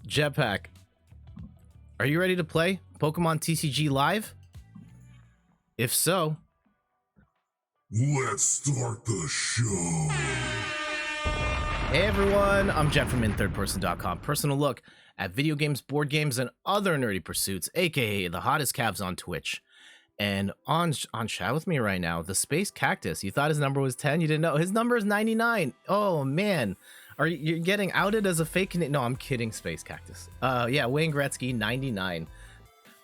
Jetpack, are you ready to play Pokemon TCG Live? If so, let's start the show. Hey everyone, I'm Jet from InThirdPerson.com. Personal look at video games, board games, and other nerdy pursuits, aka the hottest calves on Twitch. And on chat with me right now, the Space Cactus. You thought his number was 10? You didn't know. His number is 99. Oh man. Are you getting outed as a fake? No, I'm kidding, Space Cactus. Yeah, Wayne Gretzky, 99.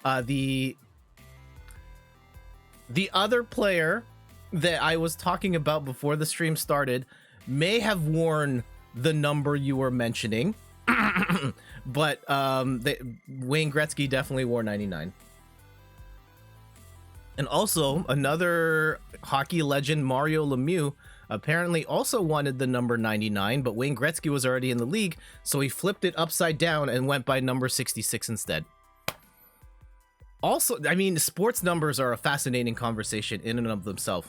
The other player that I was talking about before the stream started may have worn the number you were mentioning, but Wayne Gretzky definitely wore 99. And also, another hockey legend, Mario Lemieux, apparently also wanted the number 99, but Wayne Gretzky was already in the league, so he flipped it upside down and went by number 66 instead. Also, I mean, sports numbers are a fascinating conversation in and of themselves.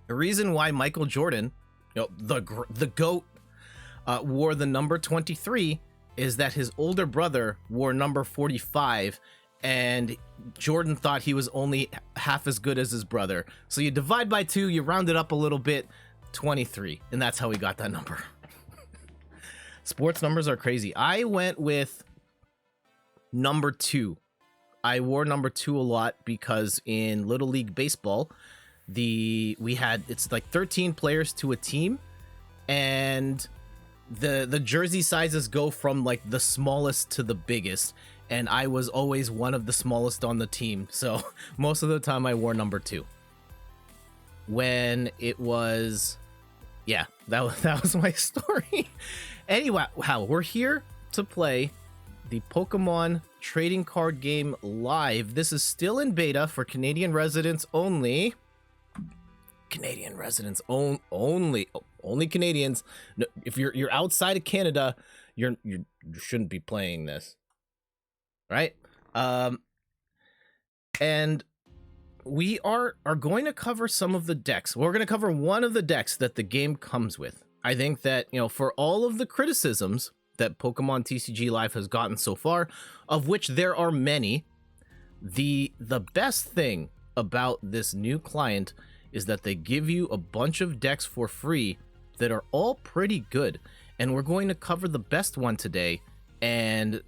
The reason why Michael Jordan, the GOAT, wore the number 23 is that his older brother wore number 45, and Jordan thought he was only half as good as his brother. So you divide by 2, you round it up a little bit, 23, and that's how he got that number. Sports numbers are crazy. I went with number 2. I wore number 2 a lot because in Little League Baseball, it's like 13 players to a team, and the jersey sizes go from like the smallest to the biggest, and I was always one of the smallest on the team, so most of the time I wore number 2. When it was, yeah, that was my story. Anyway, we're here to play the Pokemon trading card game live. This is still in beta for Canadian residents only. Canadian residents only Canadians. No, if you're outside of Canada, you shouldn't be playing this, right? And we are going to cover some of the decks. We're going to cover one of the decks that the game comes with. I think that, for all of the criticisms that Pokemon TCG Live has gotten so far, of which there are many, the best thing about this new client is that they give you a bunch of decks for free that are all pretty good. And we're going to cover the best one today and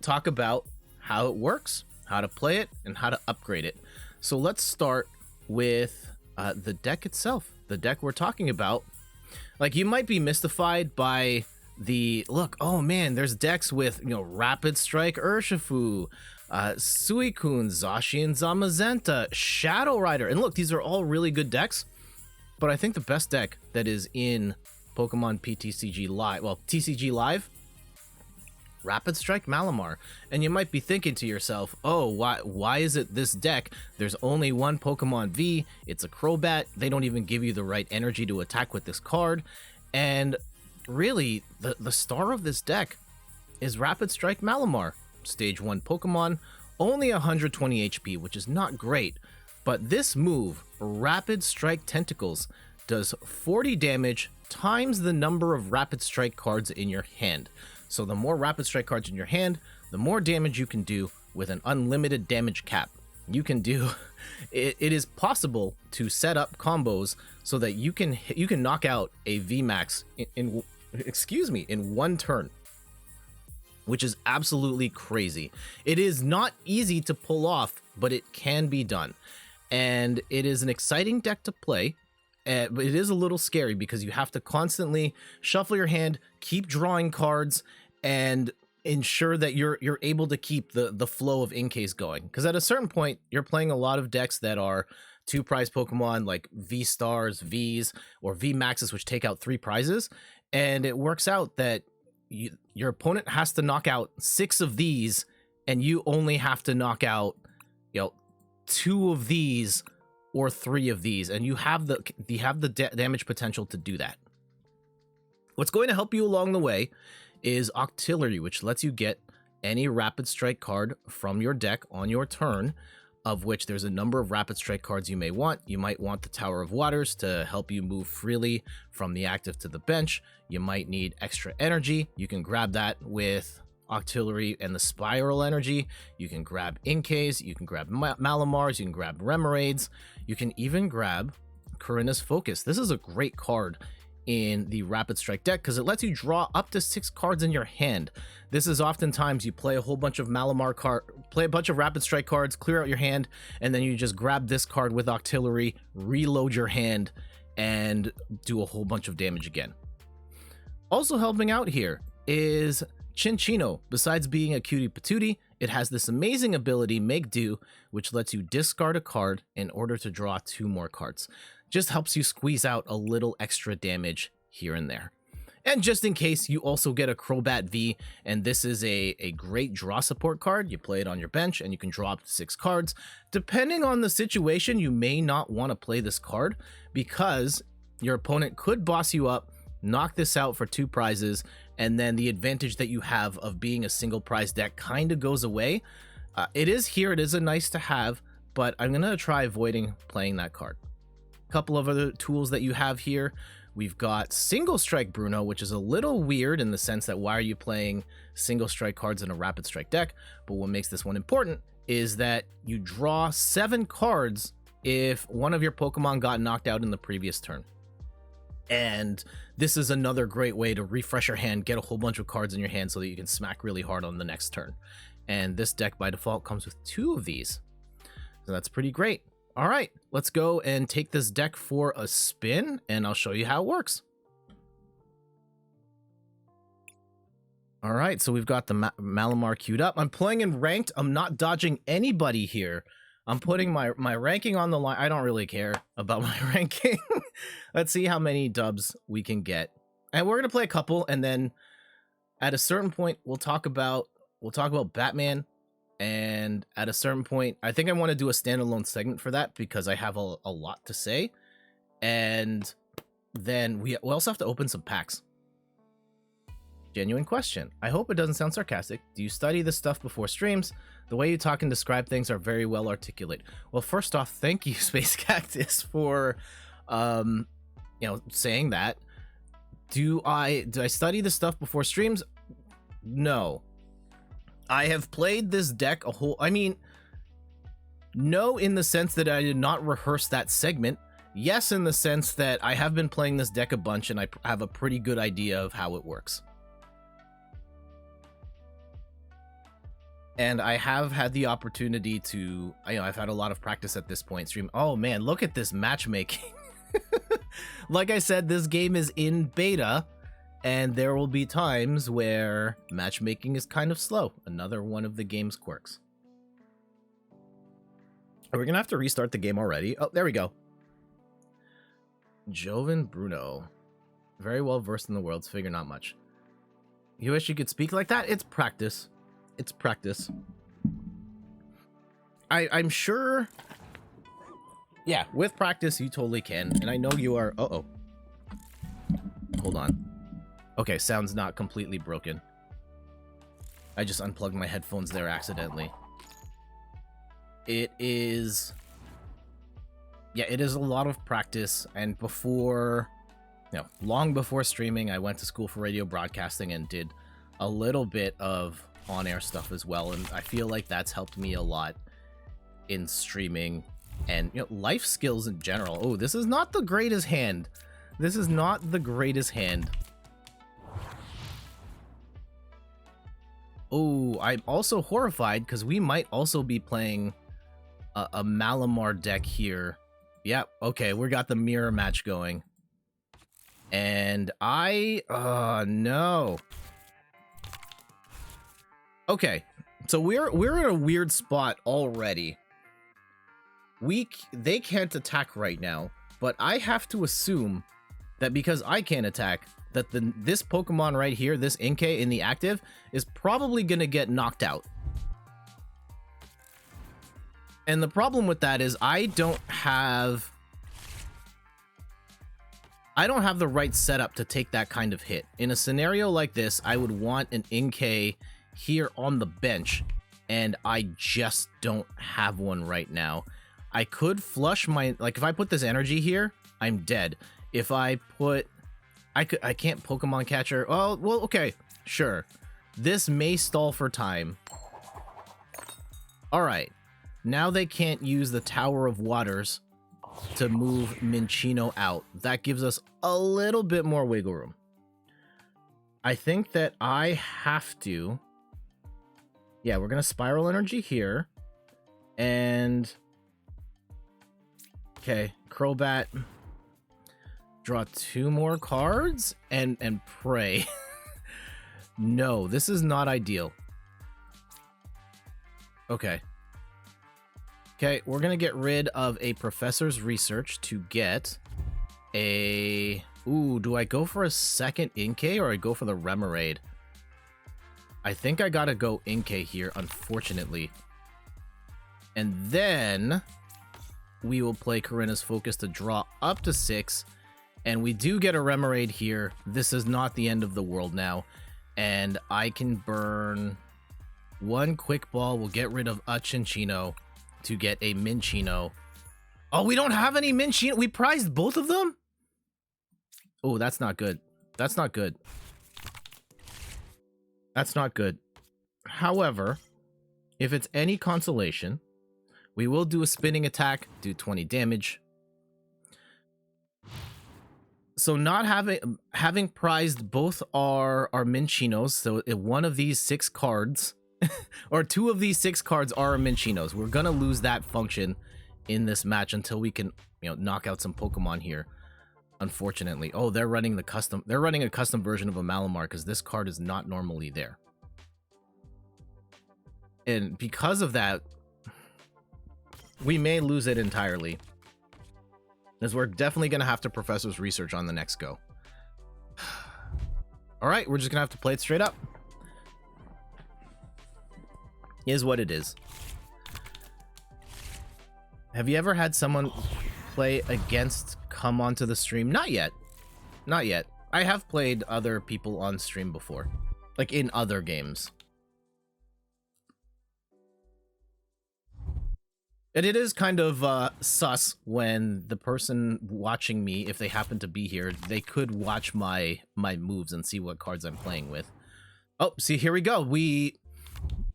talk about how it works, how to play it, and how to upgrade it. So let's start with the deck itself. The deck we're talking about. Like, you might be mystified by the look. Oh man, there's decks with Rapid Strike Urshifu, Suicune, Zacian Zamazenta, Shadow Rider, and look, these are all really good decks, but I think the best deck that is in Pokemon PTCG Live, well, TCG Live, Rapid Strike Malamar. And you might be thinking to yourself, oh, why is it this deck? There's only one Pokemon V, it's a Crobat, they don't even give you the right energy to attack with this card. And really, the star of this deck is Rapid Strike Malamar. Stage 1 Pokemon, only 120 HP, which is not great, but this move, Rapid Strike Tentacles, does 40 damage times the number of Rapid Strike cards in your hand. So the more Rapid Strike cards in your hand, the more damage you can do with an unlimited damage cap. You can do it is possible to set up combos so that you can knock out a VMAX in one turn, which is absolutely crazy. It is not easy to pull off, but it can be done. And it is an exciting deck to play, but it is a little scary because you have to constantly shuffle your hand, keep drawing cards, and ensure that you're able to keep the flow of in-case going. Because at a certain point, you're playing a lot of decks that are 2 prize Pokemon, like V-Stars, Vs, or V-Maxes, which take out 3 prizes. And it works out that your opponent has to knock out 6 of these, and you only have to knock out 2 of these or 3 of these, and you have the damage potential to do that. What's going to help you along the way is Octillery, which lets you get any Rapid Strike card from your deck on your turn, of which there's a number of Rapid Strike cards you may want. You might want the Tower of Waters to help you move freely from the active to the bench. You might need extra energy. You can grab that with Octillery and the Spiral Energy. You can grab Inkays, you can grab Malamars, you can grab Remoraid's, you can even grab Karina's Focus. This is a great card in the Rapid Strike deck because it lets you draw up to 6 cards in your hand. This is oftentimes you play a whole bunch of Malamar play a bunch of Rapid Strike cards, clear out your hand, and then you just grab this card with Octillery, reload your hand, and do a whole bunch of damage again. Also helping out here is Chinchino. Besides being a cutie patootie, it has this amazing ability, Make Do, which lets you discard a card in order to draw 2 more cards. Just helps you squeeze out a little extra damage here and there. And just in case, you also get a Crobat V, and this is a great draw support card. You play it on your bench, and you can draw up to 6 cards. Depending on the situation, you may not want to play this card, because your opponent could boss you up, knock this out for 2 prizes, and then the advantage that you have of being a single prize deck kind of goes away. It is here, it is a nice to have, but I'm going to try avoiding playing that card. Couple of other tools that you have here. We've got Single Strike Bruno, which is a little weird in the sense that why are you playing Single Strike cards in a Rapid Strike deck? But what makes this one important is that you draw 7 cards if one of your Pokemon got knocked out in the previous turn. And this is another great way to refresh your hand, get a whole bunch of cards in your hand so that you can smack really hard on the next turn. And this deck by default comes with 2 of these. So that's pretty great. All right, let's go and take this deck for a spin, and I'll show you how it works. All right, so we've got the Malamar queued up. I'm playing in ranked. I'm not dodging anybody here. I'm putting my ranking on the line. I don't really care about my ranking. Let's see how many dubs we can get. And we're going to play a couple, and then at a certain point, we'll talk about Batman. And at a certain point, I think I want to do a standalone segment for that because I have a lot to say. And then we also have to open some packs. Genuine question. I hope it doesn't sound sarcastic. Do you study this stuff before streams? The way you talk and describe things are very well articulate. Well, first off, thank you, Space Cactus, for saying that. Do I study this stuff before streams? No. I have played this deck no in the sense that I did not rehearse that segment. Yes, in the sense that I have been playing this deck a bunch and I have a pretty good idea of how it works. And I have had the opportunity to, I've had a lot of practice at this point stream. Oh man, look at this matchmaking. Like I said, this game is in beta. And there will be times where matchmaking is kind of slow. Another one of the game's quirks. Are we going to have to restart the game already? Oh, there we go. Joven Bruno. Very well versed in the world's figure, not much. You wish you could speak like that? It's practice. It's practice. I'm sure... Yeah, with practice, you totally can. And I know you are... Uh-oh. Hold on. Okay, sound's not completely broken. I just unplugged my headphones there accidentally. It is... Yeah, it is a lot of practice, and before... long before streaming, I went to school for radio broadcasting and did a little bit of on-air stuff as well, and I feel like that's helped me a lot in streaming and, life skills in general. Oh, this is not the greatest hand. This is not the greatest hand. Oh, I'm also horrified because we might also be playing a Malamar deck here. Yep, okay, we got the mirror match going. And no. Okay, so we're in a weird spot already. They can't attack right now, but I have to assume that because I can't attack, that this Pokemon right here, this Inkay in the active, is probably going to get knocked out. And the problem with that is I don't have the right setup to take that kind of hit. In a scenario like this, I would want an Inkay here on the bench, and I just don't have one right now. I could flush my... if I put this energy here, I'm dead. If I put... I can't Pokemon Catcher. Oh, well, okay, sure. This may stall for time. All right. Now they can't use the Tower of Waters to move Minccino out. That gives us a little bit more wiggle room. I think that I have to... Yeah, we're going to Spiral Energy here. And... Okay, Crobat. Draw 2 more cards and pray. No, this is not ideal. Okay. Okay, we're going to get rid of a Professor's Research to get a... Ooh, do I go for a second Inkay or I go for the Remoraid? I think I gotta go Inkay here, unfortunately. And then we will play Corinna's Focus to draw up to 6. And we do get a Remoraid here. This is not the end of the world now. And I can burn 1 Quick Ball. We'll get rid of a Cinccino to get a Minccino. Oh, we don't have any Minccino. We prized both of them? Oh, that's not good. That's not good. That's not good. However, if it's any consolation, we will do a spinning attack, do 20 damage. So not having prized both our Mincinos, so if one of these 6 cards, or 2 of these 6 cards are Mincinos, we're gonna lose that function in this match until we can, knock out some Pokemon here. Unfortunately. Oh, they're running a custom version of a Malamar because this card is not normally there. And because of that, we may lose it entirely. Because we're definitely going to have to Professor's Research on the next go. Alright, we're just going to have to play it straight up. Is what it is. Have you ever had someone play against come onto the stream? Not yet. Not yet. I have played other people on stream before. Like in other games. And it is kind of sus when the person watching me, if they happen to be here, they could watch my moves and see what cards I'm playing with. Oh, see, here we go.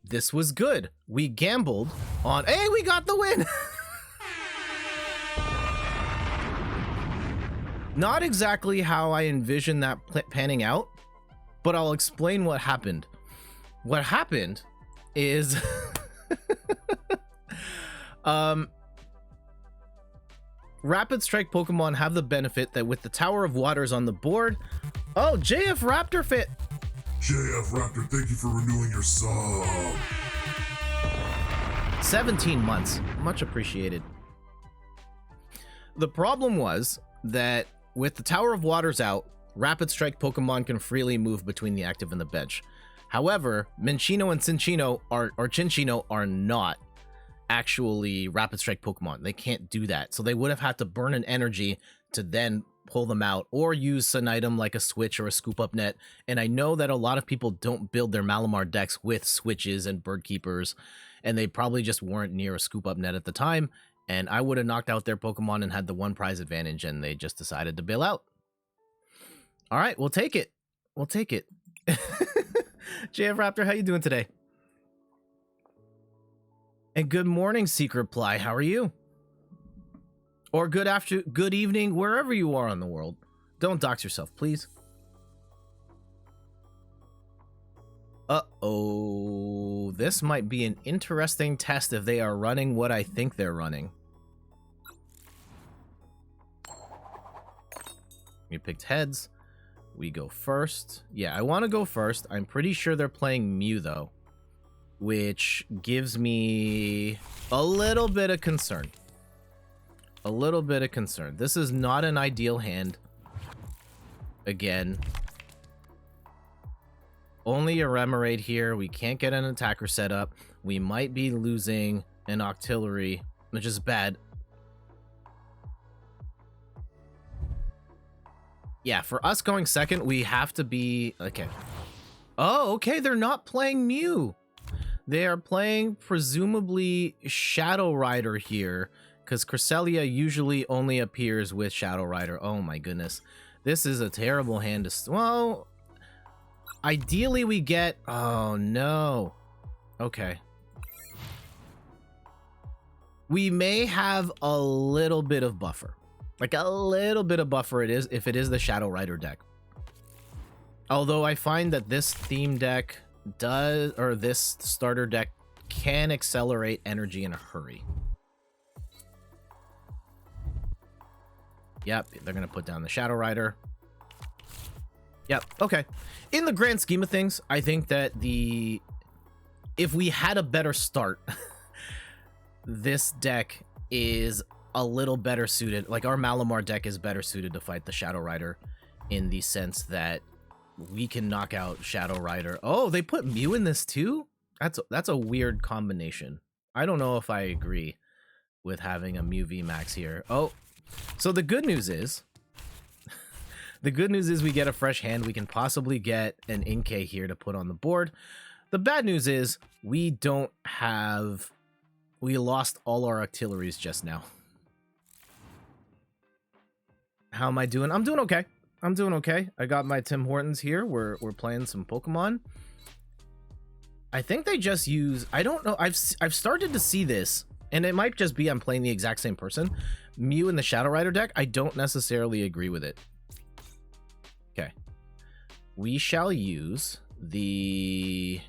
This was good. We gambled on... Hey, we got the win! Not exactly how I envisioned that panning out, but I'll explain what happened. What happened is... Rapid Strike Pokemon have the benefit that with the Tower of Waters on the board... Oh, JF Raptor Fit! JF Raptor, thank you for renewing your sub. 17 months. Much appreciated. The problem was that with the Tower of Waters out, Rapid Strike Pokemon can freely move between the active and the bench. However, Minccino and Cinccino are not actually Rapid Strike Pokemon. They can't do that. So they would have had to burn an energy to then pull them out or use an item like a switch or a scoop up net. And I know that a lot of people don't build their Malamar decks with switches and bird keepers, and they probably just weren't near a scoop up net at the time. And I would have knocked out their Pokemon and had the 1 prize advantage, and they just decided to bail out. All right, we'll take it. We'll take it. JF Raptor, how you doing today? And good morning, Secret Ply. How are you? Or good evening, wherever you are in the world. Don't dox yourself, please. Uh-oh. This might be an interesting test if they are running what I think they're running. We picked heads. We go first. Yeah, I want to go first. I'm pretty sure they're playing Mew, though, which gives me a little bit of concern. A little bit of concern. This is not an ideal hand. Again. Only a Remoraid here. We can't get an attacker set up. We might be losing an Octillery, which is bad. Yeah, for us going second, we have to be... Okay. Oh, okay, they're not playing Mew. They are playing, presumably, Shadow Rider here, because Cresselia usually only appears with Shadow Rider. Oh my goodness. This is a terrible hand to... Well, Ideally, we get... Oh, no. Okay. We may have a little bit of buffer. Like a little bit of buffer it is if it is the Shadow Rider deck. Although I find that this theme deck does, or this starter deck can accelerate energy in a hurry. Yep, they're going to put down the Shadow Rider. Yep, okay. In the grand scheme of things, I think that if we had a better start, this deck is a little better suited. Like, our Malamar deck is better suited to fight the Shadow Rider in the sense that we can knock out Shadow Rider. Oh, they put Mew in this too? That's a weird combination. I don't know if I agree with having a Mew VMAX here. Oh, so the good news is... the good news is we get a fresh hand. We can possibly get an Inkay here to put on the board. The bad news is we don't have... we lost all our artilleries just now. How am I doing? I'm doing okay. I'm doing okay. I got my Tim Hortons here. We're playing some Pokemon. I think they just use... I don't know. I've started to see this, and it might just be I'm playing the exact same person. Mew in the Shadow Rider deck. I don't necessarily agree with it. Okay. We shall use the...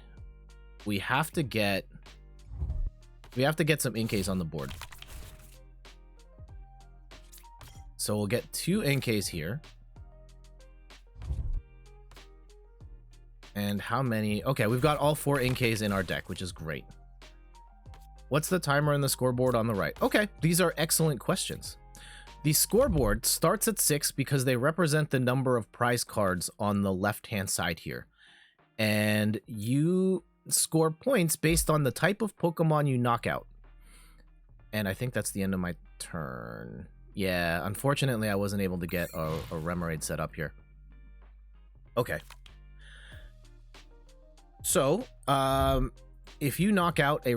we have to get some Inkays on the board. So we'll get 2 Inkays here. And how many? Okay, we've got all 4 Inkays in our deck, which is great. What's the timer and the scoreboard on the right? Okay, these are excellent questions. The scoreboard starts at 6 because they represent the number of prize cards on the left-hand side here. And you score points based on the type of Pokemon you knock out. And I think that's the end of my turn. Yeah, unfortunately, I wasn't able to get a Remoraid set up here. Okay. So, if you knock out a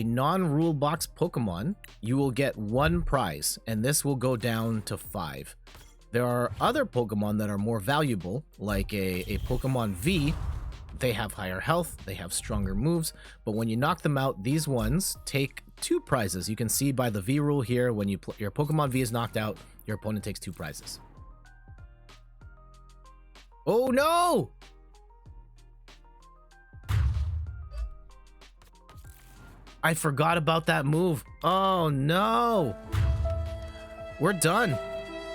non-rule box Pokemon, you will get 1 prize, and this will go down to 5. There are other Pokemon that are more valuable, like a Pokemon V. They have higher health, they have stronger moves, but when you knock them out, these ones take 2 prizes. You can see by the V rule here, when your Pokemon V is knocked out, your opponent takes 2 prizes. Oh no! I forgot about that move. Oh no! We're done.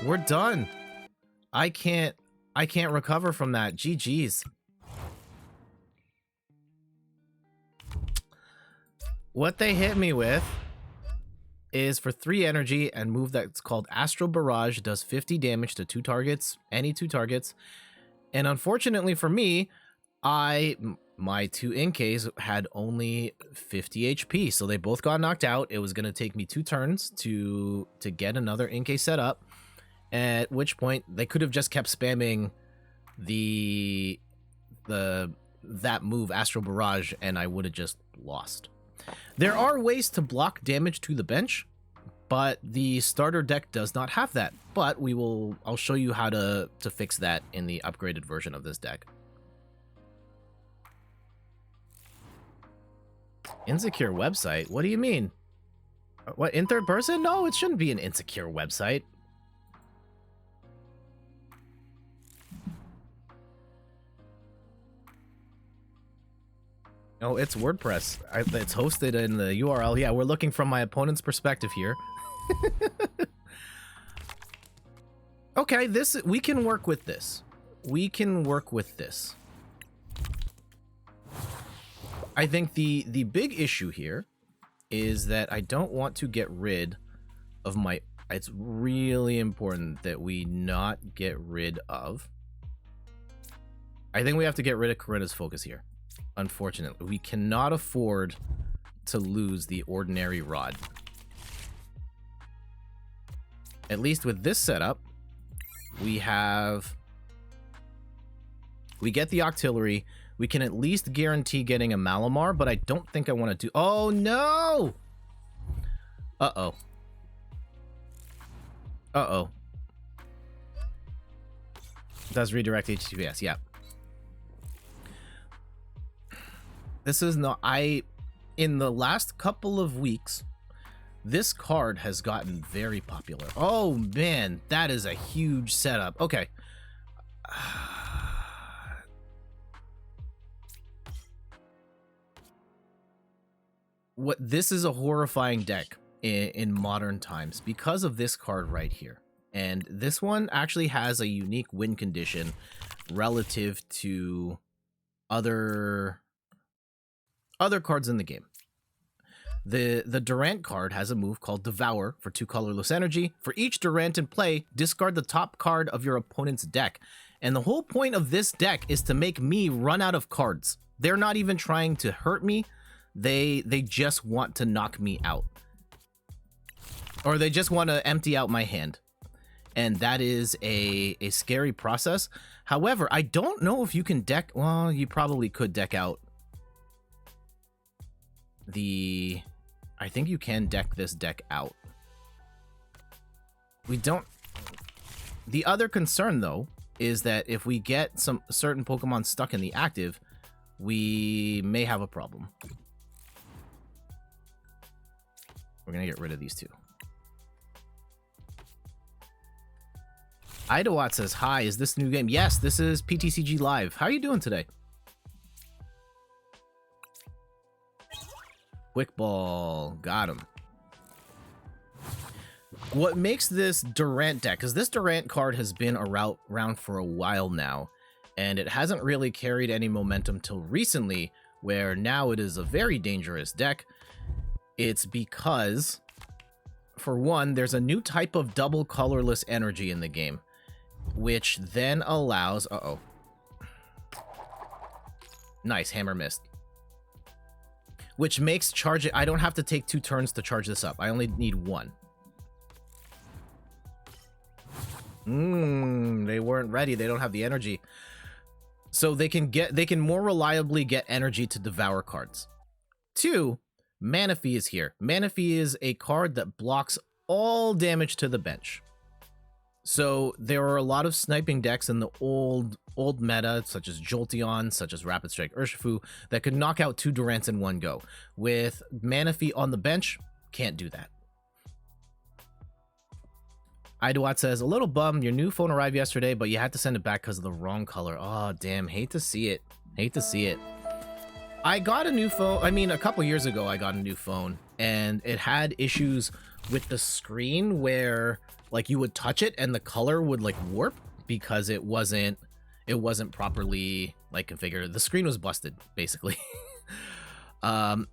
We're done. I can't recover from that. GG's. What they hit me with is for 3 energy and move that's called Astral Barrage, does 50 damage to 2 targets, any 2 targets. And unfortunately for me, my 2 Inkays had only 50 HP, so they both got knocked out. It was going to take me 2 turns to get another Inkay set up, at which point they could have just kept spamming that move, Astral Barrage, and I would have just lost. There are ways to block damage to the bench, but the starter deck does not have that. But I'll show you how to fix that in the upgraded version of this deck. Insecure website? What do you mean? What, in third person? No, it shouldn't be an insecure website. No, it's WordPress. It's hosted in the URL. Yeah, we're looking from my opponent's perspective here. Okay, we can work with this. We can work with this. I think the big issue here is that I don't want to get rid of my... It's really important that we not get rid of... I think we have to get rid of Corinna's focus here. Unfortunately, we cannot afford to lose the ordinary rod. At least with this setup, we get the Octillery. We can at least guarantee getting a Malamar, but I don't think I want to do... Oh, no! Uh-oh. Uh-oh. Does redirect HTTPS, yeah. This is not... In the last couple of weeks, this card has gotten very popular. Oh, man, that is a huge setup. Okay. This is a horrifying deck in modern times because of this card right here. And this one actually has a unique win condition relative to other cards in the game. The Durant card has a move called Devour for 2 colorless energy. For each Durant in play, discard the top card of your opponent's deck. And the whole point of this deck is to make me run out of cards. They're not even trying to hurt me. They just want to knock me out. Or they just want to empty out my hand. And that is a scary process. However, I don't know if you can deck... Well, you probably could deck out the... I think you can deck this deck out. We don't... The other concern, though, is that if we get some certain Pokemon stuck in the active, we may have a problem. We're going to get rid of these two. Idawat says, hi, is this new game? Yes, this is PTCG Live. How are you doing today? Quick Ball. Got him. What makes this Durant deck, because this Durant card has been around for a while now, and it hasn't really carried any momentum till recently, where now it is a very dangerous deck. It's because, for one, there's a new type of double colorless energy in the game, which then allows... Uh-oh. Nice, hammer missed. Which makes charge it... I don't have to take 2 turns to charge this up. I only need 1. They weren't ready. They don't have the energy. So they can more reliably get energy to devour cards. 2, Manaphy is here. Manaphy is a card that blocks all damage to the bench. So there are a lot of sniping decks in the old meta, such as Jolteon, such as Rapid Strike Urshifu, that could knock out 2 Durants in one go. With Manaphy on the bench, can't do that. Idawat says, a little bummed, your new phone arrived yesterday, but you had to send it back because of the wrong color. Oh, damn, hate to see it. Hate to see it. I got a new phone, I mean, a couple years ago I got a new phone, and it had issues with the screen where, like, you would touch it and the color would, like, warp because it wasn't properly, like, configured. The screen was busted, basically.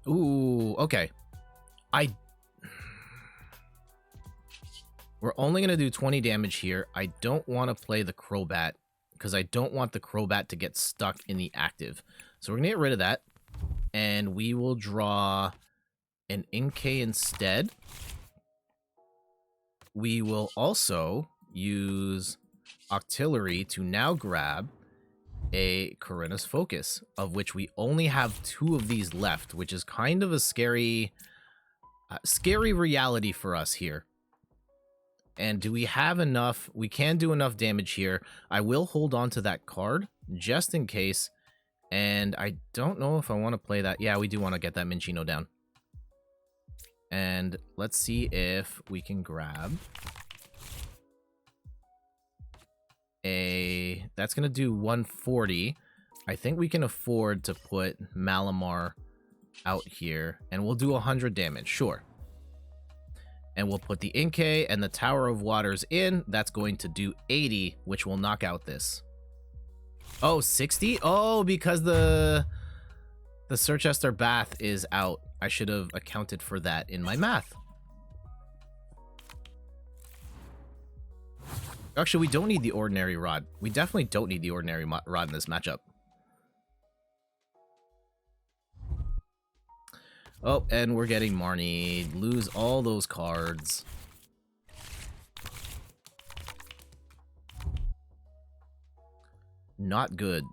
Ooh, okay. We're only going to do 20 damage here. I don't want to play the Crobat because I don't want the Crobat to get stuck in the active. So we're going to get rid of that. And we will draw an Inkay instead. We will also use Octillery to now grab a Corina's Focus, of which we only have 2 of these left, which is kind of a scary reality for us here. And do we have enough? We can do enough damage here. I will hold on to that card just in case. And I don't know if I want to play that. Yeah, we do want to get that Minchino down. And let's see if we can grab a... That's going to do 140. I think we can afford to put Malamar out here. And we'll do 100 damage. Sure. And we'll put the Inkay and the Tower of Waters in. That's going to do 80, which will knock out this. Oh, 60? Oh, because the Sirchester Bath is out. I should have accounted for that in my math. Actually, we don't need the Ordinary Rod. We definitely don't need the Ordinary Rod in this matchup. Oh, and we're getting Marnie. Lose all those cards. Not good.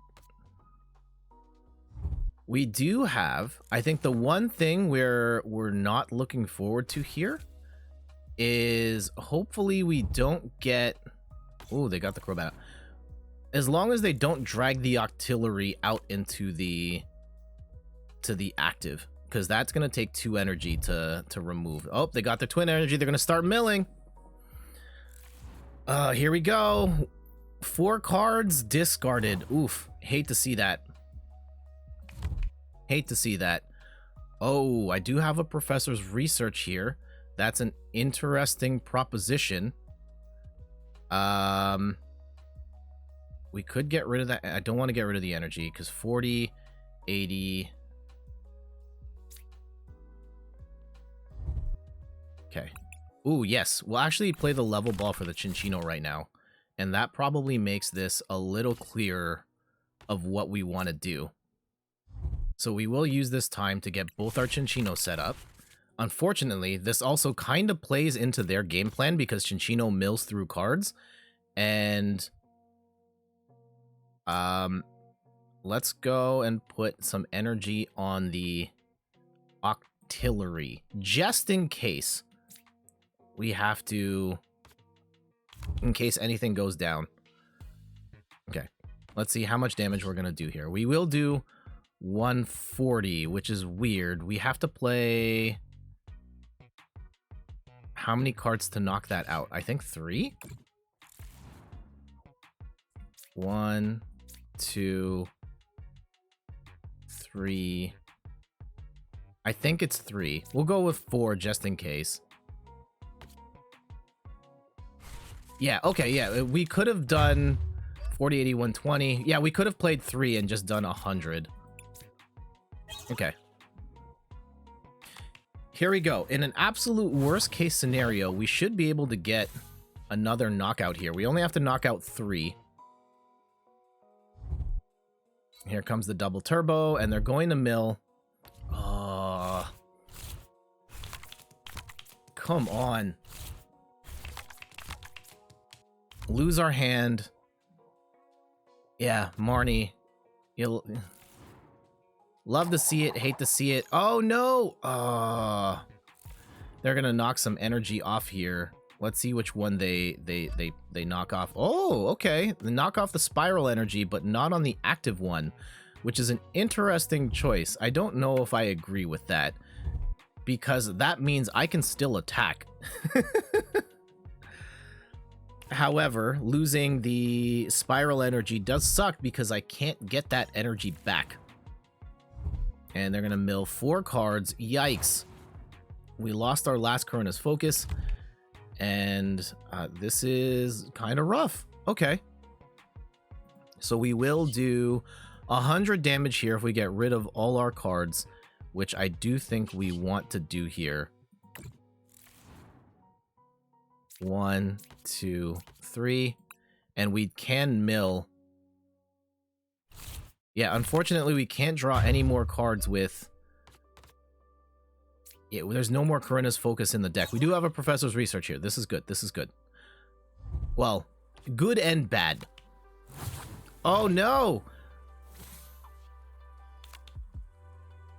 We do have, I think the one thing we're not looking forward to here is hopefully we don't get... Oh, they got the Crobat out. As long as they don't drag the Octillery out into the to the active, because that's going to take 2 energy to remove. Oh, they got their twin energy. They're going to start milling. Here we go. 4 cards discarded. Oof. Hate to see that. Hate to see that. Oh, I do have a professor's research here. That's an interesting proposition. We could get rid of that. I don't want to get rid of the energy because 40, 80. Okay. Ooh, yes. We'll actually play the level ball for the Cinccino right now. And that probably makes this a little clearer of what we want to do. So we will use this time to get both our Cinccino set up. Unfortunately, this also kind of plays into their game plan because Cinccino mills through cards. And let's go and put some energy on the artillery, just in case we have to, in case anything goes down. Okay, let's see how much damage we're gonna do here. We will do 140, which is weird. We have to play how many cards to knock that out? I think 3. 1, 2, 3. I think it's 3. We'll go with 4 just in case. Yeah, okay, yeah. We could have done 40, 80, 120. Yeah, we could have played 3 and just done 100. Okay. Here we go. In an absolute worst case scenario, we should be able to get another knockout here. We only have to knock out 3. Here comes the double turbo, and they're going to mill. Come on. Lose our hand. Yeah, Marnie. You'll love to see it, hate to see it. Oh no! They're gonna knock some energy off here. Let's see which one they knock off. Oh, okay. They knock off the spiral energy, but not on the active one, which is an interesting choice. I don't know if I agree with that, because that means I can still attack. However, losing the spiral energy does suck because I can't get that energy back. And they're going to mill 4 cards. Yikes. We lost our last Corona's focus. And this is kind of rough. Okay. So we will do 100 damage here if we get rid of all our cards, which I do think we want to do here. 1, 2, 3. And we can mill. Yeah, unfortunately, we can't draw any more cards with... Yeah, there's no more Corona's focus in the deck. We do have a Professor's Research here. This is good. This is good. Well, good and bad. Oh, no!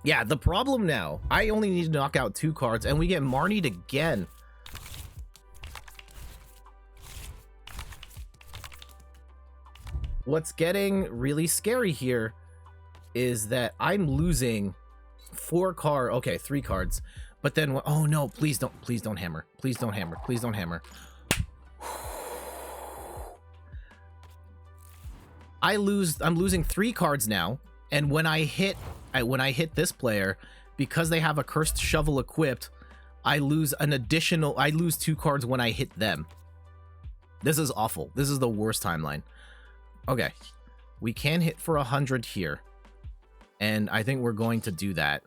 Yeah, the problem now, I only need to knock out 2 cards, and we get Marnied again. What's getting really scary here is that I'm losing 4 cards. Okay, 3 cards. But then, oh no, please don't hammer. Please don't hammer. Please don't hammer. I'm losing 3 cards now. And when I hit this player, because they have a Cursed Shovel equipped, I lose 2 cards when I hit them. This is awful. This is the worst timeline. Okay, we can hit for 100 here, and I think we're going to do that.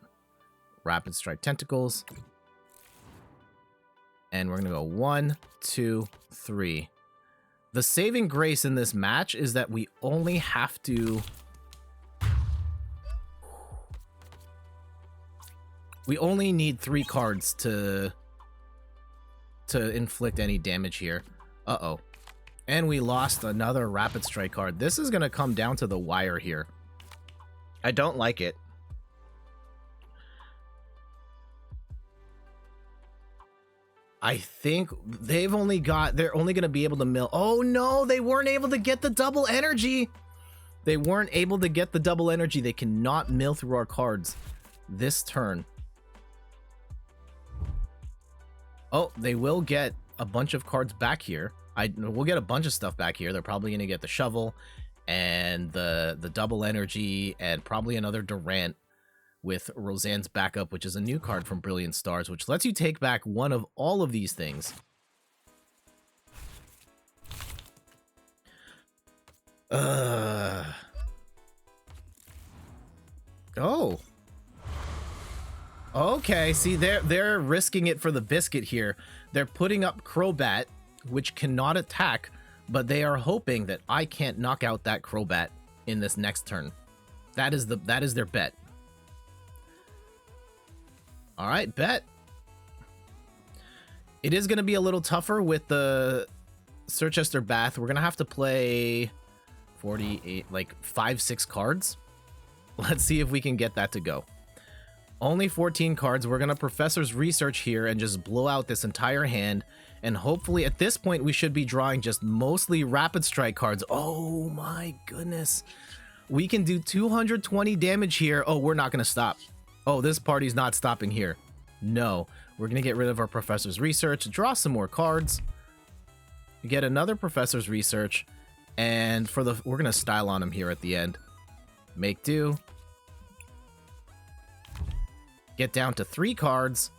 Rapid Strike Tentacles, and we're gonna go 1, 2, 3. The saving grace in this match is that we only have to... We only need 3 cards to inflict any damage here. Uh-oh. And we lost another Rapid Strike card. This is going to come down to the wire here. I don't like it. I think they're only going to be able to mill. Oh no, they weren't able to get the double energy. They weren't able to get the double energy. They cannot mill through our cards. this turn. Oh, they will get a bunch of cards back here. We'll get a bunch of stuff back here. They're probably going to get the shovel and the double energy and probably another Durant with Roseanne's backup, which is a new card from Brilliant Stars, which lets you take back one of all of these things. Oh. Okay, see, they're risking it for the biscuit here. They're putting up Crobat, which cannot attack, but they are hoping that I can't knock out that Crobat in this next turn. That is their bet. All right, bet. It is going to be a little tougher with the Circhester Bath. We're going to have to play 48, like 5-6 cards. Let's see if we can get that to go. Only 14 cards. We're going to Professor's Research here and just blow out this entire hand. And hopefully at this point we should be drawing just mostly Rapid Strike cards. Oh my goodness. We can do 220 damage here. Oh, we're not going to stop. Oh, this party's not stopping here. No. We're going to get rid of our Professor's Research, draw some more cards, get another Professor's Research, and we're going to style on him here at the end. Make do. Get down to 3 cards,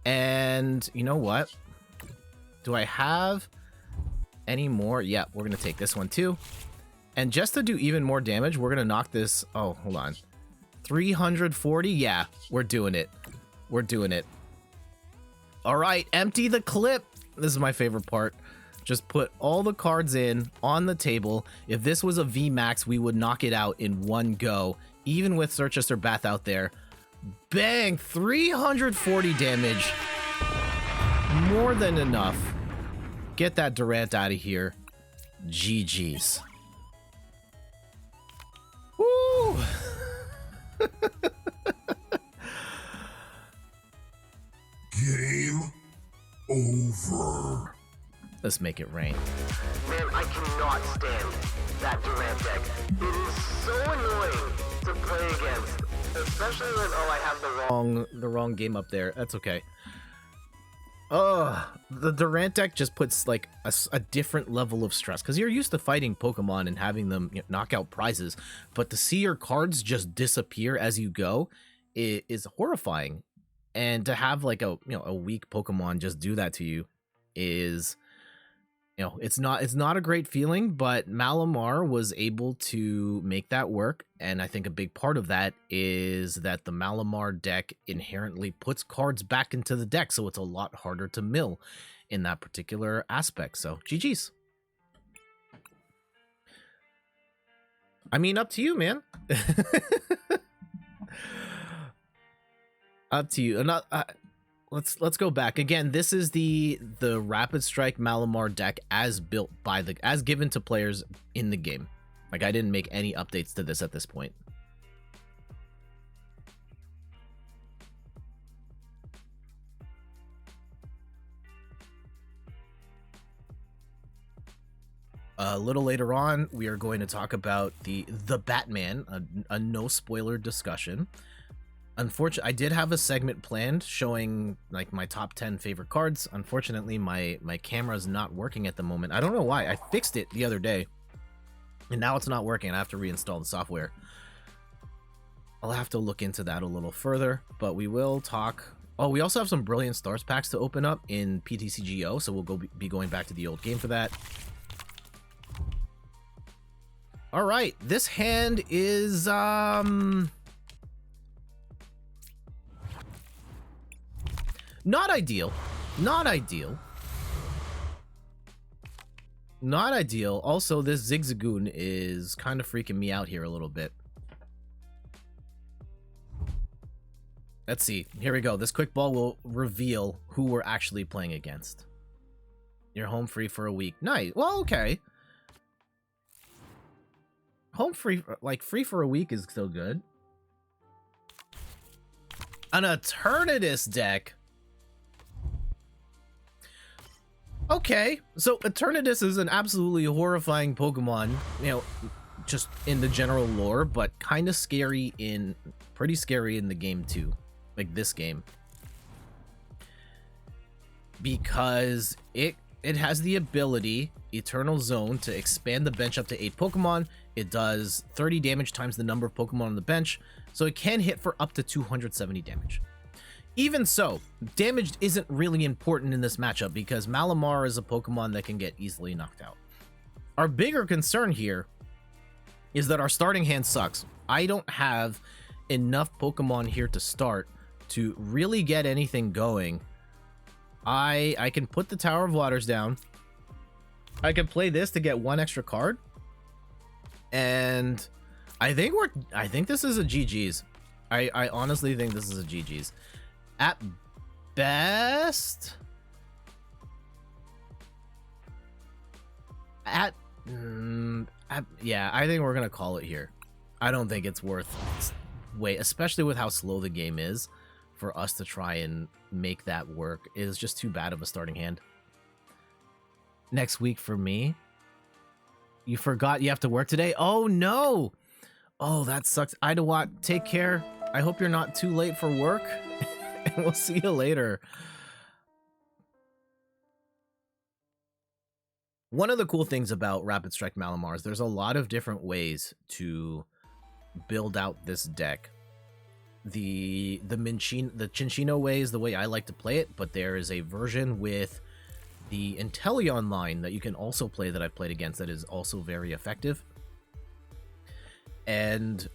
and you know what? Do I have any more? Yeah, we're going to take this one too. And just to do even more damage, we're going to knock this... Oh, hold on. 340? Yeah, we're doing it. We're doing it. All right, empty the clip. This is my favorite part. Just put all the cards in on the table. If this was a VMAX, we would knock it out in one go, even with Circhester Bath out there. Bang! 340 damage. More than enough. Get that Durant out of here. GG's. Woo! Game over. Let's make it rain. Man, I cannot stand that Durant deck. It is so annoying to play against, especially when I have the wrong game up there. That's okay. The Durant deck just puts like a different level of stress because you're used to fighting Pokemon and having them knock out prizes, but to see your cards just disappear as you go is horrifying. And to have like a weak Pokemon just do that to you is, it's not a great feeling, but Malamar was able to make that work. And I think a big part of that is that the Malamar deck inherently puts cards back into the deck. So it's a lot harder to mill in that particular aspect. So GG's. I mean, up to you, man. Up to you. Let's go back again. This is the Rapid Strike Malamar deck as built by as given to players in the game. Like, I didn't make any updates to this at this point. A little later on, we are going to talk about the Batman, a no spoiler discussion. Unfortunately, I did have a segment planned showing like my top 10 favorite cards. Unfortunately, my camera is not working at the moment. I don't know why. I fixed it the other day, and now it's not working. I have to reinstall the software. I'll have to look into that a little further, but we will talk. Oh, we also have some Brilliant Stars packs to open up in PTCGO, so we'll be going back to the old game for that. All right, this hand is not ideal. Not ideal. Not ideal. Also, this Zigzagoon is kind of freaking me out here a little bit. Let's see. Here we go. This quick ball will reveal who we're actually playing against. You're home free for a week. Nice. Well, okay. Home free, like free for a week is still good. An Eternatus deck. Okay, so Eternatus is an absolutely horrifying Pokemon, just in the general lore, but kind of scary in pretty scary in the game too, like this game, because it has the ability, Eternal Zone, to expand the bench up to 8 Pokemon. It does 30 damage times the number of Pokemon on the bench, so it can hit for up to 270 damage. Even so, damage isn't really important in this matchup because Malamar is a Pokemon that can get easily knocked out. Our bigger concern here is that our starting hand sucks. I don't have enough Pokemon here to start to really get anything going. I can put the Tower of Waters down. I can play this to get 1 extra card. And I think this is a GG's. I honestly think this is a GG's. At best, yeah, I think we're gonna call it here. I don't think it's worth wait, especially with how slow the game is, for us to try and make that work. It is just too bad of a starting hand. Next week for me. You forgot you have to work today? Oh no! Oh, that sucks. Idawat, take care. I hope you're not too late for work. And we'll see you later. One of the cool things about Rapid Strike Malamar is there's a lot of different ways to build out this deck. The Cinccino way is the way I like to play it, but there is a version with the Inteleon line that you can also play that I've played against that is also very effective. And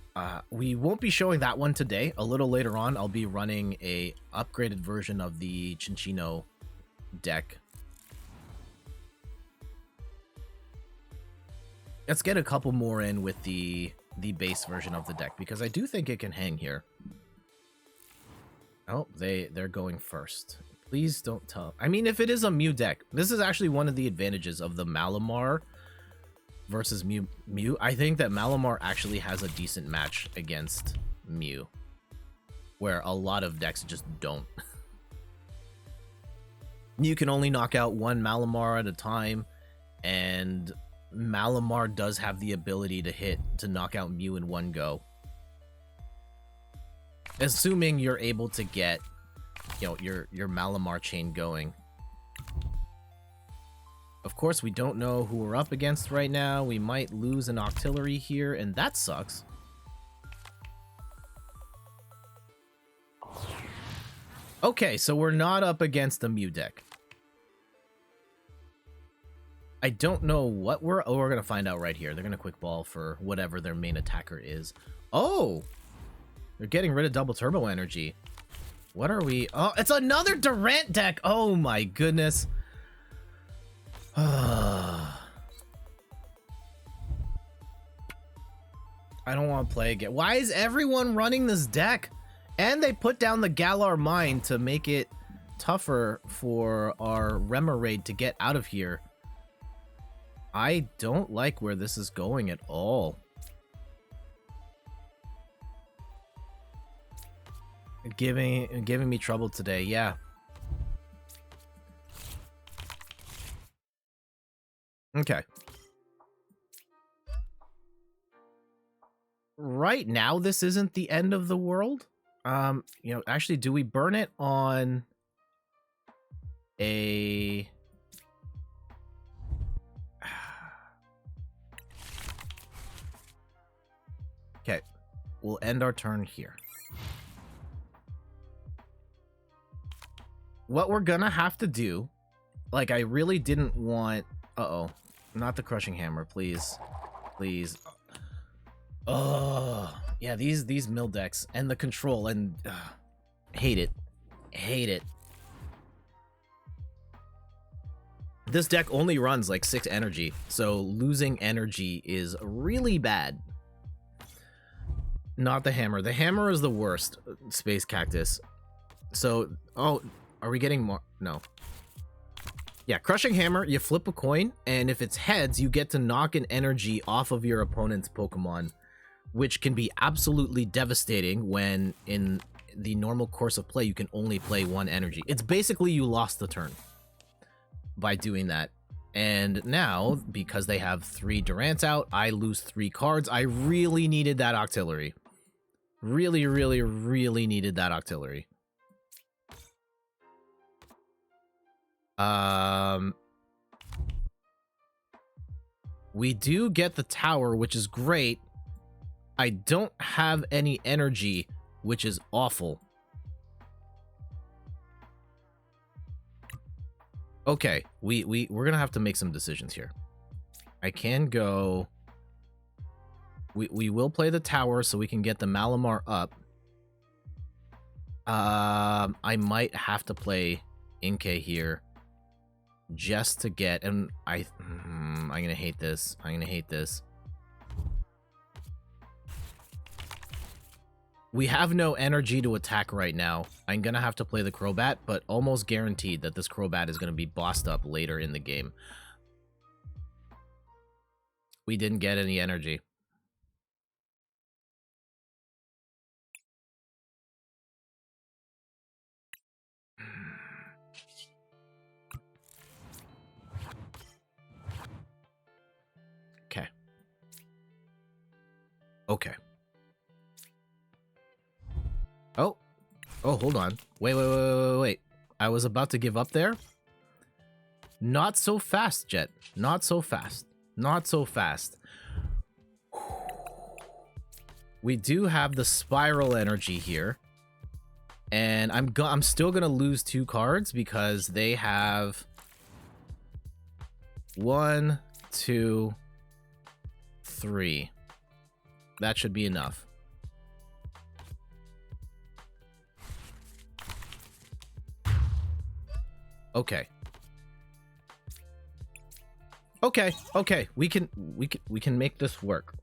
we won't be showing that one today. A little later on, I'll be running a upgraded version of the Cinccino deck. Let's get a couple more in with the base version of the deck, because I do think it can hang here. Oh, they're going first. Please don't tell. I mean, if it is a Mew deck, this is actually one of the advantages of the Malamar versus Mew. I think that Malamar actually has a decent match against Mew, where a lot of decks just don't. You can only knock out one Malamar at a time, and Malamar does have the ability to knock out Mew in one go. Assuming you're able to get, your Malamar chain going. Of course, we don't know who we're up against right now. We might lose an Octillery here, and that sucks. Okay, so we're not up against the Mew deck. I don't know what we're gonna find out right here. They're gonna quick ball for whatever their main attacker is. Oh! They're getting rid of double turbo energy. What are we? Oh, it's another Durant deck! Oh my goodness. I don't want to play again. Why is everyone running this deck? And they put down the Galar Mine to make it tougher for our Remoraid to get out of here. I don't like where this is going at all. Giving me trouble today, yeah. Okay. Right now, this isn't the end of the world. Actually, do we burn it on a... Okay, we'll end our turn here. What we're gonna have to do, like, I really didn't want... Uh-oh. Not the Crushing Hammer, please. Please. Oh, yeah, these mill decks and the control, and hate it. Hate it. This deck only runs like 6 energy, so losing energy is really bad. Not the hammer. The hammer is the worst, Space Cactus. So, oh, are we getting more? No. Yeah, Crushing Hammer, you flip a coin, and if it's heads, you get to knock an energy off of your opponent's Pokemon, which can be absolutely devastating when in the normal course of play, you can only play 1 energy. It's basically you lost the turn by doing that. And now, because they have 3 Durants out, I lose 3 cards. I really needed that Octillery. Really, really, really needed that artillery. We do get the tower, which is great. I don't have any energy, which is awful. Okay, we're gonna have to make some decisions here. I can go. We will play the tower so we can get the Malamar up. I might have to play Inkay here just to get, and I'm gonna hate this. I'm gonna hate this. We have no energy to attack right now. I'm gonna have to play the Crobat, but almost guaranteed that this Crobat is gonna be bossed up later in the game. We didn't get any energy. Okay. Okay. Oh, hold on. Wait. I was about to give up there. Not so fast, Jet. Not so fast. Not so fast. We do have the spiral energy here. And I'm still going to lose 2 cards because they have 1, 2, 3. That should be enough. Okay. Okay. We can make this work.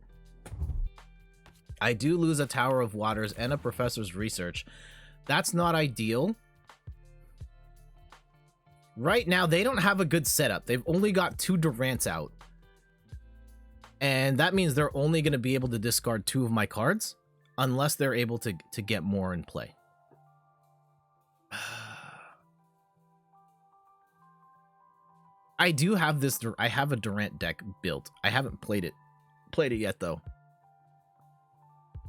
I do lose a Tower of Waters and a Professor's Research. That's not ideal. Right now, they don't have a good setup. They've only got 2 Durants out. And that means they're only going to be able to discard 2 of my cards unless they're able to get more in play. I do have this. I have a Durant deck built. I haven't played it yet, though.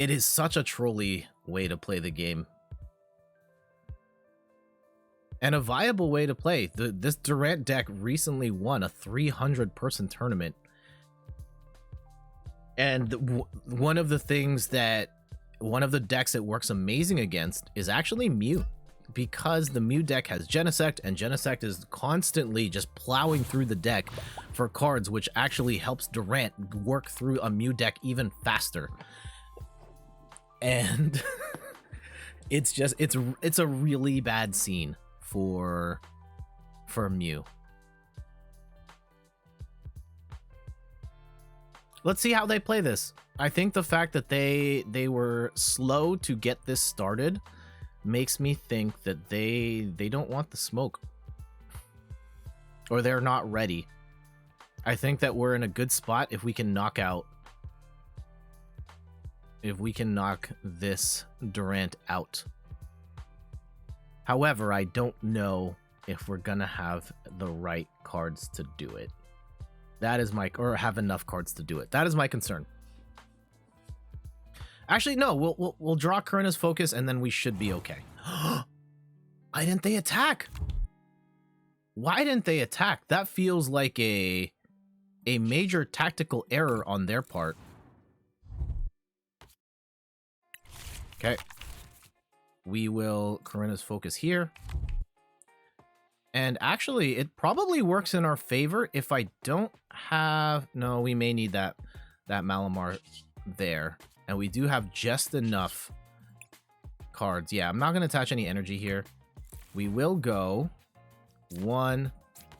It is such a trolly way to play the game. And a viable way to play. This Durant deck recently won a 300-person tournament. And one of the decks it works amazing against is actually Mew. Because the Mew deck has Genesect, and Genesect is constantly just plowing through the deck for cards, which actually helps Durant work through a Mew deck even faster. And it's a really bad scene for Mew. Let's see how they play this. I think the fact that they were slow to get this started makes me think that they don't want the smoke, or they're not ready. I think that we're in a good spot if we can knock this Durant out. However, I don't know if we're gonna have the right cards to do it. That is or have enough cards to do it. That is my concern. Actually, no, we'll draw Karina's Focus and then we should be okay. Why didn't they attack? Why didn't they attack? That feels like a major tactical error on their part. Okay. We will Karina's Focus here. And actually, it probably works in our favor if I don't have... No, we may need that Malamar there. And we do have just enough cards. Yeah, I'm not going to attach any energy here. We will go 1,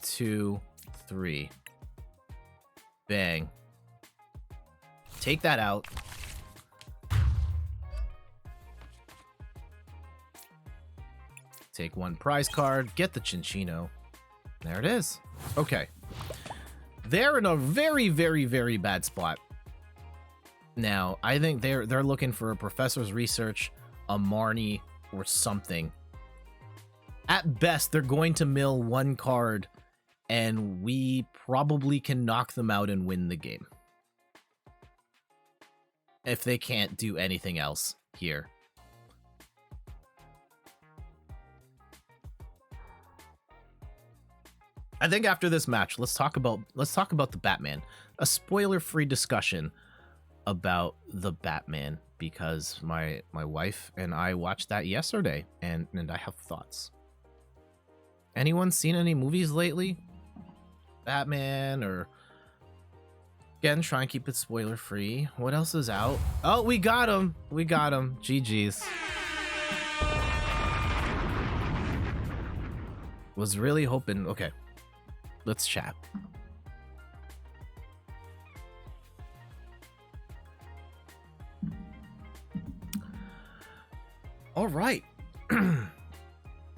2, 3. Bang. Take that out. Take 1 prize card. Get the Chinchino. There it is. Okay. They're in a very, very, very bad spot. Now, I think they're looking for a Professor's Research, a Marnie, or something. At best, they're going to mill 1 card, and we probably can knock them out and win the game. If they can't do anything else. here. I think after this match, let's talk about the Batman. A spoiler-free discussion about the Batman, because my wife and I watched that yesterday, and I have thoughts. Anyone seen any movies lately? Batman, or again, try and keep it spoiler-free. What else is out? Oh, we got him. GG's. Was really hoping. Okay, let's chat. All right.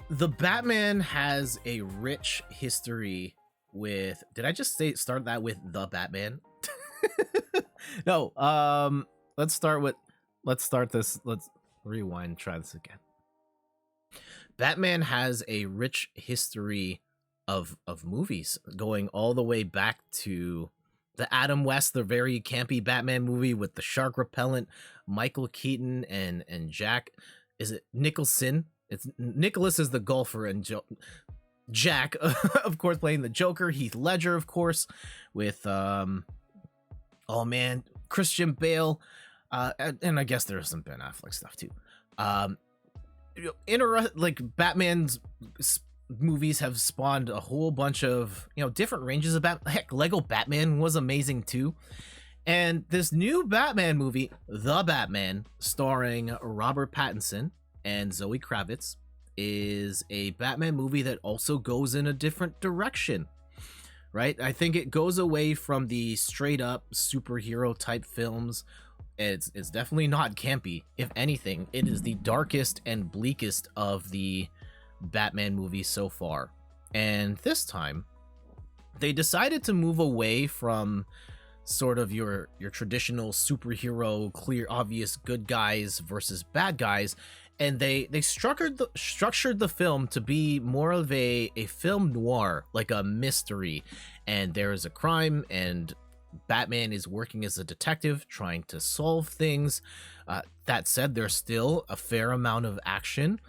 The Batman has a rich history with, did I just start that with the Batman? No, let's start this. Let's rewind, try this again. Batman has a rich history of movies, going all the way back to the Adam West, the very campy Batman movie with the shark repellent, Michael Keaton and Jack. Is it Nicholson? It's Nicholas is the golfer, and Jack, of course, playing the Joker. Heath Ledger, of course, with Christian Bale, and I guess there's some Ben Affleck stuff too. Like Batman's movies have spawned a whole bunch of different ranges of Batman. Heck, Lego Batman was amazing too. And this new Batman movie, The Batman, starring Robert Pattinson and Zoe Kravitz, is a Batman movie that also goes in a different direction, right? I think it goes away from the straight up superhero type films. It's definitely not campy. If anything, it is the darkest and bleakest of the Batman movies so far. And this time, they decided to move away from sort of your traditional superhero, clear, obvious good guys versus bad guys, and they structured the film to be more of a film noir, like a mystery, and there is a crime, and Batman is working as a detective trying to solve things. That said, there's still a fair amount of action,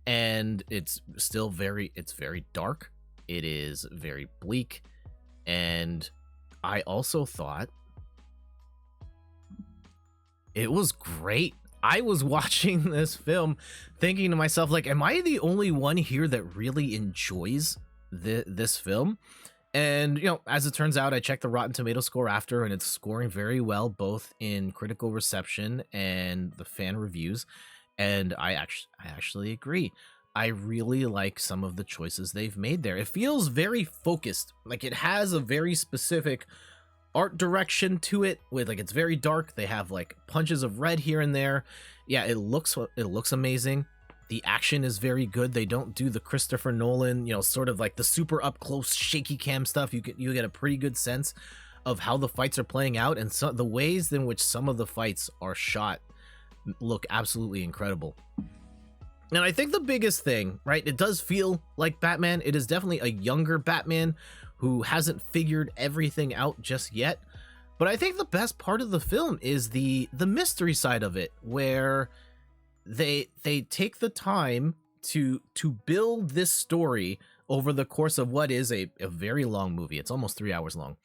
and it's very dark. It is very bleak, and I also thought it was great. I was watching this film thinking to myself, like, am I the only one here that really enjoys this film? And, as it turns out, I checked the Rotten Tomato score after, and it's scoring very well, both in critical reception and the fan reviews. And I actually agree. I really like some of the choices they've made there. It feels very focused. Like, it has a very specific art direction to it, with like, it's very dark. They have like punches of red here and there. Yeah, it looks amazing. The action is very good. They don't do the Christopher Nolan, sort of like the super up close shaky cam stuff. You get a pretty good sense of how the fights are playing out, and the ways in which some of the fights are shot look absolutely incredible. And I think the biggest thing, right, it does feel like Batman. It is definitely a younger Batman who hasn't figured everything out just yet. But I think the best part of the film is the mystery side of it, where they take the time to build this story over the course of what is a very long movie. It's almost 3 hours long.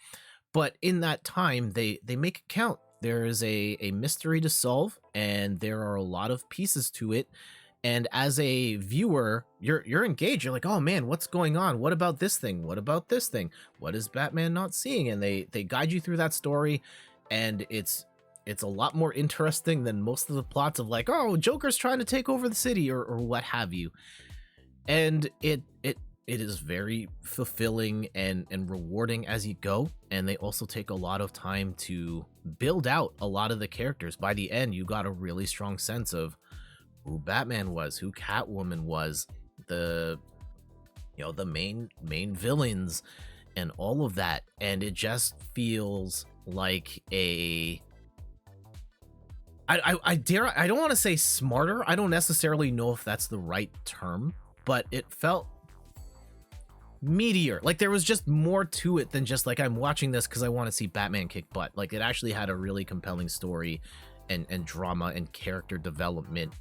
But in that time, they make it count. There is a mystery to solve, and there are a lot of pieces to it. And as a viewer, you're engaged. You're like, oh man, what's going on? What about this thing? What about this thing? What is Batman not seeing? And they guide you through that story, and it's a lot more interesting than most of the plots of like, oh, Joker's trying to take over the city or what have you. And it is very fulfilling and rewarding as you go. And they also take a lot of time to build out a lot of the characters. By the end, you got a really strong sense of who Batman was, who Catwoman was, the main villains, and all of that. And it just feels like I don't want to say smarter. I don't necessarily know if that's the right term, but it felt meatier. Like there was just more to it than just like, I'm watching this because I want to see Batman kick butt. Like it actually had a really compelling story and drama and character development,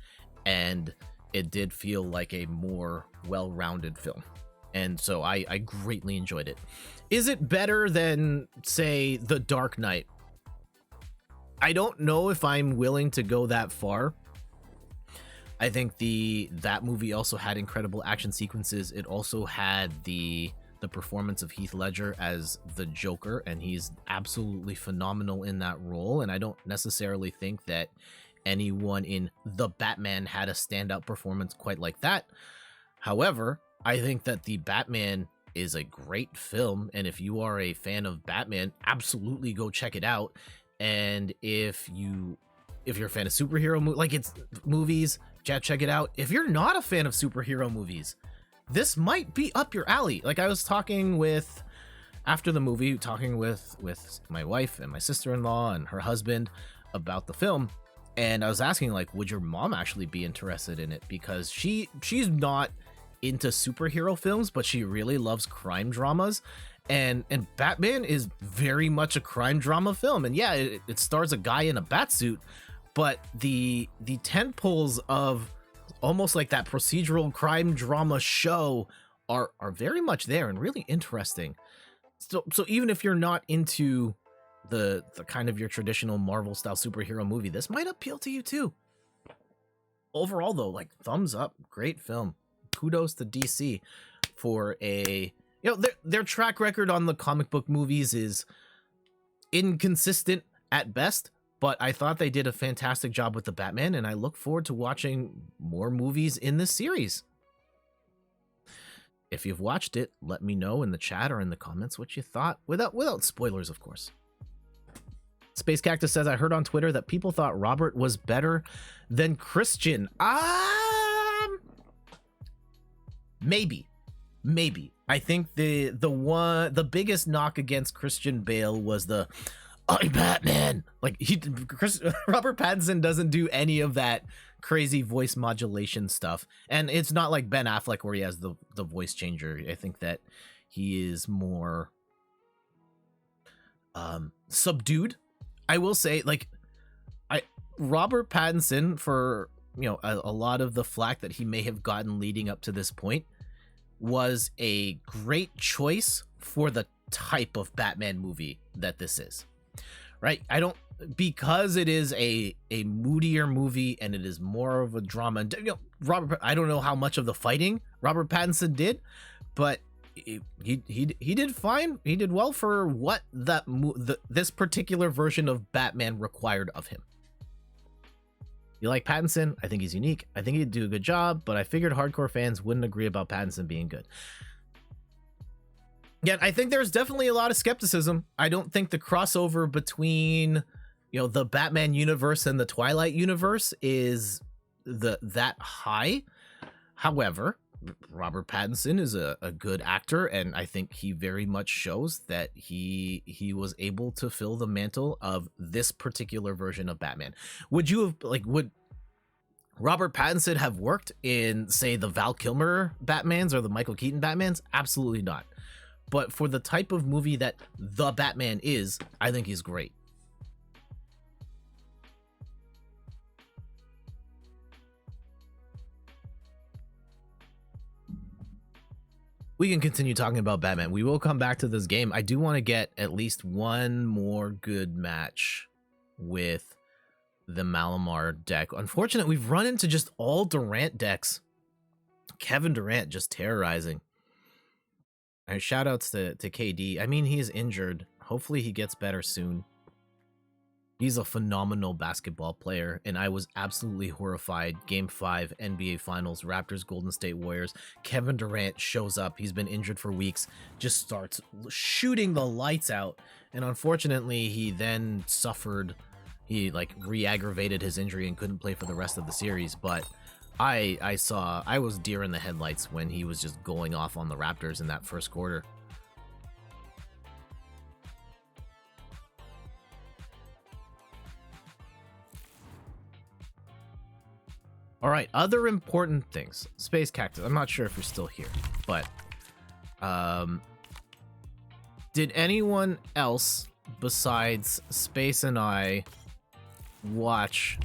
and it did feel like a more well-rounded film. And so I greatly enjoyed it. Is it better than, say, The Dark Knight? I don't know if I'm willing to go that far. I think that movie also had incredible action sequences. It also had the performance of Heath Ledger as the Joker, and he's absolutely phenomenal in that role. And I don't necessarily think that anyone in The Batman had a standout performance quite like that. However, I think that The Batman is a great film, and if you are a fan of Batman, absolutely go check it out. And if you're a fan of superhero movies, check it out. If you're not a fan of superhero movies, this might be up your alley. Like, I was after the movie, talking with my wife and my sister-in-law and her husband about the film, and I was asking, like, would your mom actually be interested in it? Because she's not into superhero films, but she really loves crime dramas, and Batman is very much a crime drama film. And yeah, it stars a guy in a bat suit, but the tent poles of almost like that procedural crime drama show are very much there and really interesting. So even if you're not into the kind of your traditional Marvel style superhero movie, this might appeal to you too. Overall though, like, thumbs up, great film. Kudos to DC for their track record on the comic book movies is inconsistent at best, but I thought they did a fantastic job with the Batman, and I look forward to watching more movies in this series. If you've watched it, let me know in the chat or in the comments what you thought, without spoilers, of course. Space Cactus says, I heard on Twitter that people thought Robert was better than Christian. Maybe. I think the biggest knock against Christian Bale was I'm Batman. Like, Robert Pattinson doesn't do any of that crazy voice modulation stuff, and it's not like Ben Affleck where he has the voice changer. I think that he is more subdued. I will say, like, Robert Pattinson, for a lot of the flack that he may have gotten leading up to this point, was a great choice for the type of Batman movie that this is. Right? Because it is a moodier movie and it is more of a drama. I don't know how much of the fighting Robert Pattinson did, but he did fine. He did well for what this particular version of Batman required of him. You like Pattinson? I think he's unique. I think he'd do a good job, but I figured hardcore fans wouldn't agree about Pattinson being good. Yeah, I think there's definitely a lot of skepticism. I don't think the crossover between, the Batman universe and the Twilight universe is that high. However, Robert Pattinson is a good actor, and I think he very much shows that he was able to fill the mantle of this particular version of Batman. Would Robert Pattinson have worked in, say, the Val Kilmer Batmans or the Michael Keaton Batmans? Absolutely not. But for the type of movie that the Batman is, I think he's great. We can continue talking about Batman. We will come back to this game. I do want to get at least one more good match with the Malamar deck. Unfortunately, we've run into just all Durant decks. Kevin Durant just terrorizing. All right, shout outs to KD. I mean, he's injured. Hopefully he gets better soon. He's a phenomenal basketball player, and I was absolutely horrified. Game 5, NBA Finals, Raptors, Golden State Warriors. Kevin Durant shows up. He's been injured for weeks, just starts shooting the lights out. And unfortunately, he then suffered. He re-aggravated his injury and couldn't play for the rest of the series. But I was deer in the headlights when he was just going off on the Raptors in that first quarter. All right, other important things. Space Cactus, I'm not sure if you're still here, but did anyone else besides Space and I watch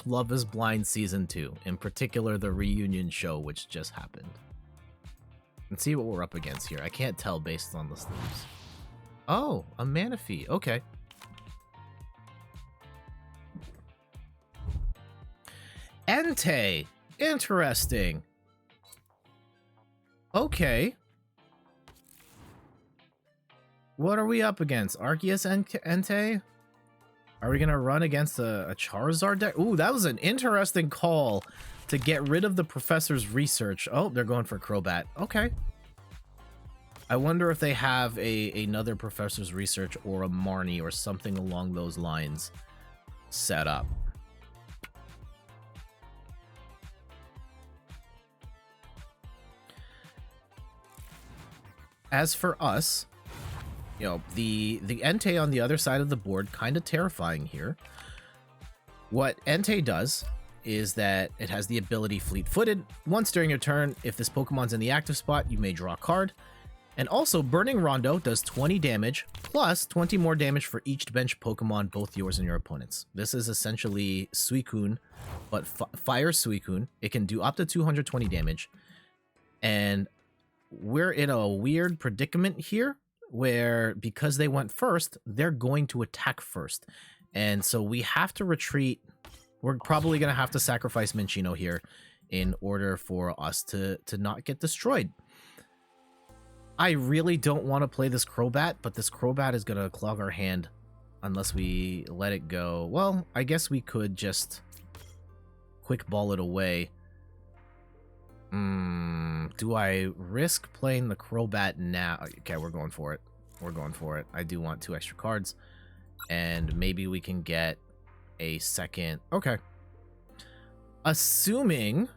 Love is Blind Season 2, in particular the reunion show which just happened. Let's see what we're up against here. I can't tell based on the sleeves. Oh, a Manaphy. Okay. Entei. Interesting. Okay. What are we up against? Arceus Entei? Are we going to run against a Charizard deck? Ooh, that was an interesting call to get rid of the professor's research. Oh, they're going for Crobat. Okay. I wonder if they have another professor's research or a Marnie or something along those lines set up. As for us, you know, the Entei on the other side of the board, kind of terrifying here. What Entei does is that it has the ability Fleet-Footed. Once during your turn, if this Pokemon's in the active spot, you may draw a card. And also, Burning Rondo does 20 damage, plus 20 more damage for each bench Pokemon, both yours and your opponent's. This is essentially Suicune, but Fire Suicune. It can do up to 220 damage. And we're in a weird predicament here, where because they went first, they're going to attack first. And so we have to retreat. We're probably going to have to sacrifice Minccino here in order for us to not get destroyed. I really don't want to play this Crobat, but this Crobat is going to clog our hand unless we let it go. Well, I guess we could just quick ball it away. Do I risk playing the Crobat now? Okay, we're going for it. We're going for it. I do want 2 extra cards, and maybe we can get a second. Okay. Assuming...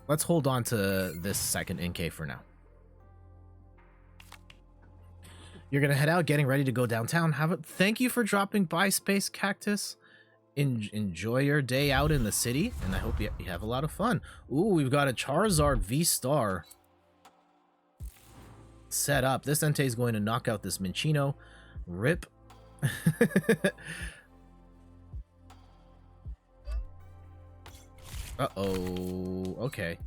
Let's hold on to this second NK for now. You're going to head out, getting ready to go downtown. Thank you for dropping by, Space Cactus. Enjoy your day out in the city, and I hope you have a lot of fun. Ooh, we've got a Charizard V-Star set up. This Entei is going to knock out this Minccino. Rip. Uh-oh. Okay.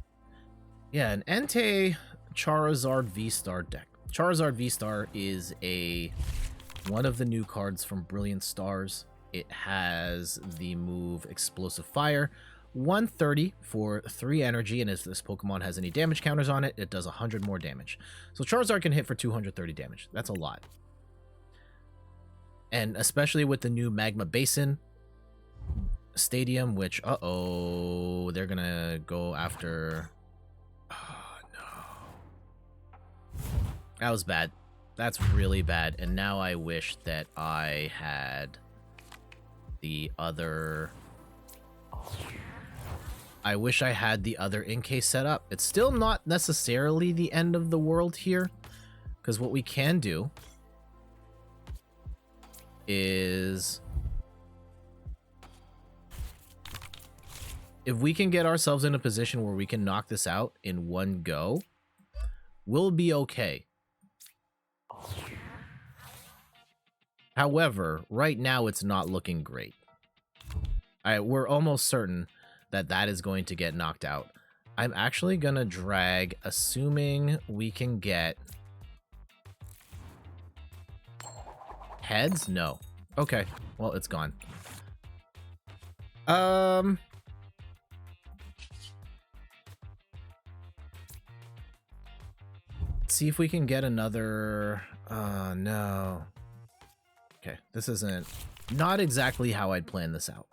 Yeah, an Entei Charizard V-Star deck. Charizard V-Star is one of the new cards from Brilliant Stars. It has the move Explosive Fire, 130 for 3 energy, and if this Pokemon has any damage counters on it, it does 100 more damage. So Charizard can hit for 230 damage. That's a lot. And especially with the new Magma Basin Stadium, which, uh-oh, they're gonna go after... Oh, no. That was bad. That's really bad. And now I wish that I had the other... I wish I had the other NK set up. It's still not necessarily the end of the world here, because what we can do is... if we can get ourselves in a position where we can knock this out in one go, we'll be okay. However, right now it's not looking great. We're almost certain that that is going to get knocked out. I'm actually going to drag, assuming we can get... heads? No. Okay, well, it's gone. See if we can get another... oh, no. Okay, this isn't... not exactly how I'd plan this out.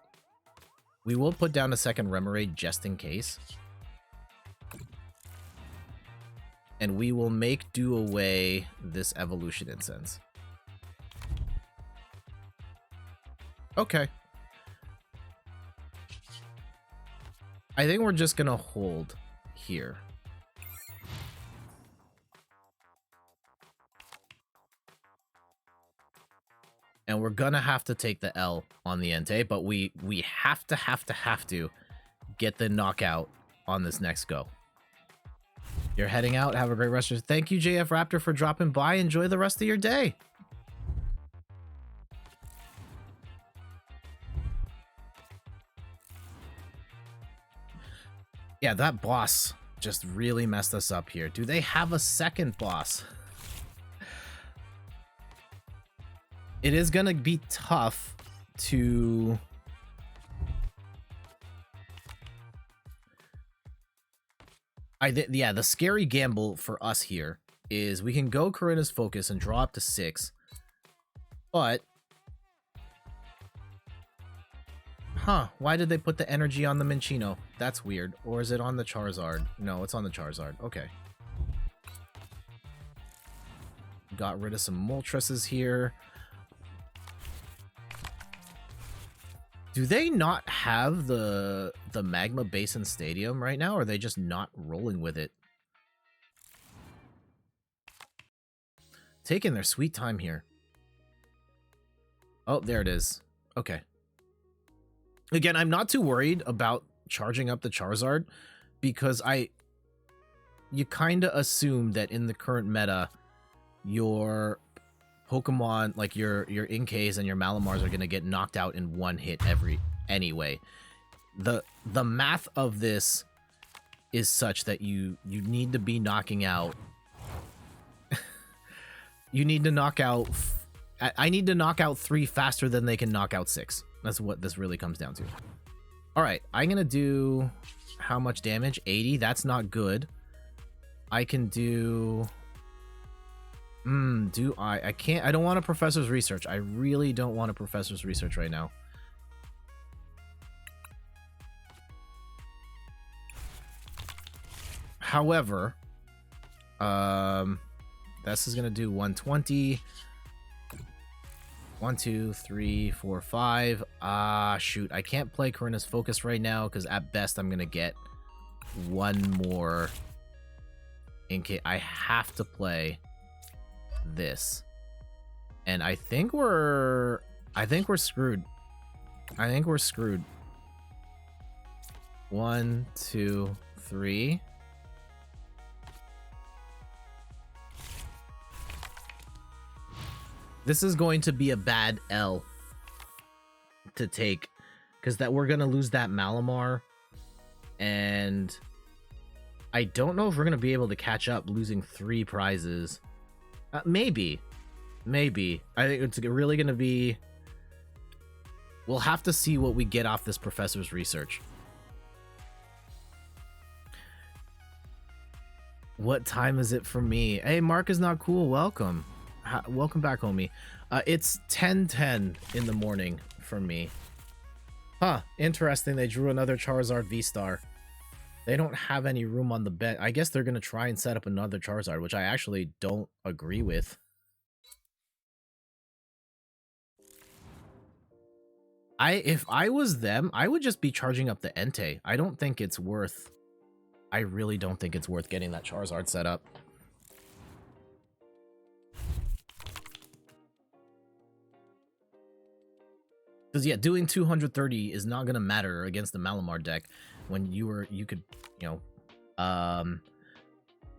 We will put down a second Remoraid just in case. And we will make do away this Evolution Incense. Okay. I think we're just gonna hold here. And we're gonna have to take the L on the Entei, but we have to get the knockout on this next go. You're heading out. Have a great rest of your... Thank you, JF Raptor, for dropping by. Enjoy the rest of your day. Yeah, that boss just really messed us up here. Do they have a second boss? It is gonna be tough to... yeah, the scary gamble for us here is we can go Corinna's Focus and draw up to 6, but... Huh, why did they put the energy on the Minccino? That's weird. Or is it on the Charizard? No, it's on the Charizard. Okay. Got rid of some Moltres here. Do they not have the Magma Basin Stadium right now, or are they just not rolling with it? Taking their sweet time here. Oh, there it is. Okay. Again, I'm not too worried about charging up the Charizard because you kind of assume that in the current meta, your Pokemon, like your Inkays and your Malamars, are going to get knocked out in one hit anyway. The math of this is such that you need to be knocking out. You need to knock out. I need to knock out 3 faster than they can knock out 6. That's what this really comes down to. All right, I'm gonna do how much damage? 80. That's not good. I can do. Do I can't. I don't want a Professor's Research. I really don't want a Professor's Research right now. However, this is gonna do 120. 1, 2, 3, 4, 5. Shoot. I can't play Corinna's Focus right now because at best I'm gonna get one more. In case I have to play this, and I think we're screwed. I think we're screwed. 1, 2, 3. This is going to be a bad L to take because that we're gonna lose that Malamar, and I don't know if we're gonna be able to catch up losing 3 prizes. Maybe. I think it's really gonna be. We'll have to see what we get off this Professor's Research. What time is it for me? Hey, Mark is not cool. Welcome. Welcome back, homie. It's 10:10 in the morning for me. Huh, interesting. They drew another Charizard V-Star. They don't have any room on the bench. I guess they're going to try and set up another Charizard, which I actually don't agree with. If I was them, I would just be charging up the Entei. I don't think it's worth... I really don't think it's worth getting that Charizard set up. Because yeah, doing 230 is not gonna matter against the Malamar deck when you could, you know,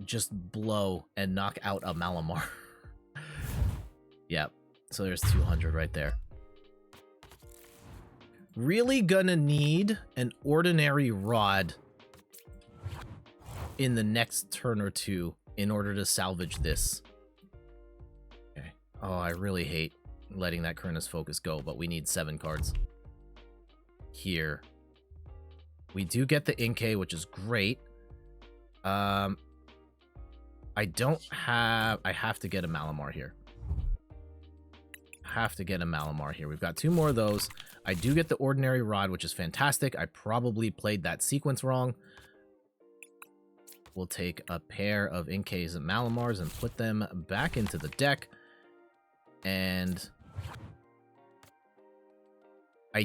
just blow and knock out a Malamar. Yeah, so there's 200 right there. Really gonna need an ordinary rod in the next turn or two in order to salvage this. Okay. Oh, I really hate letting that Corinna's Focus go, but we need 7 cards here. We do get the Inkay, which is great. I have to get a Malamar here. We've got 2 more of those. I do get the Ordinary Rod, which is fantastic. I probably played that sequence wrong. We'll take a pair of Inkays and Malamars and put them back into the deck. And I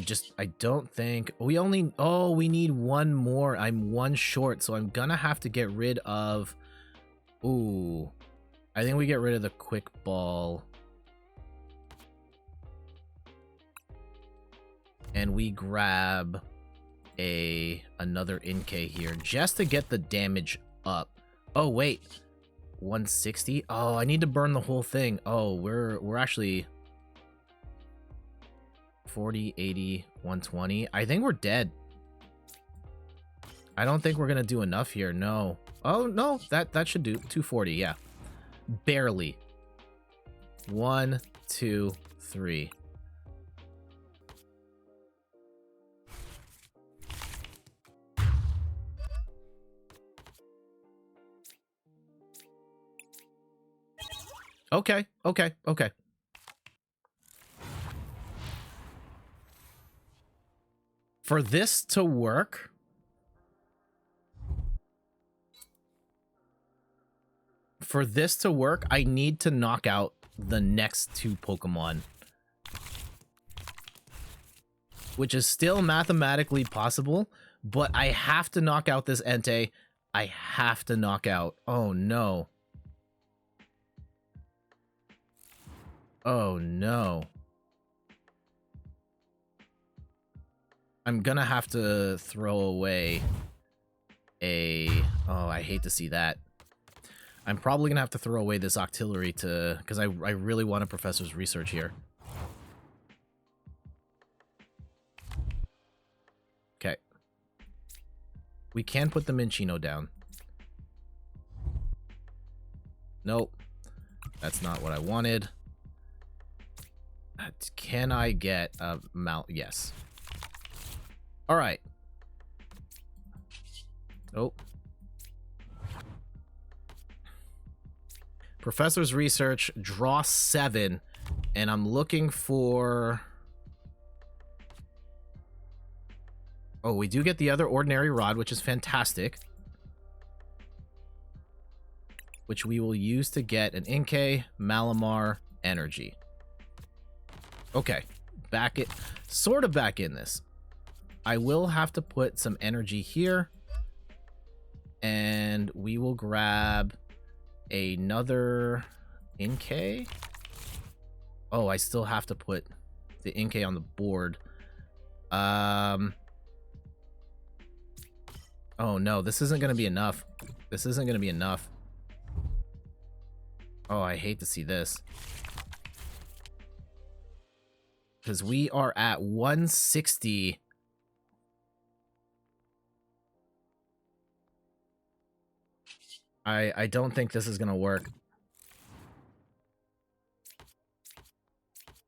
don't think we need 1 more. I'm 1 short, so I'm gonna have to get rid of. Ooh, I think we get rid of the Quick Ball, and we grab another Inkay here just to get the damage up. Oh wait, 160. Oh, I need to burn the whole thing. Oh, we're actually 40, 80, 120. I think we're dead. I don't think we're gonna do enough here. No. Oh no, that should do 240. Yeah, barely. 1, 2, 3. Okay, okay, okay. For this to work, I need to knock out the next 2 Pokemon. Which is still mathematically possible, but I have to knock out this Entei. I have to knock out. Oh no. Oh no. I'm gonna have to throw away a... Oh, I hate to see that. I'm probably gonna have to throw away this Octillery to... Because I really want a Professor's Research here. Okay. We can put the Minccino down. Nope. That's not what I wanted. Can I get a Yes. All right. Oh. Professor's Research, draw 7, and I'm looking for... Oh, we do get the other Ordinary Rod, which is fantastic. Which we will use to get an Inkay, Malamar, Energy. Okay, sort of back in this. I will have to put some energy here. And we will grab another Inkay. Oh, I still have to put the Inkay on the board. Oh no, this isn't going to be enough. This isn't going to be enough. Oh, I hate to see this. Because we are at 160. I don't think this is going to work.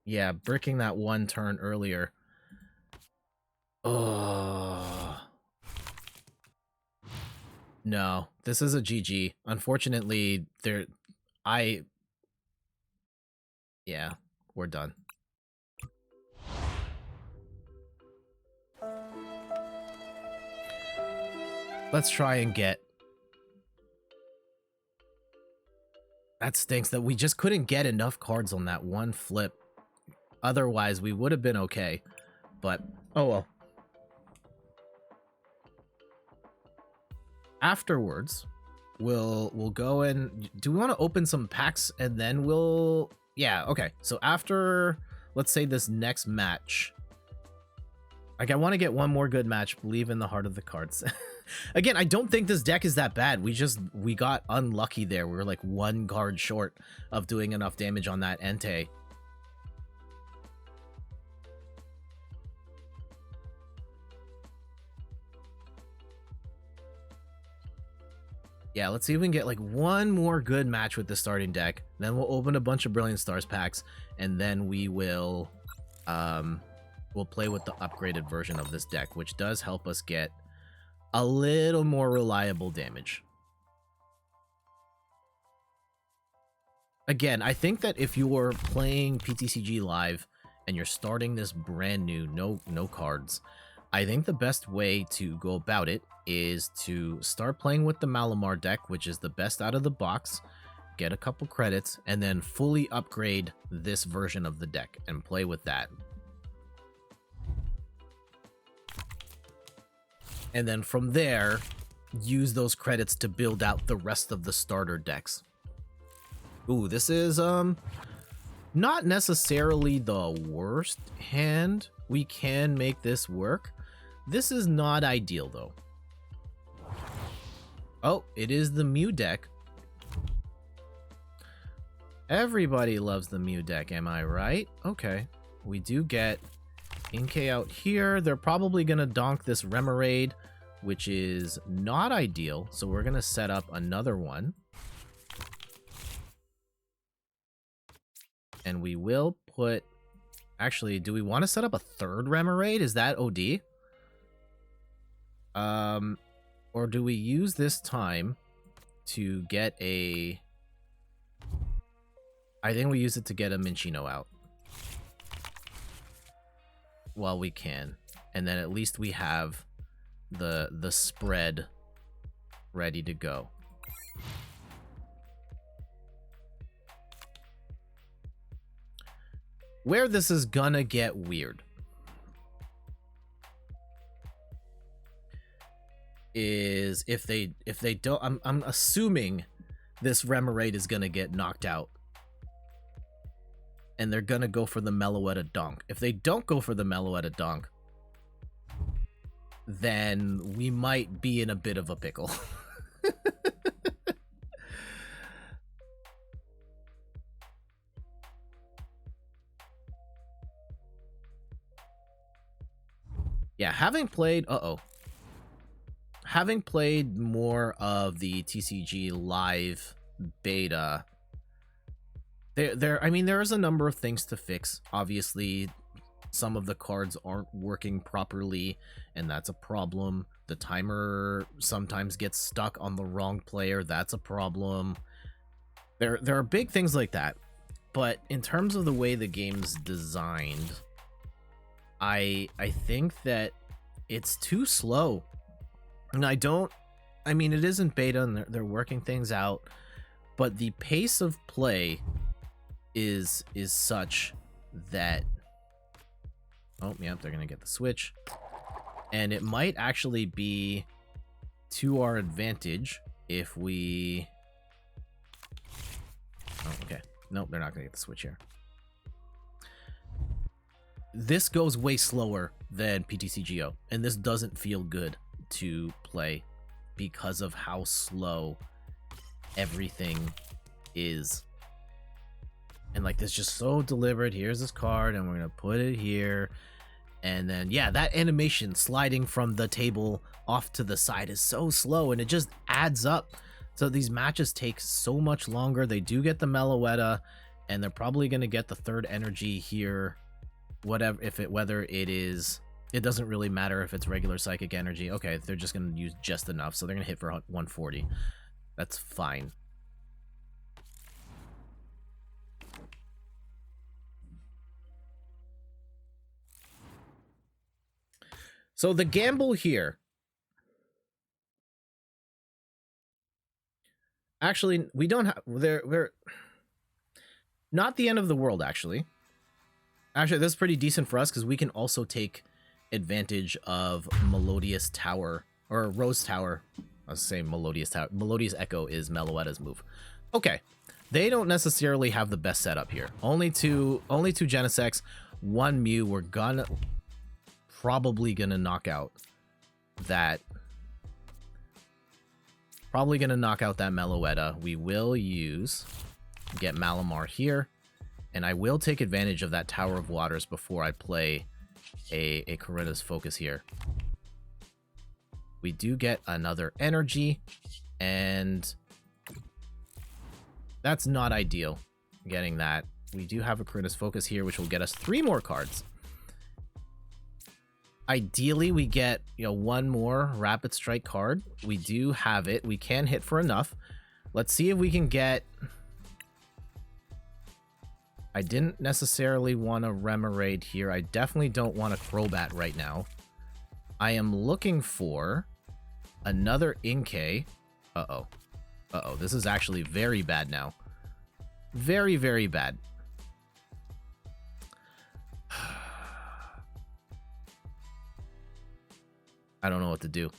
Yeah, bricking that 1 turn earlier. Oh. No, this is a GG. Unfortunately, yeah, we're done. Let's try and get... That stinks that we just couldn't get enough cards on that 1 flip. Otherwise, we would have been okay. But, oh well. Afterwards, we'll go and... Do we want to open some packs and then we'll... Yeah, okay. So after, let's say this next match... Like, I want to get one more good match. Believe in the heart of the cards. Again, I don't think this deck is that bad. We got unlucky there. We were like 1 card short of doing enough damage on that Entei. Yeah, let's see if we can get like 1 more good match with the starting deck. Then we'll open a bunch of Brilliant Stars packs, and then we will we'll play with the upgraded version of this deck, which does help us get a little more reliable damage. Again, I think that if you're playing PTCG Live and you're starting this brand new, no cards, I think the best way to go about it is to start playing with the Malamar deck, which is the best out of the box, get a couple credits, and then fully upgrade this version of the deck and play with that. And then from there, use those credits to build out the rest of the starter decks. Ooh, this is not necessarily the worst hand. We can make this work. This is not ideal though. Oh, it is the Mew deck. Everybody loves the Mew deck, am I right? Okay. We do get Inkay out here. They're probably gonna donk this Remoraid, which is not ideal. So we're going to set up another one. And we will put... Actually, do we want to set up a third Remoraid? Is that OD? Or do we use this time to get a... I think we use it to get a Minchino out. While we can. And then at least we have the spread ready to go. Where this is gonna get weird is if they don't, I'm assuming this Remoraid is gonna get knocked out and they're gonna go for the Meloetta Donk. If they don't go for the Meloetta Donk, then we might be in a bit of a pickle. Yeah, having played more of the TCG live beta, I mean, there is a number of things to fix. Obviously, some of the cards aren't working properly, and that's a problem. The timer sometimes gets stuck on the wrong player. That's a problem. There are big things like that. But in terms of the way the game's designed, I think that it's too slow. And I mean, it isn't beta and they're working things out, but the pace of play is such that... Oh, yep, they're gonna get the switch. And it might actually be to our advantage if we... Oh, okay. Nope, they're not gonna get the switch here. This goes way slower than PTCGO, and this doesn't feel good to play because of how slow everything is. And like, this just so deliberate. Here's this card, and we're gonna put it here. And then, yeah, that animation sliding from the table off to the side is so slow, and it just adds up. So these matches take so much longer. They do get the Meloetta, and they're probably gonna get the third energy here. Whether it is, it doesn't really matter if it's regular psychic energy. Okay, they're just gonna use just enough, so they're gonna hit for 140. That's fine. So the gamble here, actually, we don't have, we're not the end of the world, actually. Actually, this is pretty decent for us because we can also take advantage of Melodious Tower, or Rose Tower. I was saying Melodious Tower. Melodious Echo is Meloetta's move. Okay, they don't necessarily have the best setup here. Only two Genesects, one Mew. We're probably gonna knock out that. Probably gonna knock out that Meloetta. We will get Malamar here. And I will take advantage of that Tower of Waters before I play a Corinna's Focus here. We do get another energy, and that's not ideal, getting that. We do have a Corinna's Focus here, which will get us 3 more cards. Ideally, we get, one more Rapid Strike card. We do have it. We can hit for enough. Let's see if we can get... I didn't necessarily want a Remoraid here. I definitely don't want a Crobat right now. I am looking for another Inkay. Uh-oh. Uh-oh, this is actually very bad now. Very, very bad. I don't know what to do.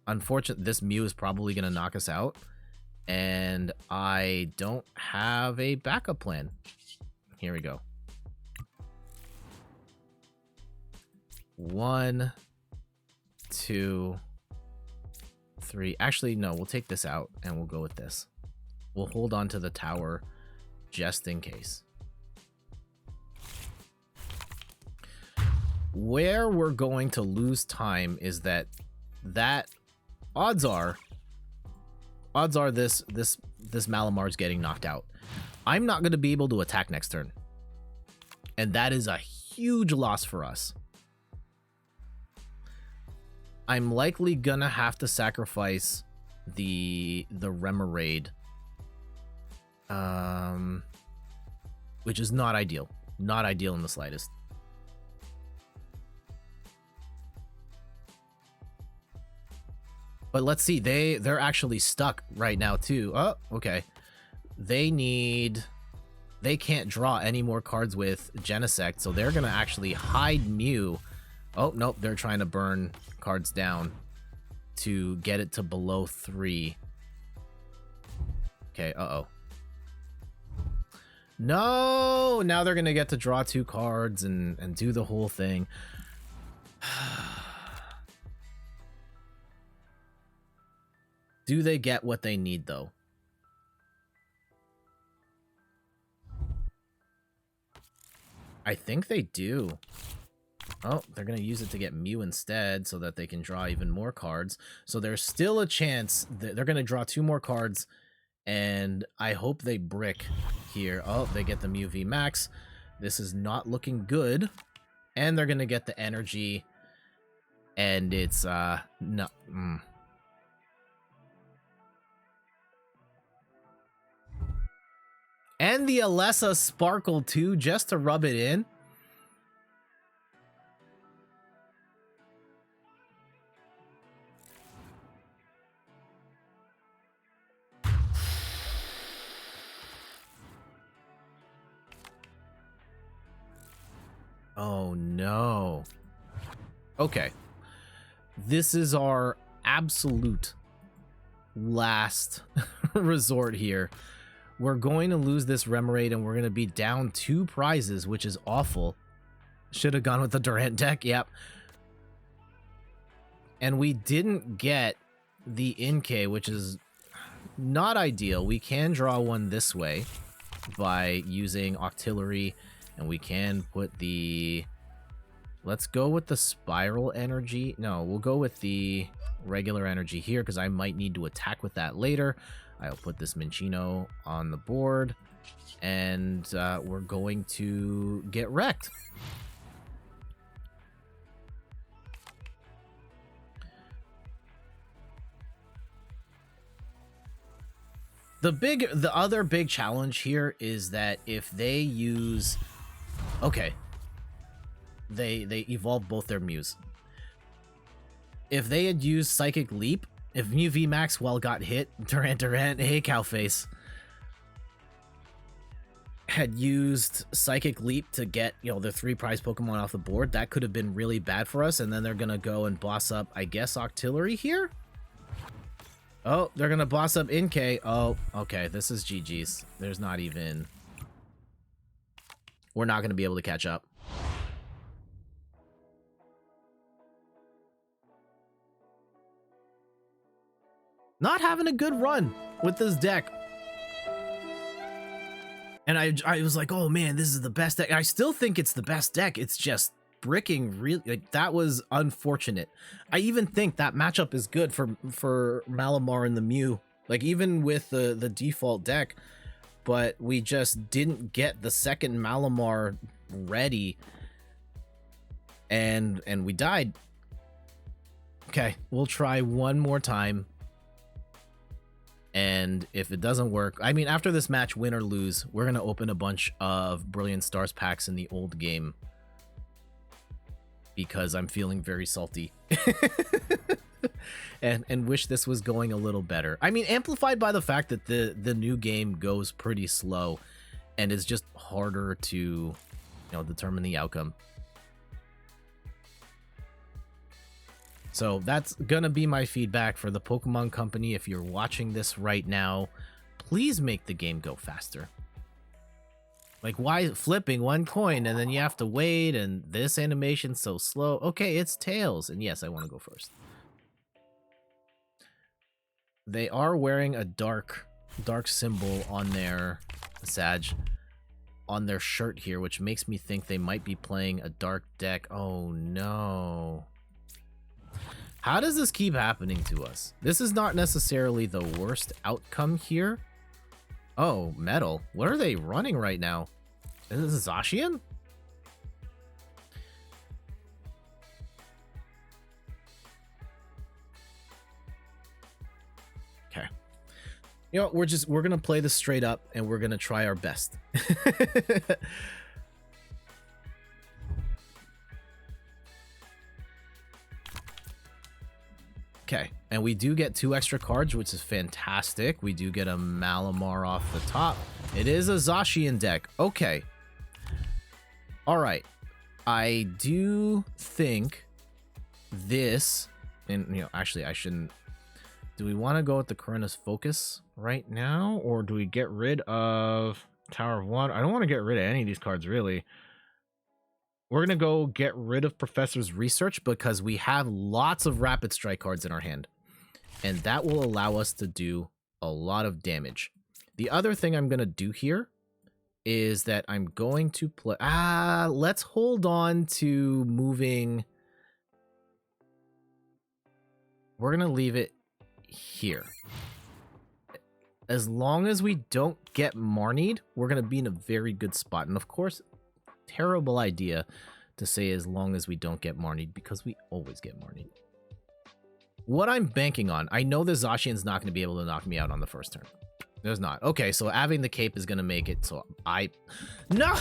Unfortunately, this Mew is probably going to knock us out. And I don't have a backup plan. Here we go. 1, 2, 3. Actually, no, we'll take this out and we'll go with this. We'll hold on to the tower just in case. Where we're going to lose time is that odds are this Malamar's getting knocked out. I'm not going to be able to attack next turn. And that is a huge loss for us. I'm likely going to have to sacrifice the Remoraid. Which is not ideal. Not ideal in the slightest. But let's see, they're actually stuck right now too. Oh, okay. They can't draw any more cards with Genesect, so they're gonna actually hide Mew. Oh, nope, they're trying to burn cards down to get it to below 3. Okay, uh-oh. No! Now they're gonna get to draw 2 cards and do the whole thing. Do they get what they need, though? I think they do. Oh, they're going to use it to get Mew instead so that they can draw even more cards. So there's still a chance that they're going to draw 2 more cards, and I hope they brick here. Oh, they get the Mew V Max. This is not looking good. And they're going to get the energy, and it's, no... And the Alessa Sparkle too, just to rub it in. Oh no. Okay. This is our absolute last resort here. We're going to lose this Remoraid, and we're going to be down 2 prizes, which is awful. Should have gone with the Durant deck, yep. And we didn't get the Inkay, which is not ideal. We can draw one this way by using Octillery, and we can put the... Let's go with the Spiral Energy. No, we'll go with the regular energy here, because I might need to attack with that later. I'll put this Minccino on the board, and we're going to get wrecked. The other big challenge here is that if they use... Okay. They evolve both their Mews. If they had used Psychic Leap, if Mew V Max got hit, Durant, hey Cowface, had used Psychic Leap to get, the 3 prize Pokemon off the board, that could have been really bad for us, and then they're gonna go and boss up, I guess, Octillery here? Oh, they're gonna boss up Inkay. Oh, okay, this is GG's. There's not even... We're not gonna be able to catch up. Not having a good run with this deck. And I was like, oh man, this is the best deck. And I still think it's the best deck. It's just bricking really, like, that was unfortunate. I even think that matchup is good for Malamar and the Mew. Like, even with the default deck, but we just didn't get the second Malamar ready. And we died. Okay, we'll try one more time. And if it doesn't work, I mean, after this match, win or lose, we're going to open a bunch of Brilliant Stars packs in the old game. Because I'm feeling very salty. and wish this was going a little better. I mean, amplified by the fact that the new game goes pretty slow. And is just harder to, determine the outcome. So that's gonna be my feedback for the Pokemon Company. If you're watching this right now, please make the game go faster. Like, why flipping one coin and then you have to wait, and this animation's so slow? Okay, it's Tails, and yes, I want to go first. They are wearing a dark symbol on their on their shirt here, which makes me think they might be playing a dark deck. Oh no. How does this keep happening to us? This is not necessarily the worst outcome here. Oh, metal. What are they running right now? Is this Zacian? Okay. You know, we're gonna play this straight up and we're gonna try our best. Okay, and we do get 2 extra cards, which is fantastic. We do get a Malamar off the top. It is a Zacian deck. Okay. All right. I do think this, and you know, actually I shouldn't. Do we want to go with the Karina's Focus right now, or do we get rid of Tower of Water? I don't want to get rid of any of these cards, really. We're going to go get rid of Professor's Research because we have lots of Rapid Strike cards in our hand. And that will allow us to do a lot of damage. The other thing I'm going to do here is that I'm going to play... let's hold on to moving... We're going to leave it here. As long as we don't get Marnied, we're going to be in a very good spot. And of course... terrible idea to say as long as we don't get Marnied, because we always get Marnied. What I'm banking on, I know the Zacian's not going to be able to knock me out on the first turn. There's not. Okay, so having the cape is going to make it so I... No!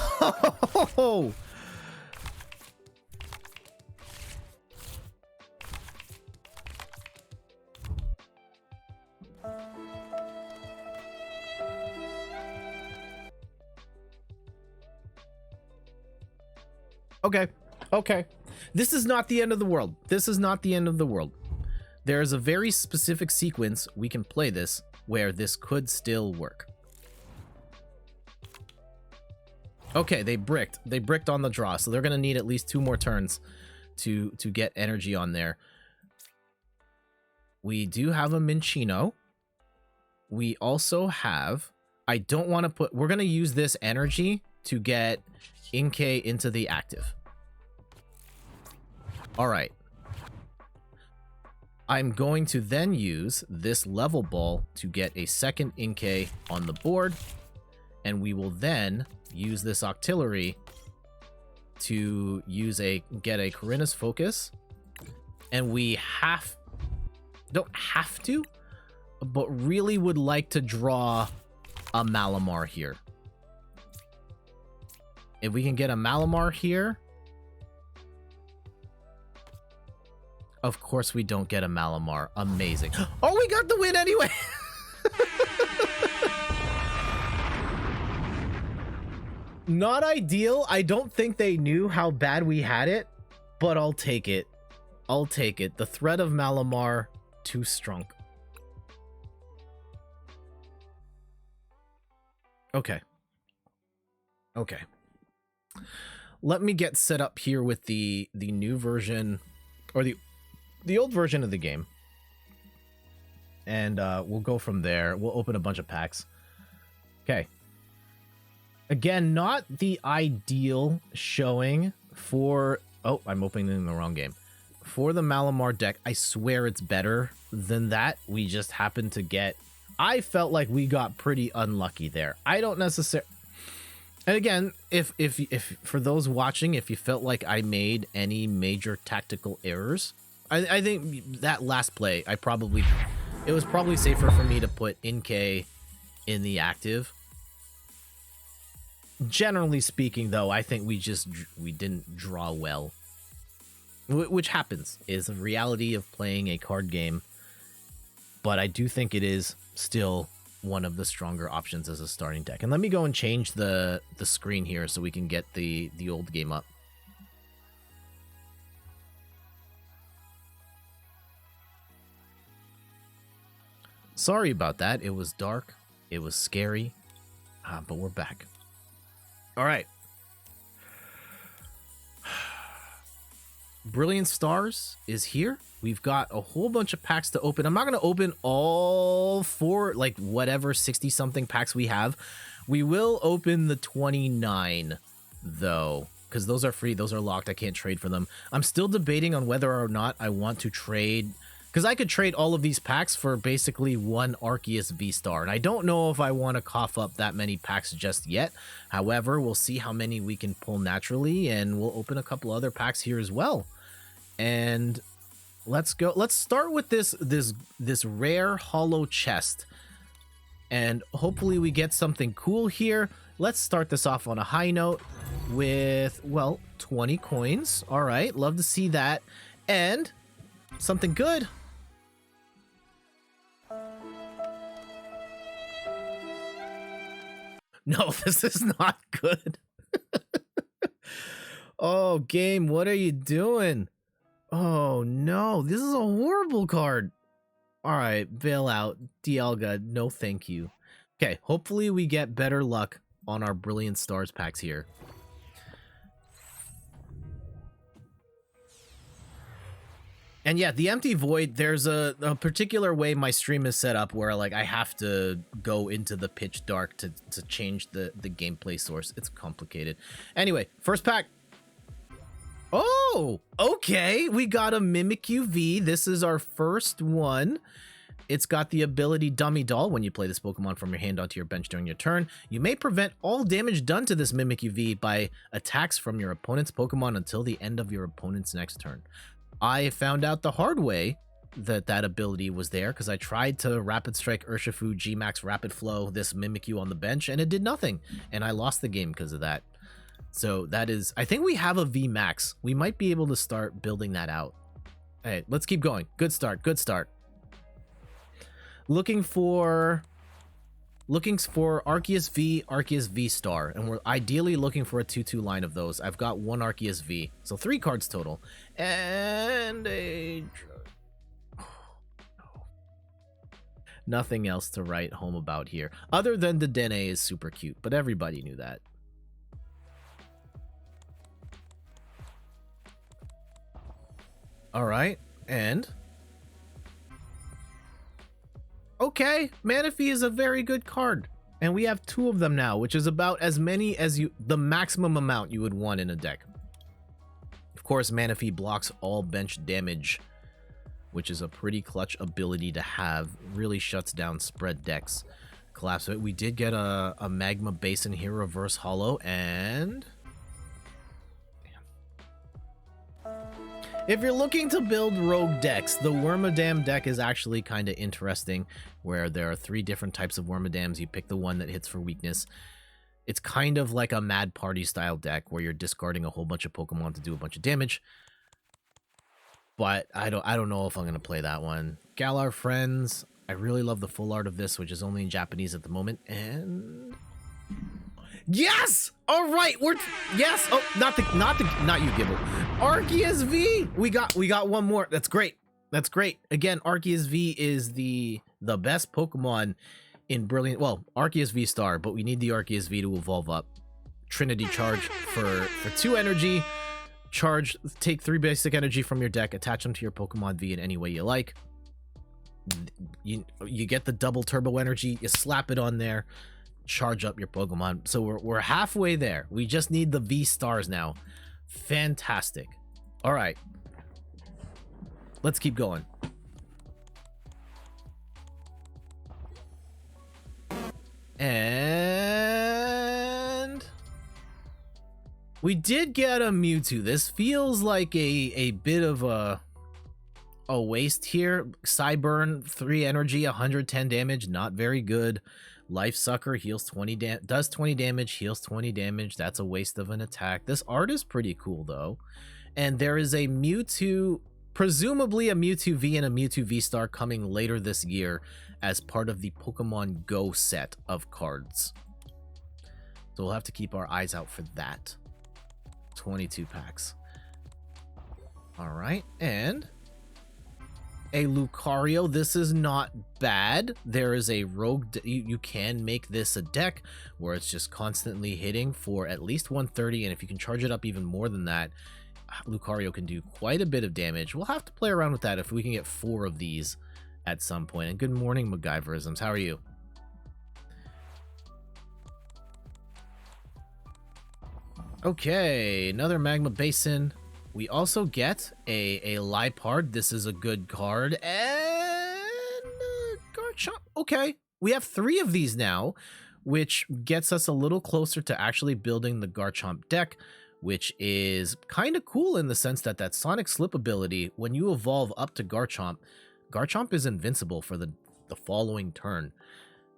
Okay. Okay. This is not the end of the world. This is not the end of the world. There is a very specific sequence we can play this where this could still work. Okay, they bricked. They bricked on the draw, so they're going to need at least 2 more turns to get energy on there. We do have a Minccino. We also have... I don't want to put... We're going to use this energy to get Inkay into the active. All right. I'm going to then use this level ball to get a second Inkay on the board, and we will then use this Octillery to get a Karina's Focus, and we don't have to, but really would like to draw a Malamar here. If we can get a Malamar here... Of course we don't get a Malamar. Amazing. Oh, we got the win anyway! Not ideal. I don't think they knew how bad we had it, but I'll take it. I'll take it. The threat of Malamar, too strong. Okay. Okay. Let me get set up here with the new version, or the old version of the game, and we'll go from there. We'll open a bunch of packs. Okay. Again, not the ideal showing for... Oh, I'm opening the wrong game. For the Malamar deck, I swear it's better than that. We just happened to get... I felt like we got pretty unlucky there. I don't necessarily... And again, if for those watching, if you felt like I made any major tactical errors, I think that last play, it was probably safer for me to put Inkay in the active. Generally speaking, though, I think we didn't draw well, which happens, is a reality of playing a card game. But I do think it is still one of the stronger options as a starting deck. And let me go and change the screen here so we can get the old game up. Sorry about that. It was dark. It was scary. But we're back. All right. Brilliant Stars is here. We've got a whole bunch of packs to open. I'm not going to open all 4, like whatever 60-something packs we have. We will open the 29, though, because those are free. Those are locked. I can't trade for them. I'm still debating on whether or not I want to trade, because I could trade all of these packs for basically one Arceus V-Star, and I don't know if I want to cough up that many packs just yet. However, we'll see how many we can pull naturally, and we'll open a couple other packs here as well. And let's go. Let's start with this rare hollow chest, and hopefully we get something cool here. Let's start this off on a high note with, well, 20 coins. All right, love to see that, and something good. No, this is not good. Oh, game, what are you doing? Oh, no, this is a horrible card. All right, bail out. Dialga, no thank you. Okay, hopefully we get better luck on our Brilliant Stars packs here. And yeah, the Empty Void, there's a particular way my stream is set up where like I have to go into the pitch dark to change the gameplay source. It's complicated. Anyway, first pack. Oh, okay. We got a Mimikyu V. This is our first one. It's got the ability Dummy Doll. When you play this Pokemon from your hand onto your bench during your turn, you may prevent all damage done to this Mimikyu V by attacks from your opponent's Pokemon until the end of your opponent's next turn. I found out the hard way that that ability was there because I tried to Rapid Strike Urshifu G-Max Rapid Flow this Mimikyu on the bench and it did nothing, and I lost the game because of that. So that is, I think we have a V-Max. We might be able to start building that out. Hey, let's keep going. Good start, good start. Looking for Arceus V, Arceus V-Star, and we're ideally looking for a 2-2 line of those. I've got one Arceus V, so 3 cards total. And a... Oh, no. Nothing else to write home about here, other than the Dene is super cute, but everybody knew that. Alright, and... Okay, Manaphy is a very good card, and we have 2 of them now, which is about as many as the maximum amount you would want in a deck. Of course, Manaphy blocks all bench damage, which is a pretty clutch ability to have. Really shuts down spread decks. Collapse it. We did get a Magma Basin here, reverse hollow, and... If you're looking to build rogue decks, the Wormadam deck is actually kind of interesting, where there are 3 different types of Wormadams. You pick the one that hits for weakness. It's kind of like a Mad Party style deck where you're discarding a whole bunch of Pokemon to do a bunch of damage. But I don't know if I'm going to play that one. Galar Friends, I really love the full art of this, which is only in Japanese at the moment, and... Yes! All right, yes. Oh, not you, Gibble. Arceus V. We got one more. That's great. That's great. Again, Arceus V is the best Pokemon in Brilliant. Well, Arceus V Star, but we need the Arceus V to evolve up. Trinity Charge for 2 energy. Charge. Take 3 basic energy from your deck. Attach them to your Pokemon V in any way you like. You get the double turbo energy. You slap it on there. Charge up your Pokemon. So we're halfway there. We just need the V stars now. Fantastic. All right, let's keep going. And we did get a Mewtwo. This feels like a bit of a waste here. Psyburn, 3 energy, 110 damage, not very good. Life Sucker heals 20 does 20 damage, heals 20 damage. That's a waste of an attack. This art is pretty cool though. And there is a Mewtwo, presumably a Mewtwo V and a Mewtwo V-Star coming later this year as part of the Pokemon Go set of cards. So we'll have to keep our eyes out for that. 22 packs. All right, and a Lucario. This is not bad. There is a rogue. You can make this a deck where it's just constantly hitting for at least 130, and if you can charge it up even more than that, Lucario can do quite a bit of damage. We'll have to play around with that if we can get 4 of these at some point. And good morning, MacGyverisms. How are you? Okay, another Magma Basin. We also get a Lipard. This is a good card. And Garchomp. Okay, we have 3 of these now, which gets us a little closer to actually building the Garchomp deck, which is kind of cool in the sense that that Sonic Slip ability, when you evolve up to Garchomp, Garchomp is invincible for the following turn.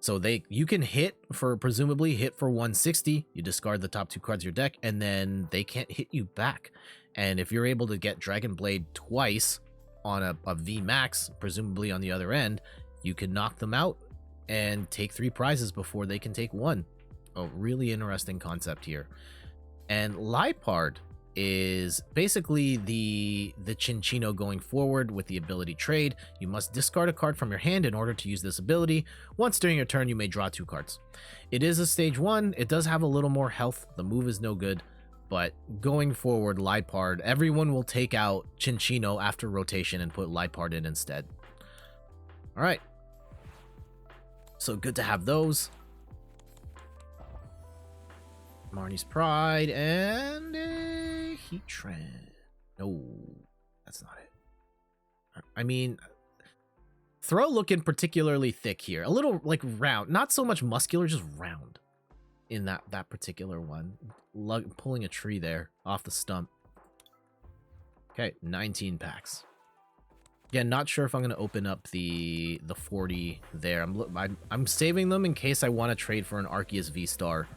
So you can presumably hit for 160, you discard the top 2 cards of your deck, and then they can't hit you back. And if you're able to get Dragon Blade twice on a V Max, presumably on the other end, you can knock them out and take 3 prizes before they can take 1. A really interesting concept here. And Lipard is basically the Chinchino going forward with the ability trade. You must discard a card from your hand in order to use this ability. Once during your turn, you may draw 2 cards. It is a stage 1. It does have a little more health. The move is no good, but going forward, Lipard, everyone will take out Chinchino after rotation and put Lipard in instead. All right. So good to have those. Marnie's Pride and a Heatran. No, that's not it. I mean, Throw looking particularly thick here. A little like round, not so much muscular, just round in that particular one. Pulling a tree there off the stump. Okay, 19 packs. Again, not sure if I'm going to open up the 40 there. I'm saving them in case I want to trade for an Arceus V-Star.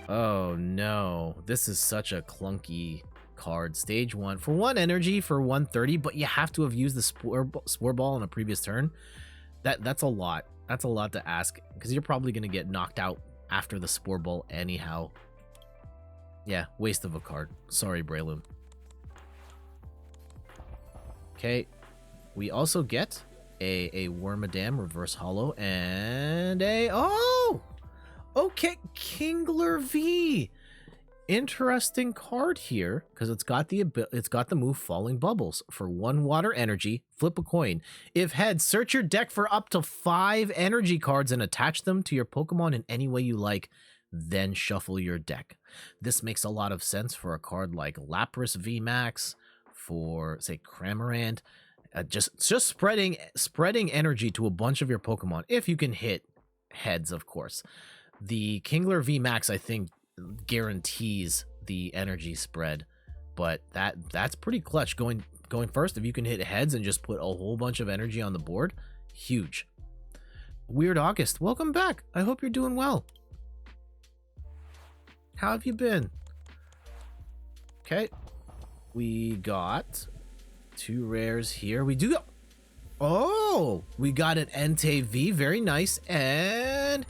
Oh no, this is such a clunky card. Stage 1 for 1 energy for 130, but you have to have used the Spore Ball on a previous turn. That's a lot. That's a lot to ask because you're probably going to get knocked out after the Spore Ball anyhow. Yeah, waste of a card. Sorry, Breloom. Okay, we also get a Wormadam Reverse Hollow and a okay, Kingler V. Interesting card here because it's got the move Falling Bubbles. For 1 water energy, flip a coin. If heads, search your deck for up to 5 energy cards and attach them to your Pokemon in any way you like, then shuffle your deck. This makes a lot of sense for a card like Lapras VMAX, for say Cramorant, just spreading energy to a bunch of your Pokemon if you can hit heads, of course. The Kingler VMAX, I think, guarantees the energy spread, but that's pretty clutch. Going first, if you can hit heads and just put a whole bunch of energy on the board, huge. Weird August, welcome back. I hope you're doing well. How have you been? Okay, we got 2 rares here. We do. Oh, we got an Entei V, very nice, and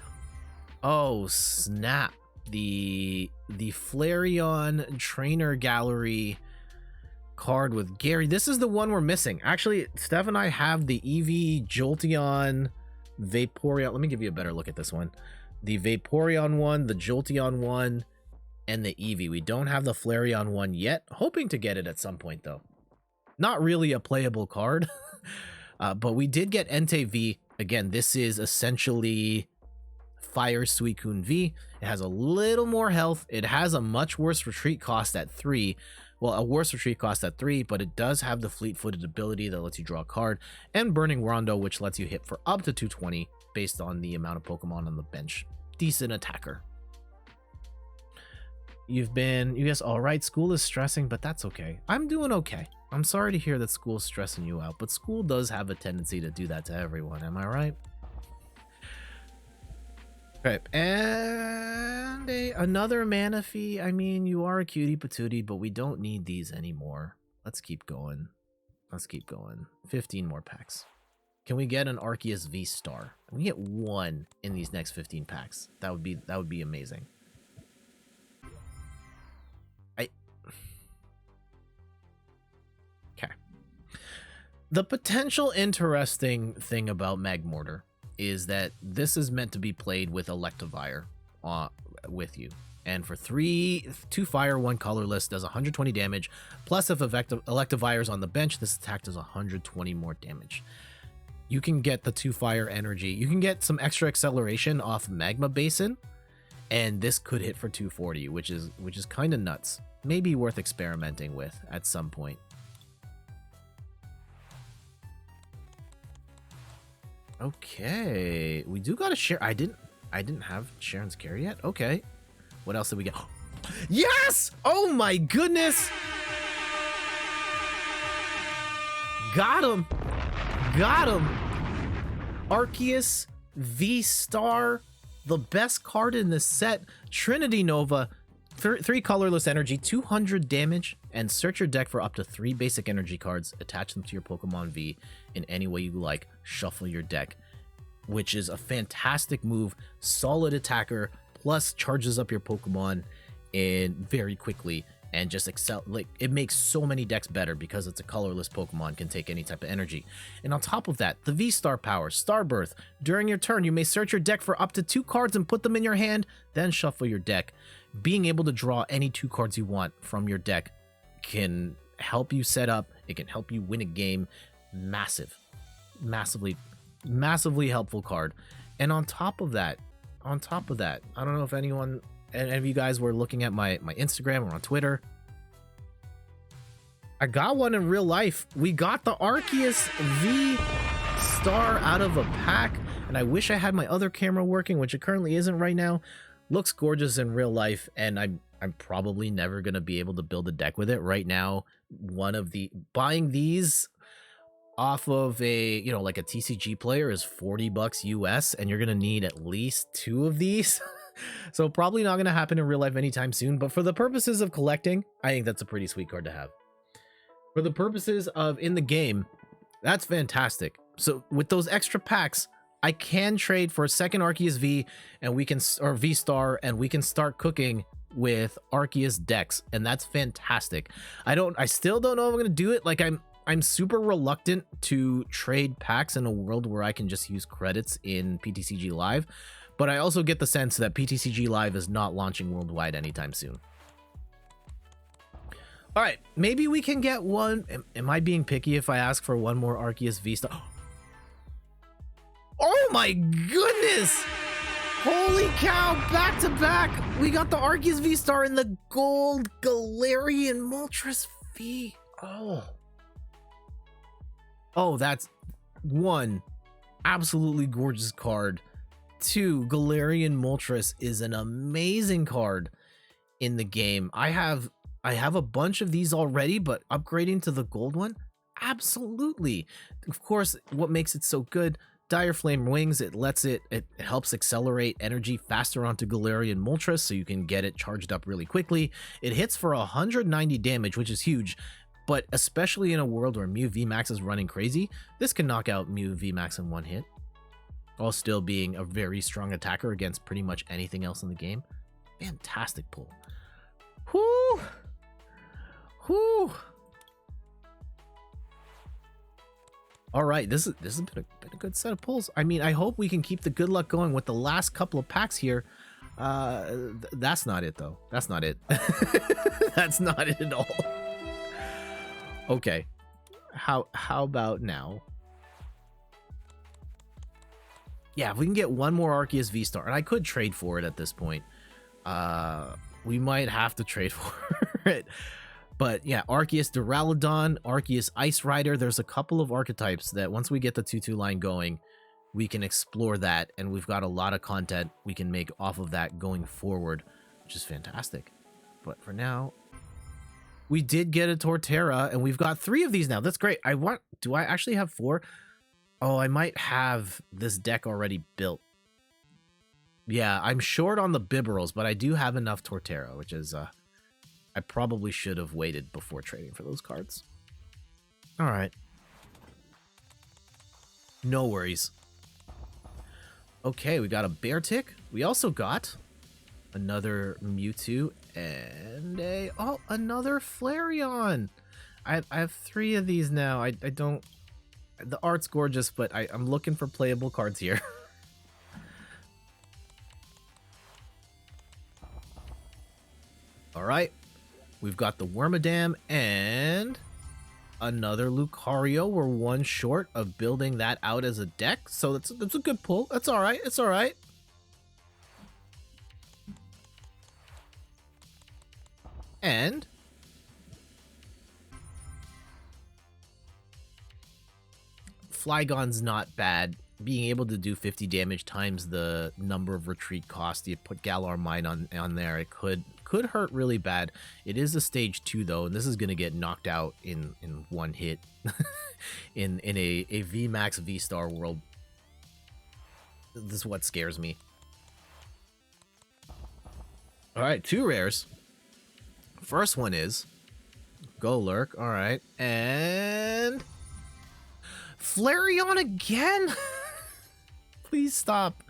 oh snap, the Flareon Trainer Gallery card with Gary. This is the one we're missing. Actually, Steph and I have the Eevee, Jolteon, Vaporeon. Let me give you a better look at this one. The Vaporeon one, the Jolteon one, and the Eevee. We don't have the Flareon one yet. Hoping to get it at some point, though. Not really a playable card, but we did get Entei V. Again, this is essentially Fire Suicune V. It has a little more health. It has a much worse retreat cost at 3. Well, a worse retreat cost at 3, but it does have the fleet-footed ability that lets you draw a card, and Burning Rondo, which lets you hit for up to 220 based on the amount of Pokemon on the bench. Decent attacker. You guys all right? School is stressing, but that's okay. I'm doing okay. I'm sorry to hear that school's stressing you out, but school does have a tendency to do that to everyone. Am I right? Okay, and another Manaphy. I mean, you are a cutie patootie, but we don't need these anymore. Let's keep going. 15 more packs. Can we get an Arceus V-Star? Can we get 1 in these next 15 packs? That would be amazing. Okay. The potential interesting thing about Magmortar is that this is meant to be played with Electivire with you. And for 2 fire, 1 colorless, does 120 damage. Plus, if Electivire is on the bench, this attack does 120 more damage. you can get the 2 fire energy. You can get some extra acceleration off Magma Basin, and this could hit for 240, which is kind of nuts. Maybe worth experimenting with at some point. Okay, we do got to share. I didn't have Sharon's care yet. Okay, what else did we get? Yes! Oh my goodness! Got him! Got him! Arceus V-Star, the best card in this set. Trinity Nova, 3 colorless energy, 200 damage, and search your deck for up to 3 basic energy cards. Attach them to your Pokemon V in any way you like. Shuffle your deck, which is a fantastic move. Solid attacker, plus charges up your Pokemon in very quickly, and just excel. Like, it makes so many decks better because it's a colorless Pokemon, can take any type of energy. And on top of that, the V-Star power, Starbirth. During your turn, you may search your deck for up to 2 cards and put them in your hand, then shuffle your deck. Being able to draw any 2 cards you want from your deck can help you set up. It can help you win a game. Massively helpful card. And on top of that, I don't know if any of you guys were looking at my Instagram or on Twitter. I got one in real life. We got the Arceus V-Star out of a pack, and I wish I had my other camera working, which it currently isn't right now. Looks gorgeous in real life, and I'm probably never gonna be able to build a deck with it right now. Buying these off of a, like a TCG player is $40 US, and you're gonna need at least 2 of these. So probably not gonna happen in real life anytime soon, but for the purposes of collecting, I think that's a pretty sweet card to have. For the purposes of in the game, that's fantastic. So with those extra packs, I can trade for a second Arceus V, and or V-Star, and we can start cooking with Arceus decks, and that's fantastic. I still don't know if I'm gonna do it. Like, I'm super reluctant to trade packs in a world where I can just use credits in PTCG Live, but I also get the sense that PTCG Live is not launching worldwide anytime soon. All right, maybe we can get one. Am I being picky if I ask for one more Arceus V-Star? Oh my goodness! Holy cow, back to back! We got the Arceus V-Star in the gold Galarian Moltres V. Oh, that's 1, absolutely gorgeous card. 2, Galarian Moltres is an amazing card in the game. I have a bunch of these already, but upgrading to the gold one, absolutely. Of course, what makes it so good, Dire Flame Wings, it helps accelerate energy faster onto Galarian Moltres, so you can get it charged up really quickly. It hits for 190 damage, which is huge, but especially in a world where Mew VMAX is running crazy, this can knock out Mew VMAX in 1 hit, while still being a very strong attacker against pretty much anything else in the game. Fantastic pull. Whoo! Whoo! All right, this has been a good set of pulls. I mean, I hope we can keep the good luck going with the last couple of packs here. That's not it, though. That's not it. That's not it at all. Okay, how about now? Yeah, if we can get one more Arceus V-Star, and I could trade for it at this point. We might have to trade for it. But yeah, Arceus Duraludon, Arceus Ice Rider, there's a couple of archetypes that once we get the 2-2 line going, we can explore that, and we've got a lot of content we can make off of that going forward, which is fantastic. But for now, we did get a Torterra, and we've got 3 of these now. That's great. Do I actually have 4? Oh, I might have this deck already built. Yeah, I'm short on the Bibarels, but I do have enough Torterra, which is, I probably should have waited before trading for those cards. All right. No worries. Okay, we got a Beartic. We also got another Mewtwo and another Flareon. I have 3 of these now. I don't... The art's gorgeous, but I'm looking for playable cards here. All right. We've got the Wormadam and another Lucario. We're one short of building that out as a deck, so that's a good pull. That's all right. It's all right. And Flygon's not bad. Being able to do 50 damage times the number of retreat cost, you put Galar Mine on there, it could hurt really bad. It is a stage 2 though, and this is gonna get knocked out in one hit in a VMAX V-Star world. This is what scares me. All right, 2 rares. First one is Golurk. All right, and Flareon again. Please stop.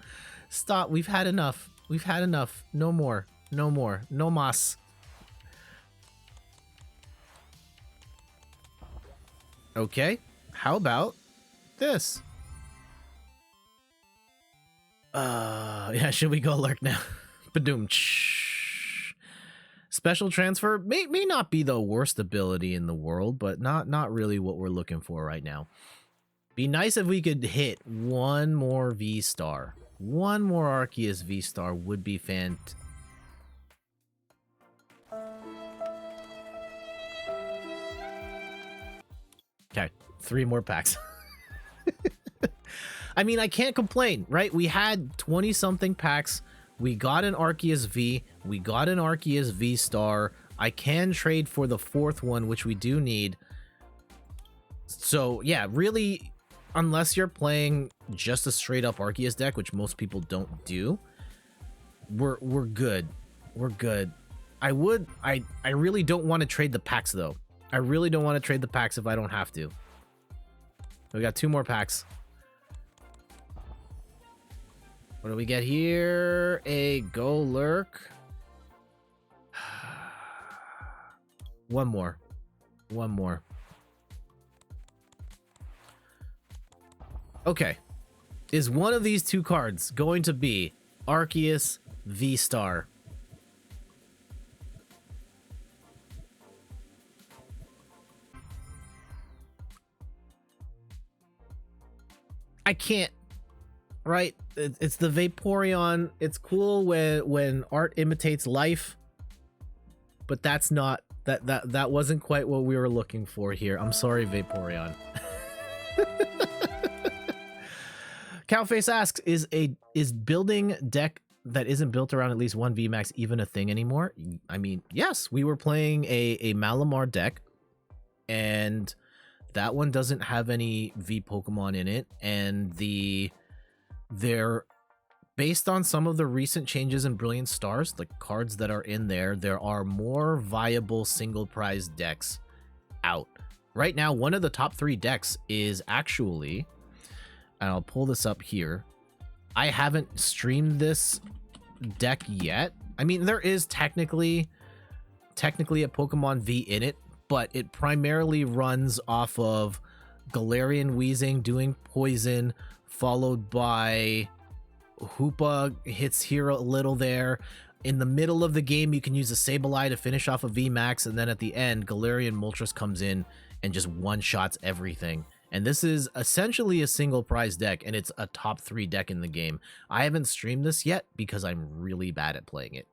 Stop. We've had enough. We've had enough. No more. No more. No mas. Okay. How about this? Yeah, should we go lurk now? Badoom. Special transfer may not be the worst ability in the world, but not really what we're looking for right now. Be nice if we could hit one more V-Star. One more Arceus V-Star would be Okay, 3 more packs. I mean, I can't complain, right? We had 20-something packs. We got an Arceus V. We got an Arceus V-Star. I can trade for the 4th one, which we do need. So, yeah, really, unless you're playing just a straight-up Arceus deck, which most people don't do, we're good. We're good. I really don't want to trade the packs, though. I really don't want to trade the packs if I don't have to. We got 2 more packs. What do we get here? A Golurk. One more. One more. Okay. Is one of these 2 cards going to be Arceus V-Star? I can't, right? It's the Vaporeon. It's cool when art imitates life, but that's not that wasn't quite what we were looking for here. I'm sorry, Vaporeon. Cowface asks, is building deck that isn't built around at least one VMAX even a thing anymore? I mean, yes, we were playing a Malamar deck, and that one doesn't have any V Pokemon in it, and they're based on some of the recent changes in Brilliant Stars, the cards that are in there are more viable single prize decks out. Right now, one of the top 3 decks is actually, and I'll pull this up here, I haven't streamed this deck yet. I mean, there is technically a Pokemon V in it, but it primarily runs off of Galarian Weezing doing poison, followed by Hoopa hits here a little there. In the middle of the game, you can use a Sableye to finish off a VMAX, and then at the end, Galarian Moltres comes in and just one-shots everything. And this is essentially a single prize deck, and it's a top 3 deck in the game. I haven't streamed this yet because I'm really bad at playing it.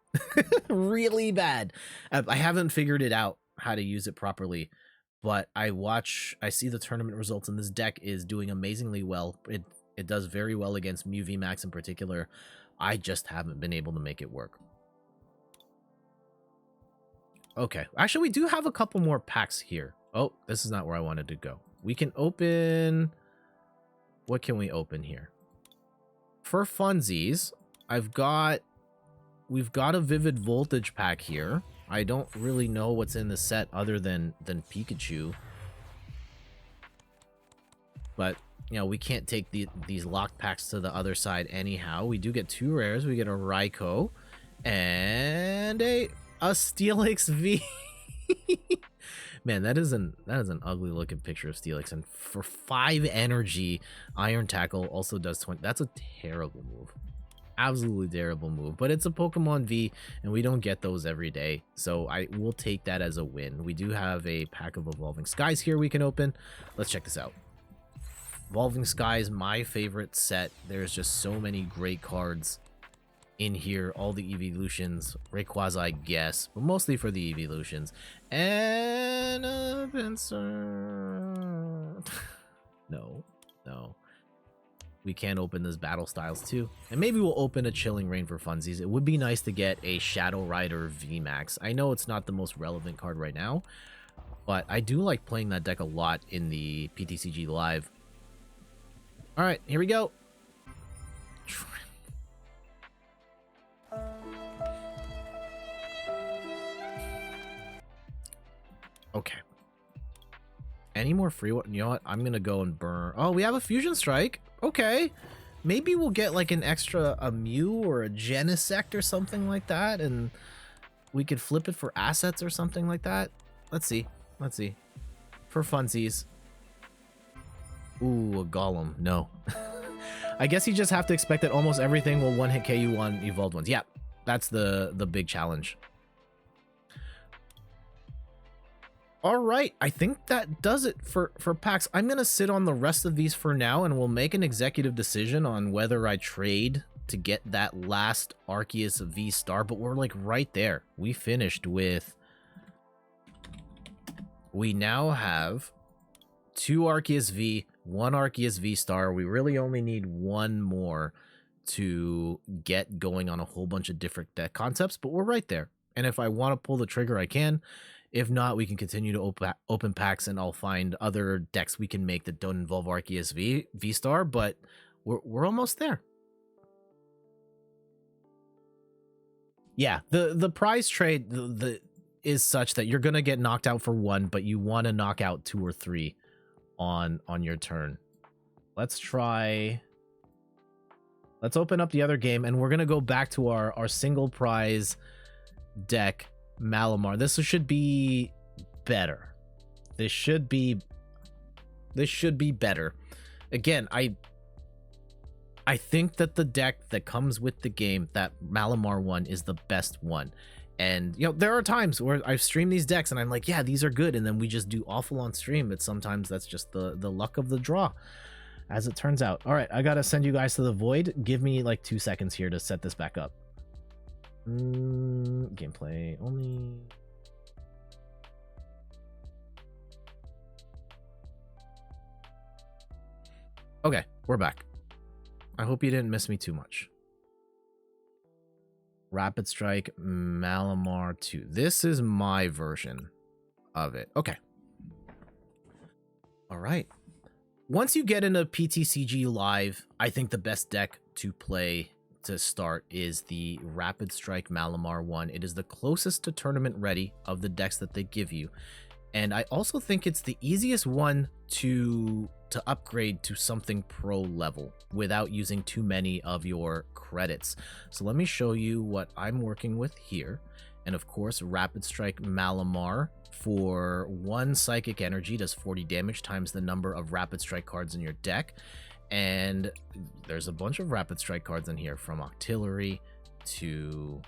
Really bad. I haven't figured it out how to use it properly, but I see the tournament results, and this deck is doing amazingly well. It does very well against Mew VMAX in particular. I just haven't been able to make it work. Okay, actually, we do have a couple more packs here. Oh, this is not where I wanted to go. We can open... What can we open here? For funsies, we've got a Vivid Voltage pack here. I don't really know what's in the set other than Pikachu. But, you know, we can't take these locked packs to the other side anyhow. We do get 2 rares. We get a Raikou and a Steelix V. Man, that is an ugly looking picture of Steelix. And for 5 energy, Iron Tackle also does 20. That's a terrible move. absolutely terrible move, but it's a Pokemon V, and we don't get those every day, so I will take that as a win. We do have a pack of Evolving Skies here we can open. Let's check this out. Evolving Skies, my favorite set. There's just so many great cards in here. All the evolutions, Rayquaza, I guess, but mostly for the evolutions. And no. We can open this Battle Styles too. And maybe we'll open a Chilling Reign for funsies. It would be nice to get a Shadow Rider VMAX. I know it's not the most relevant card right now, but I do like playing that deck a lot in the PTCG Live. Alright, here we go. Okay. Any more free one? You know what? I'm gonna go and burn. Oh, we have a Fusion Strike. Okay. Maybe we'll get like an extra a Mew or a Genesect or something like that, and we could flip it for assets or something like that. Let's see. For funsies. Ooh, a Golem. No. I guess you just have to expect that almost everything will one-hit KU on evolved ones. Yeah, that's the big challenge. All right, I think that does it for packs. I'm going to sit on the rest of these for now, and we'll make an executive decision on whether I trade to get that last Arceus V-Star, but we're like right there. We finished with... We now have 2 Arceus V, 1 Arceus V-Star. We really only need 1 more to get going on a whole bunch of different deck concepts, but we're right there. And if I want to pull the trigger, I can. If not, we can continue to open packs, and I'll find other decks we can make that don't involve Arceus V-Star, but we're almost there. Yeah, the prize trade is such that you're going to get knocked out for 1, but you want to knock out 2 or 3 on your turn. Let's open up the other game, and we're going to go back to our single prize deck, Malamar. This should be better. This should be better. Again, I think that the deck that comes with the game, that Malamar one, is the best one. And you know, there are times where I've streamed these decks and I'm like, yeah, these are good, and then we just do awful on stream. But sometimes that's just the luck of the draw, as it turns out. All right, I gotta send you guys to the void. Give me like 2 seconds here to set this back up. Gameplay only. Okay, we're back. I hope you didn't miss me too much. Rapid Strike Malamar 2. This is my version of it. Okay. All right. Once you get into PTCG Live, I think the best deck to play to start is the Rapid Strike Malamar one. It is the closest to tournament ready of the decks that they give you, and I also think it's the easiest one to upgrade to something pro level without using too many of your credits. So let me show you what I'm working with here. And of course, Rapid Strike Malamar for 1 Psychic Energy does 40 damage times the number of Rapid Strike cards in your deck. And there's a bunch of Rapid Strike cards in here, from Octillery to,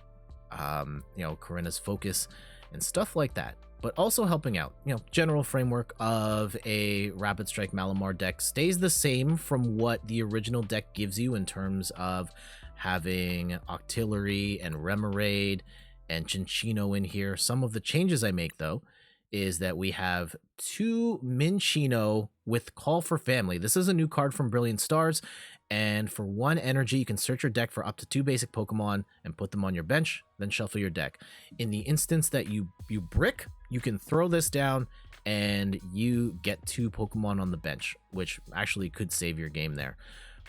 Corinna's Focus and stuff like that. But also helping out, general framework of a Rapid Strike Malamar deck stays the same from what the original deck gives you in terms of having Octillery and Remoraid and Cinccino in here. Some of the changes I make, though, is that we have 2 Minccino with Call for Family. This is a new card from Brilliant Stars, and for 1 energy, you can search your deck for up to 2 basic Pokemon and put them on your bench, then shuffle your deck. In the instance that you brick, you can throw this down and you get 2 Pokemon on the bench, which actually could save your game there.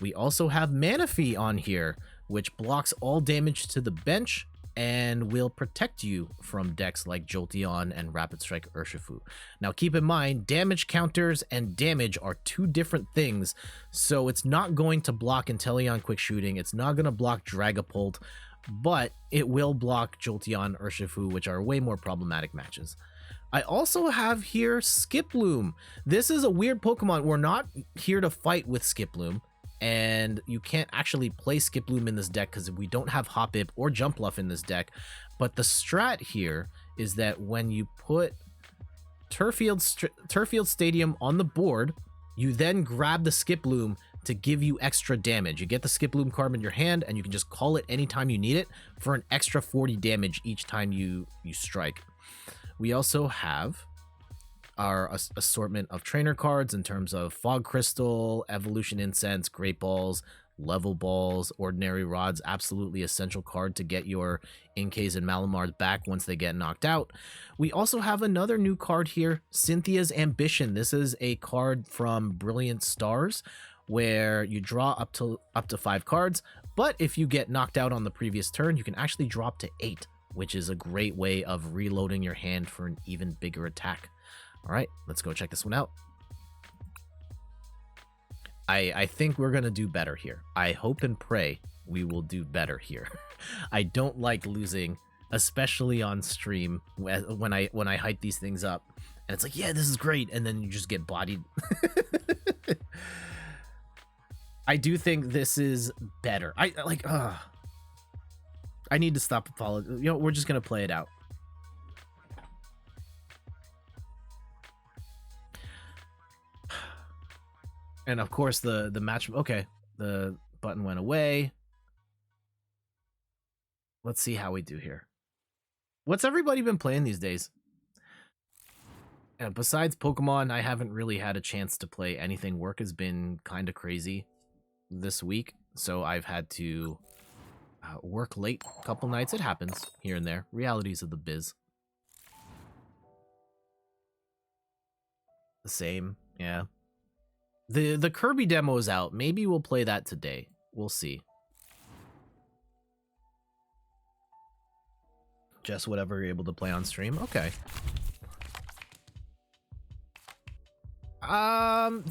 We also have Manaphy on here, which blocks all damage to the bench and will protect you from decks like Jolteon and Rapid Strike Urshifu. Now keep in mind, damage counters and damage are 2 different things, so it's not going to block Inteleon Quick Shooting, it's not going to block Dragapult, but it will block Jolteon, Urshifu, which are way more problematic matches. I also have here Skiploom. This is a weird Pokemon. We're not here to fight with Skiploom, and you can't actually play Skiploom in this deck because we don't have Hop-Ip or Jumpluff in this deck. But the strat here is that when you put Turffield Stadium on the board, you then grab the Skiploom to give you extra damage. You get the Skiploom card in your hand, and you can just call it anytime you need it for an extra 40 damage each time you strike. We also have our assortment of trainer cards in terms of Fog Crystal, Evolution Incense, Great Balls, Level Balls, Ordinary Rods, absolutely essential card to get your Inkays and Malamars back once they get knocked out. We also have another new card here, Cynthia's Ambition. This is a card from Brilliant Stars where you draw up to 5 cards, but if you get knocked out on the previous turn, you can actually drop to 8, which is a great way of reloading your hand for an even bigger attack. All right, let's go check this one out. I think we're going to do better here. I hope and pray we will do better here. I don't like losing, especially on stream when I hype these things up. And it's like, yeah, this is great. And then you just get bodied. I do think this is better. I need to stop apologizing. You know, we're just going to play it out. And of course the match, okay, the button went away. Let's see how we do here. What's everybody been playing these days? And besides Pokemon, I haven't really had a chance to play anything. Work has been kind of crazy this week, so I've had to work late a couple nights. It happens here and there. Realities of the biz. The same, yeah. The Kirby demo is out. Maybe we'll play that today. We'll see. Just whatever you're able to play on stream. Okay.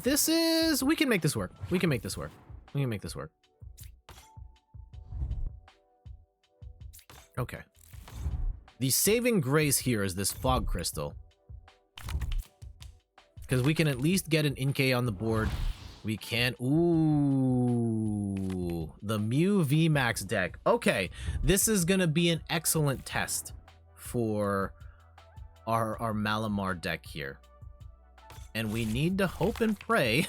This is... We can make this work. We can make this work. We can make this work. Okay. The saving grace here is this Fog Crystal. Because we can at least get an Inkay on the board. We can... Ooh. The Mew VMAX deck. Okay. This is going to be an excellent test for our Malamar deck here. And we need to hope and pray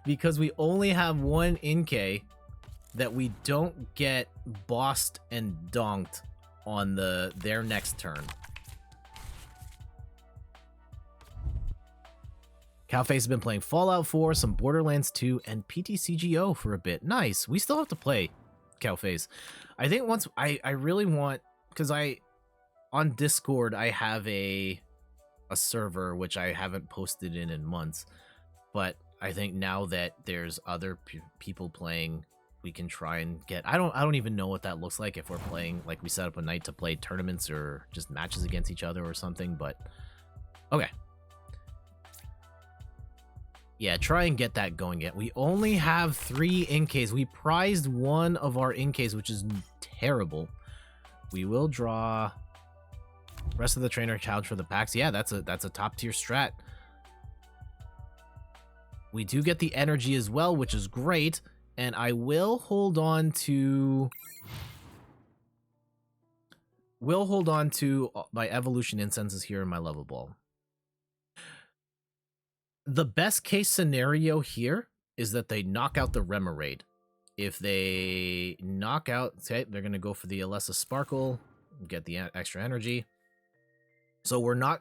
because we only have one Inkay that we don't get bossed and donked on their next turn. Calface has been playing Fallout 4, some Borderlands 2, and PTCGO for a bit. Nice. We still have to play Calface. I think once I really want, because on Discord I have a server which I haven't posted in months, but I think now that there's other people playing, we can try and get. I don't even know what that looks like if we're playing, like we set up a night to play tournaments or just matches against each other or something. But okay. Yeah, try and get that going yet. We only have 3 Inkays. We prized one of our Inkays, which is terrible. We will draw rest of the trainer challenge for the packs. Yeah, that's a top tier strat. We do get the energy as well, which is great. And I will hold on to... my evolution incenses here in my level ball. The best case scenario here is that they knock out the Remoraid. If they knock out, okay, they're going to go for the Alessa Sparkle, get the extra energy. So we're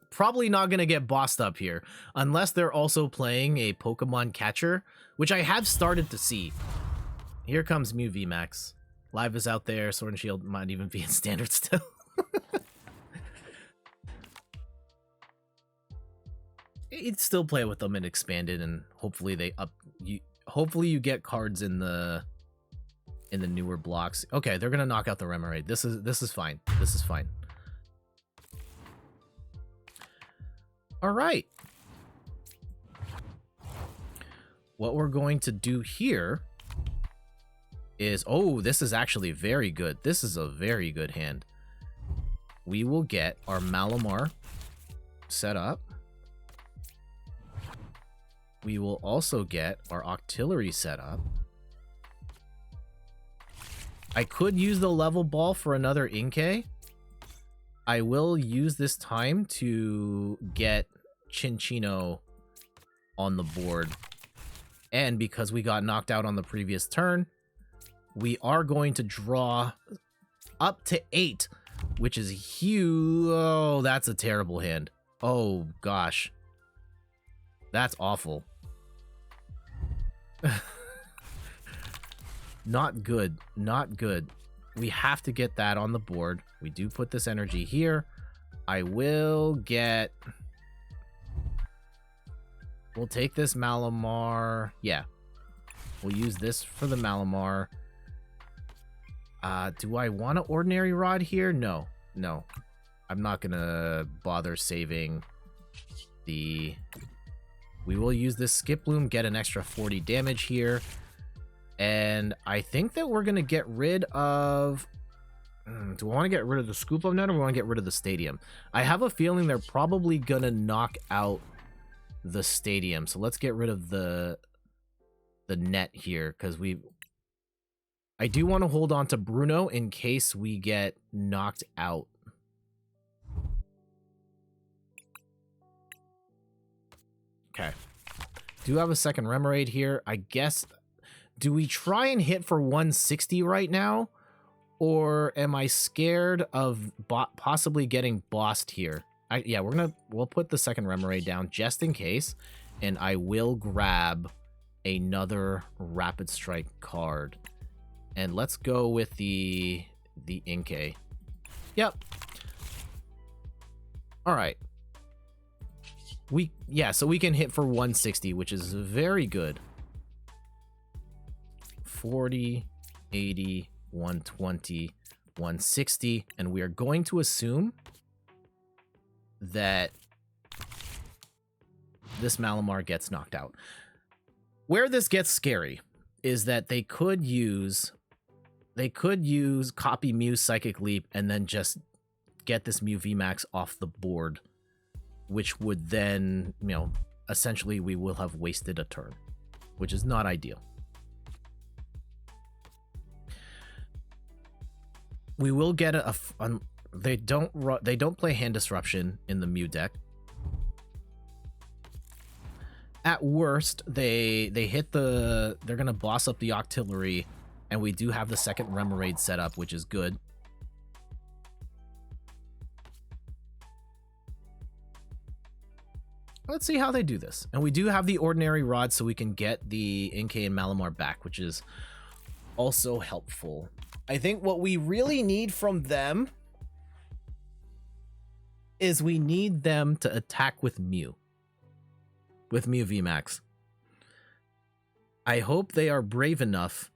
probably not going to get bossed up here, unless they're also playing a Pokemon catcher, which I have started to see. Here comes Mew VMAX. Live is out there. Sword and Shield might even be in standard still. You'd still play with them and expanded, and hopefully they hopefully you get cards in the newer blocks. Okay, they're gonna knock out the Remoraid. This is fine. This is fine. All right. What we're going to do here is, oh, this is actually very good. This is a very good hand. We will get our Malamar set up. We will also get our artillery set up. I could use the level ball for another Inkay. I will use this time to get Chinchino on the board. And because we got knocked out on the previous turn, we are going to draw up to 8, which is huge. Oh, that's a terrible hand. Oh, gosh. That's awful. Not good. Not good. We have to get that on the board. We do put this energy here. I will get... We'll take this Malamar. Yeah. We'll use this for the Malamar. Do I want an Ordinary Rod here? No. No. I'm not gonna bother saving the... We will use this Skip Bloom, get an extra 40 damage here. And I think that we're going to get rid of... do we want to get rid of the Scoop of Net or we want to get rid of the Stadium? I have a feeling they're probably going to knock out the Stadium. So let's get rid of the net here because I do want to hold on to Bruno in case we get knocked out. Okay. Do have a second Remoraid here. I guess... Do we try and hit for 160 right now? Or am I scared of possibly getting bossed here? Yeah, we'll put the second Remoraid down just in case. And I will grab another Rapid Strike card. And let's go with the Inkay. Yep. Alright. So we can hit for 160, which is very good. 40, 80, 120, 160, and we are going to assume that this Malamar gets knocked out. Where this gets scary is that they could use copy Mew Psychic Leap and then just get this Mew VMAX off the board, which would then, essentially we will have wasted a turn, which is not ideal. We will get they don't play Hand Disruption in the Mew deck. At worst, they're gonna boss up the Octillery, and we do have the second Remoraid set up, which is good. Let's see how they do this. And we do have the Ordinary Rod, so we can get the Inkay and Malamar back, which is also helpful. I think what we really need from them is we need them to attack with Mew. With Mew VMAX. I hope they are brave enough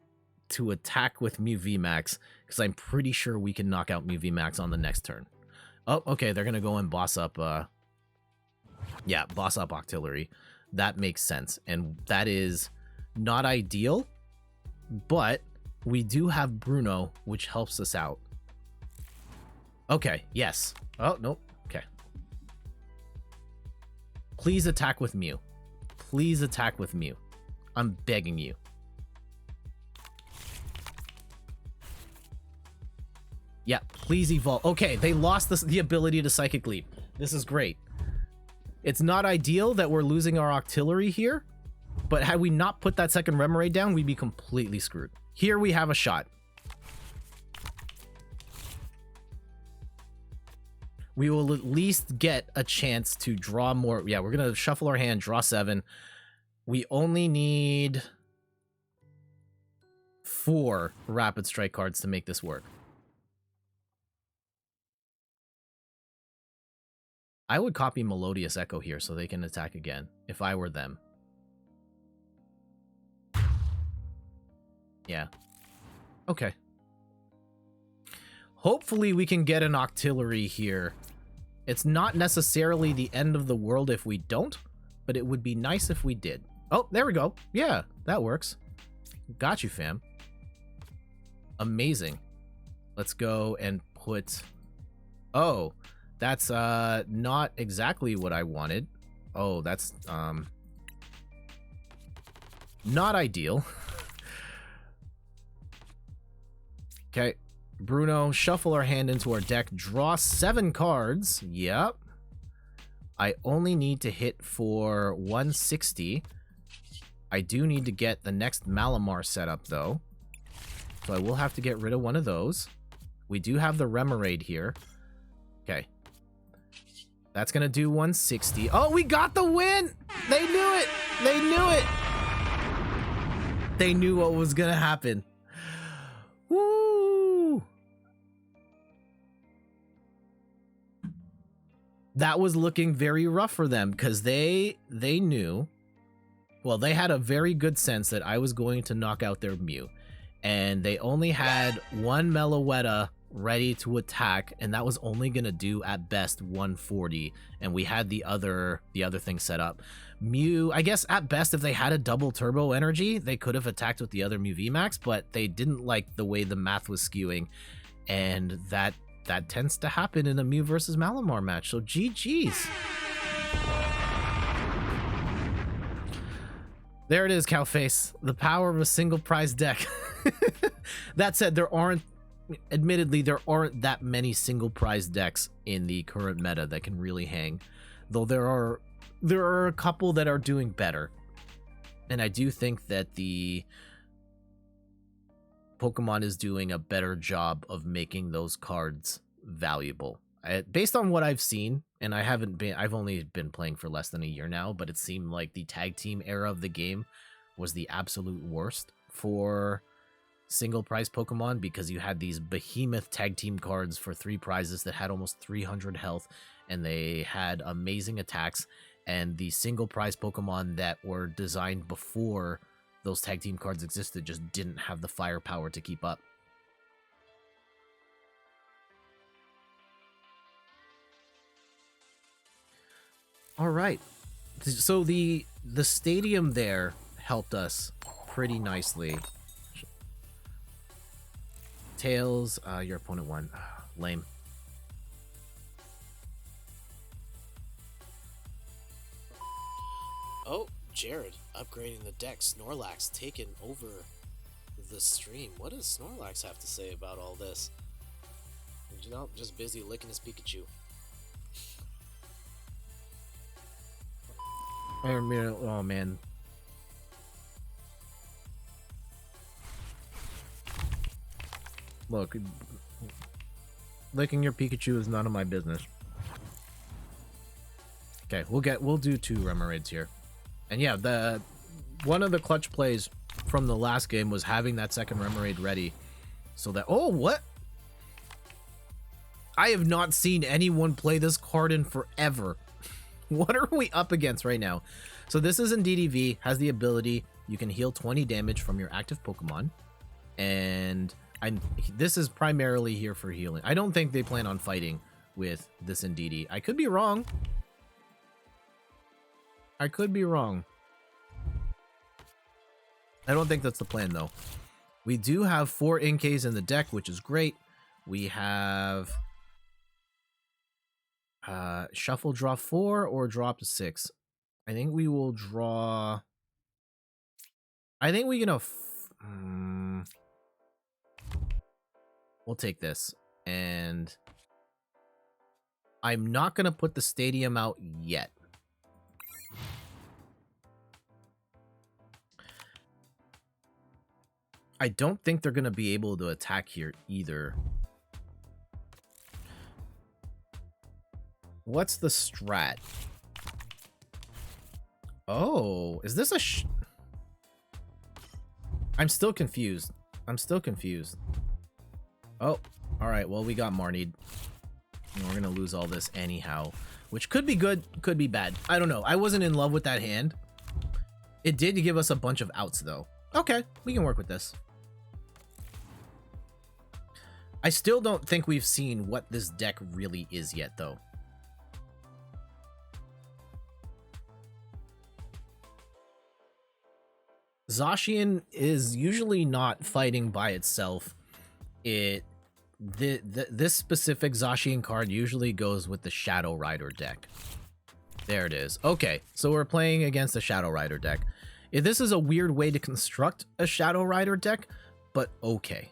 to attack with Mew VMAX, because I'm pretty sure we can knock out Mew VMAX on the next turn. Oh, okay, they're going to go and boss up... boss up Octillery. That makes sense. And that is not ideal, but... We do have Bruno, which helps us out. Okay, yes. Oh, nope. Okay. Please attack with Mew. Please attack with Mew. I'm begging you. Yeah, please evolve. Okay, they lost the ability to Psychic Leap. This is great. It's not ideal that we're losing our Octillery here, but had we not put that second Remoraid down, we'd be completely screwed. Here we have a shot. We will at least get a chance to draw more. Yeah, we're going to shuffle our hand, draw 7. We only need 4 Rapid Strike cards to make this work. I would copy Melodious Echo here so they can attack again, if I were them. Yeah. Okay. Hopefully we can get an Octillery here. It's not necessarily the end of the world if we don't, but it would be nice if we did. Oh, there we go. Yeah, that works. Got you, fam. Amazing. Let's go and put... Oh, that's not exactly what I wanted. Oh, that's... Not ideal. Okay. Bruno, shuffle our hand into our deck. Draw 7 cards. Yep. I only need to hit for 160. I do need to get the next Malamar set up, though. So I will have to get rid of one of those. We do have the Remoraid here. Okay. That's going to do 160. Oh, we got the win! They knew it! They knew it! They knew what was going to happen. Woo! That was looking very rough for them because they knew. Well, they had a very good sense that I was going to knock out their Mew. And they only had one Meloetta ready to attack, and that was only going to do at best 140. And we had the other thing set up. Mew, I guess at best, if they had a double turbo energy, they could have attacked with the other Mew VMAX, but they didn't like the way the math was skewing. And that tends to happen in a Mew versus Malamar match. So GG's. There it is, Cowface. The power of a single prize deck. That said, admittedly, there aren't that many single prize decks in the current meta that can really hang. Though there are a couple that are doing better. And I do think that the Pokemon is doing a better job of making those cards valuable. Based on what I've seen, and I've only been playing for less than a year now, but it seemed like the tag team era of the game was the absolute worst for single prize Pokemon, because you had these behemoth tag team cards for 3 prizes that had almost 300 health, and they had amazing attacks, and the single prize Pokemon that were designed before those tag team cards existed just didn't have the firepower to keep up. All right, so the stadium there helped us pretty nicely. Tails, your opponent won. Lame. Oh, Jared, upgrading the deck. Snorlax taken over the stream. What does Snorlax have to say about all this? You know, just busy licking his Pikachu. Oh man. Look, licking your Pikachu is none of my business. Okay, we'll do 2 Remoraids here. And yeah, one of the clutch plays from the last game was having that second Remoraid ready, so that what? I have not seen anyone play this card in forever. What are we up against right now? So this is in DDV, has the ability you can heal 20 damage from your active Pokemon, and this is primarily here for healing. I don't think they plan on fighting with this in DD. I could be wrong. I could be wrong. I don't think that's the plan, though. We do have 4 Inkays in the deck, which is great. We have shuffle, draw 4, or draw up to 6. I think we will draw. I think we're gonna. We'll take this, and I'm not gonna put the stadium out yet. I don't think they're gonna be able to attack here either. What's the strat? Oh, is this a I'm still confused. Oh, all right. Well, we got Marnied. And we're going to lose all this anyhow, which could be good, could be bad. I don't know. I wasn't in love with that hand. It did give us a bunch of outs, though. Okay, we can work with this. I still don't think we've seen what this deck really is yet, though. Zacian is usually not fighting by itself. This specific Zacian card usually goes with the Shadow Rider deck. There it is. Okay, so we're playing against the Shadow Rider deck. This is a weird way to construct a Shadow Rider deck, but okay.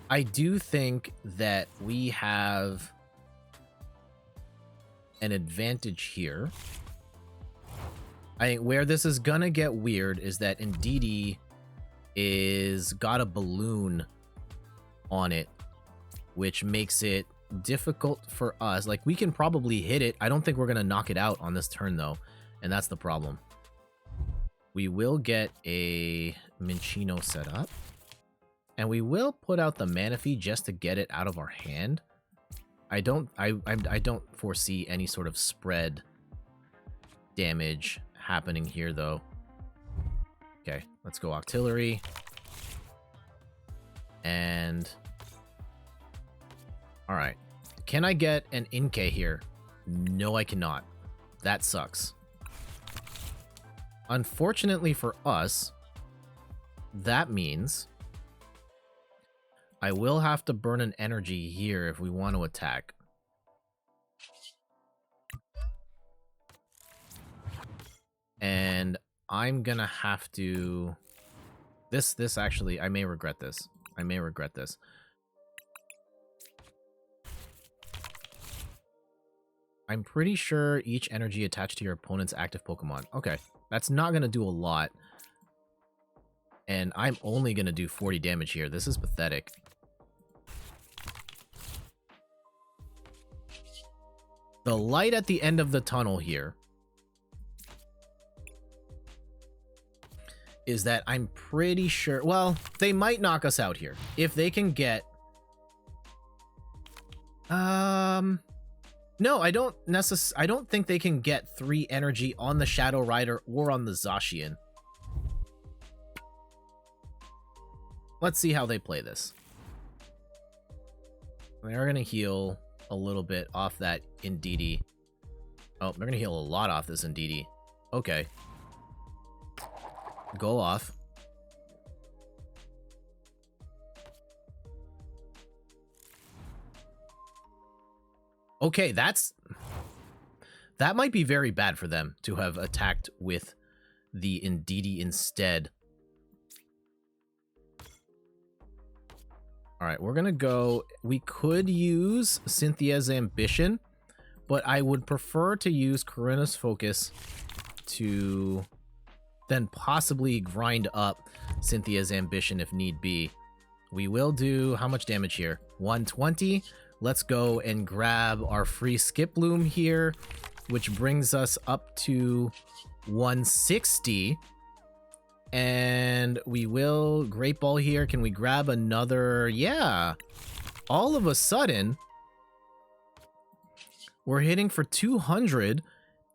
I do think that we have an advantage here. I think where this is gonna get weird is that Ndidi is got a balloon on it, which makes it difficult for us. Like, we can probably hit it. I don't think we're gonna knock it out on this turn though, and that's the problem. We will get a Minccino set up, and we will put out the Manaphy just to get it out of our hand. I don't foresee any sort of spread damage happening here though. Okay, let's go Octillery. And all right, can I get an Inkay here? No, I cannot. That sucks. Unfortunately for us, that means I will have to burn an energy here if we want to attack. And I'm gonna have to... This actually, I may regret this. I may regret this. I'm pretty sure each energy attached to your opponent's active Pokemon. Okay, that's not gonna do a lot. And I'm only gonna do 40 damage here. This is pathetic. The light at the end of the tunnel here is that I'm pretty sure... Well, they might knock us out here. If they can get... No, I don't think they can get 3 energy on the Shadow Rider or on the Zacian. Let's see how they play this. They're going to heal a little bit off that Ndidi. Oh, they're going to heal a lot off this Ndidi. Okay. Go off. Okay, that might be very bad for them to have attacked with the Ndidi instead. All right, we're gonna go. We could use Cynthia's Ambition, but I would prefer to use Corinna's Focus to then possibly grind up Cynthia's Ambition if need be. We will do how much damage here? 120. Let's go and grab our free Skip Bloom here, which brings us up to 160. And we will Great Ball here. Can we grab another? Yeah. All of a sudden, we're hitting for 200,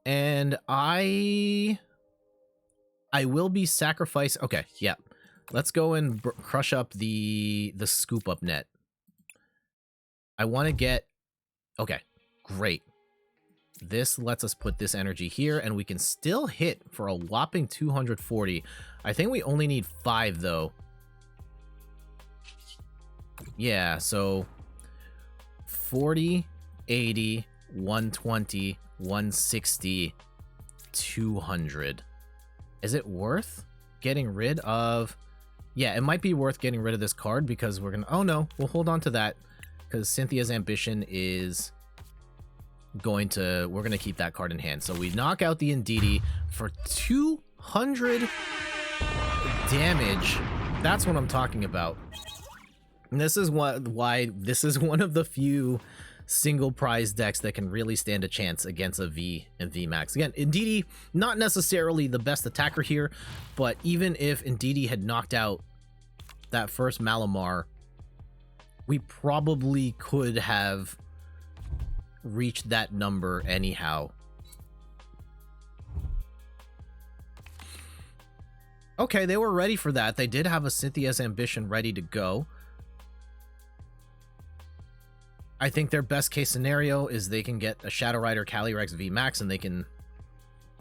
and I will be sacrificed. Okay, yeah. Let's go and crush up the Scoop Up Net. I want to get... Okay, great. This lets us put this energy here, and we can still hit for a whopping 240. I think we only need 5, though. Yeah, so 40, 80, 120, 160, 200. Is it worth getting rid of... Yeah, it might be worth getting rid of this card because we're going to... Oh, no, we'll hold on to that because Cynthia's Ambition is... we're gonna keep that card in hand. So we knock out the Ndidi for 200 damage. That's what I'm talking about. And this is why this is one of the few single prize decks that can really stand a chance against a V and V Max. Again, Ndidi not necessarily the best attacker here, but even if Ndidi had knocked out that first Malamar, we probably could have reach that number anyhow. Okay, they were ready for that. They did have a Cynthia's Ambition ready to go. I think their best case scenario is they can get a Shadow Rider Calyrex VMAX and they can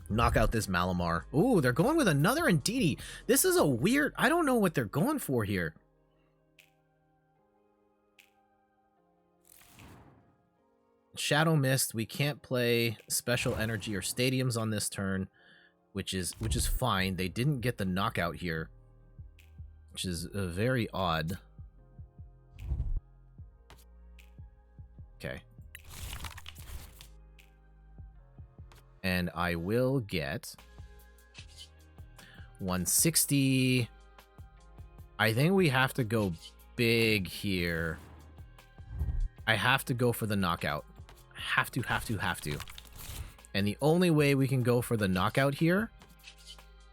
knock out this Malamar. Ooh, they're going with another Ndidi. This is a weird... I don't know what they're going for here. Shadow Mist. We can't play Special Energy or Stadiums on this turn, which is fine. They didn't get the knockout here, which is very odd. Okay. And I will get 160. I think we have to go big here. I have to go for the knockout. Have to. And the only way we can go for the knockout here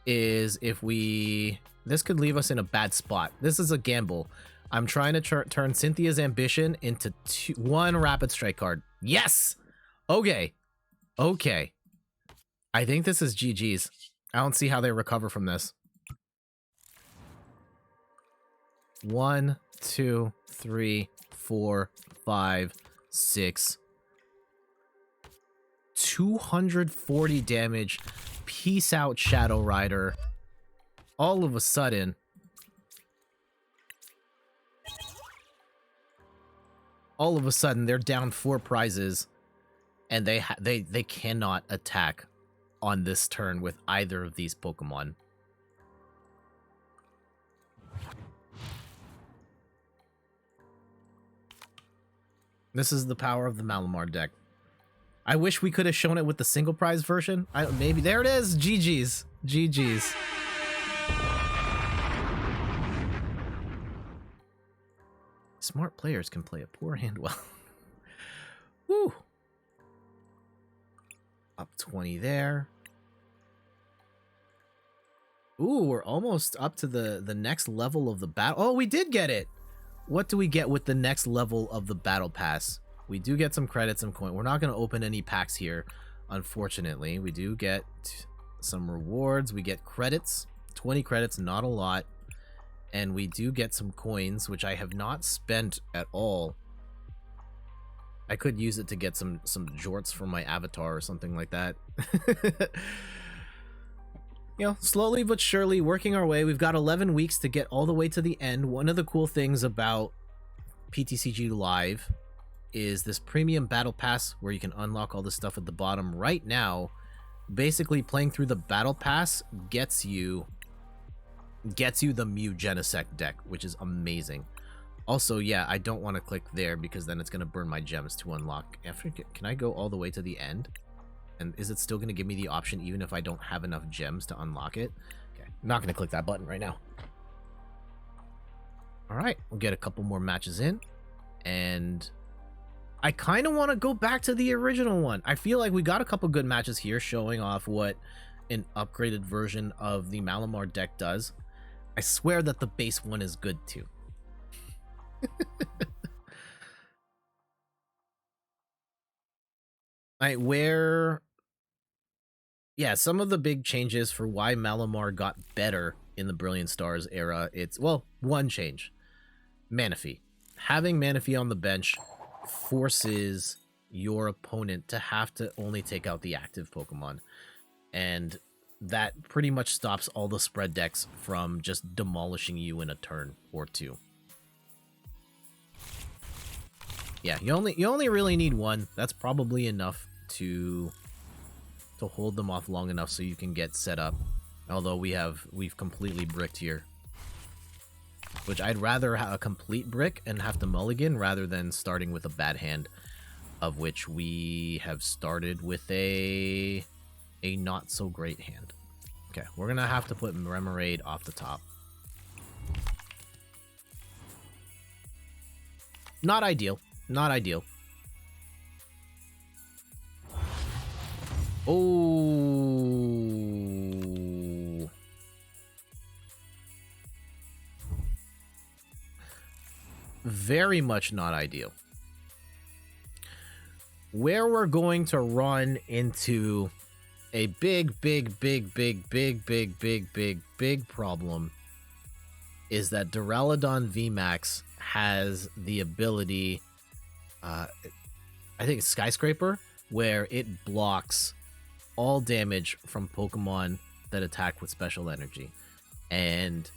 is if we... This could leave us in a bad spot. This is a gamble. I'm trying to turn Cynthia's Ambition into one Rapid Strike card. Yes! Okay. Okay. I think this is GG's. I don't see how they recover from this. 1, 2, 3, 4, 5, 6. 240 damage. Peace out, Shadow Rider. All of a sudden... they're down 4 prizes, and they cannot attack on this turn with either of these Pokemon. This is the power of the Malamar deck. I wish we could have shown it with the single prize version. Maybe there it is. GG's. GG's. Smart players can play a poor hand well. Woo. Up 20 there. Ooh, we're almost up to the next level of the battle. Oh, we did get it. What do we get with the next level of the battle pass? We do get some credits and coin. We're not going to open any packs here, unfortunately. We do get some rewards. We get credits. 20 credits, not a lot. And we do get some coins, which I have not spent at all. I could use it to get some jorts for my avatar or something like that. You know, slowly but surely working our way. We've got 11 weeks to get all the way to the end. One of the cool things about PTCG Live is this premium battle pass where you can unlock all the stuff at the bottom. Right now, basically playing through the battle pass gets you the Mew Genesect deck, which is amazing. Also, yeah, I don't want to click there because then it's going to burn my gems to unlock. Can I go all the way to the end? And is it still going to give me the option even if I don't have enough gems to unlock it? Okay, I'm not going to click that button right now. All right, we'll get a couple more matches in. And I kind of want to go back to the original one. I feel like we got a couple good matches here showing off what an upgraded version of the Malamar deck does. I swear that the base one is good too. Yeah, some of the big changes for why Malamar got better in the Brilliant Stars era, it's, well, one change. Manaphy. Having Manaphy on the bench forces your opponent to have to only take out the active Pokemon. And that pretty much stops all the spread decks from just demolishing you in a turn or two. Yeah, you only really need one. That's probably enough to hold them off long enough so you can get set up. Although we've completely bricked here. Which I'd rather have a complete brick and have to mulligan rather than starting with a bad hand, of which we have started with a not so great hand. Okay, we're gonna have to put Remoraid off the top. Not ideal. Not ideal. Oh. Very much not ideal. Where we're going to run into a big problem is that Duraludon VMAX has the ability, I think it's Skyscraper, where it blocks all damage from Pokemon that attack with special energy. And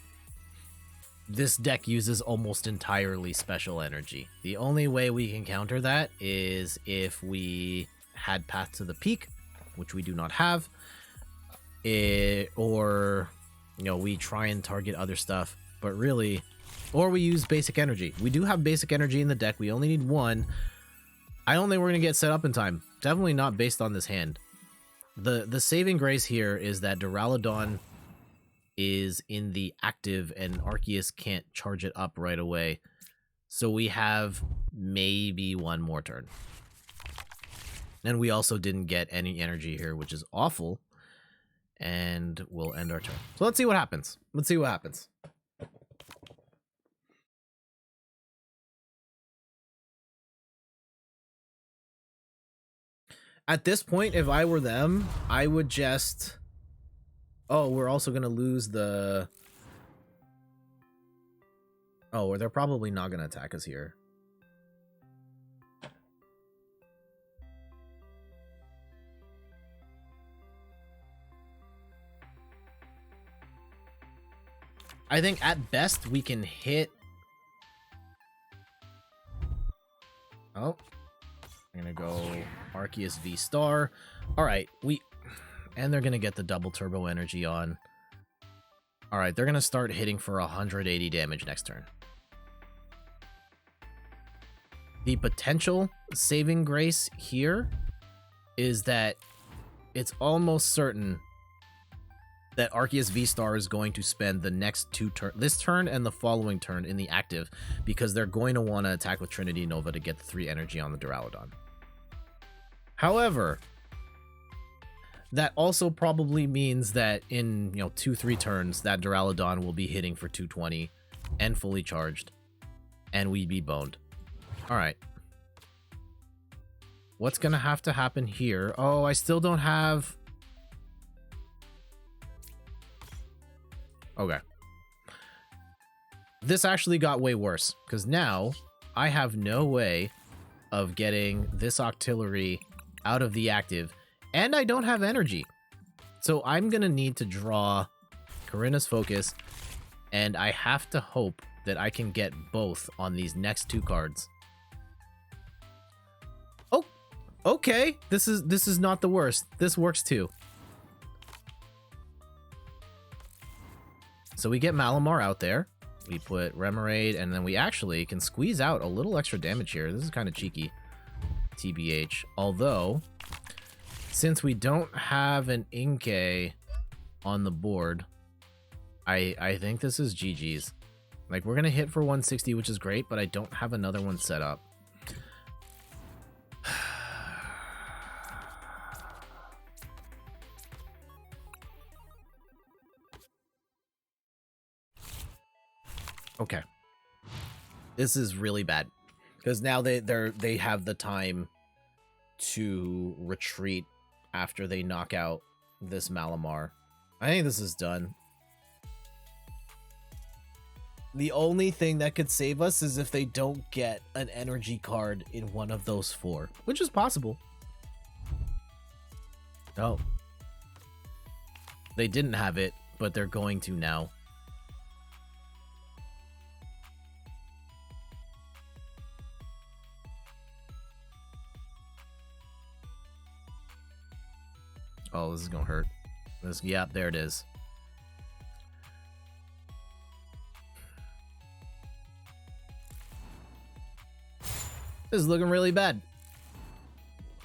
this deck uses almost entirely special energy. The only way we can counter that is if we had Path to the Peak, which we do not have, or we try and target other stuff, but really, or we use basic energy. We do have basic energy in the deck. We only need one. I don't think we're going to get set up in time. Definitely not based on this hand. The saving grace here is that Duraludon is in the active and Arceus can't charge it up right away. So we have maybe one more turn. And we also didn't get any energy here, which is awful. And we'll end our turn. So let's see what happens. Let's see what happens. At this point, if I were them, I would just... Oh, we're also going to lose the... Oh, well, they're probably not going to attack us here. I think at best we can hit... Oh. I'm going to go Arceus V Star. Alright, and they're going to get the double turbo energy on. Alright, they're going to start hitting for 180 damage next turn. The potential saving grace here is that it's almost certain that Arceus V Star is going to spend the next two turns, this turn and the following turn, in the active, because they're going to want to attack with Trinity Nova to get the 3 energy on the Duraludon. However, that also probably means that in 2-3 turns, that Duraludon will be hitting for 220 and fully charged, and we'd be boned. All right. What's gonna have to happen here? Oh, I still don't have... Okay. This actually got way worse, because now I have no way of getting this Octillery out of the active, and I don't have energy. So I'm going to need to draw Corinna's Focus, and I have to hope that I can get both on these next 2 cards. Oh, okay. This is not the worst. This works too. So we get Malamar out there. We put Remoraid, and then we actually can squeeze out a little extra damage here. This is kind of cheeky, TBH. Although, since we don't have an Inkay on the board, I think this is GG's. Like, we're going to hit for 160, which is great, but I don't have another one set up. Okay, this is really bad because now they have the time to retreat after they knock out this Malamar. I think this is done. The only thing that could save us is if they don't get an energy card in one of those 4, which is possible. Oh, they didn't have it, but they're going to now. Oh, this is gonna hurt. Yeah, there it is. This is looking really bad.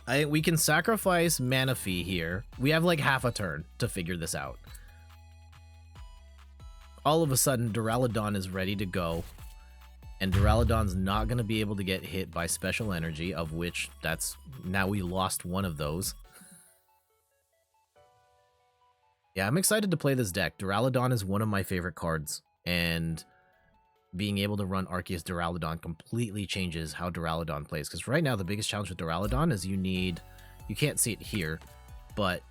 We can sacrifice Manaphy here. We have like half a turn to figure this out. All of a sudden, Duraludon is ready to go. And Duraludon's not going to be able to get hit by special energy, of which now we lost one of those. Yeah, I'm excited to play this deck. Duraludon is one of my favorite cards, and being able to run Arceus Duraludon completely changes how Duraludon plays. Because right now, the biggest challenge with Duraludon is you can't see it here, but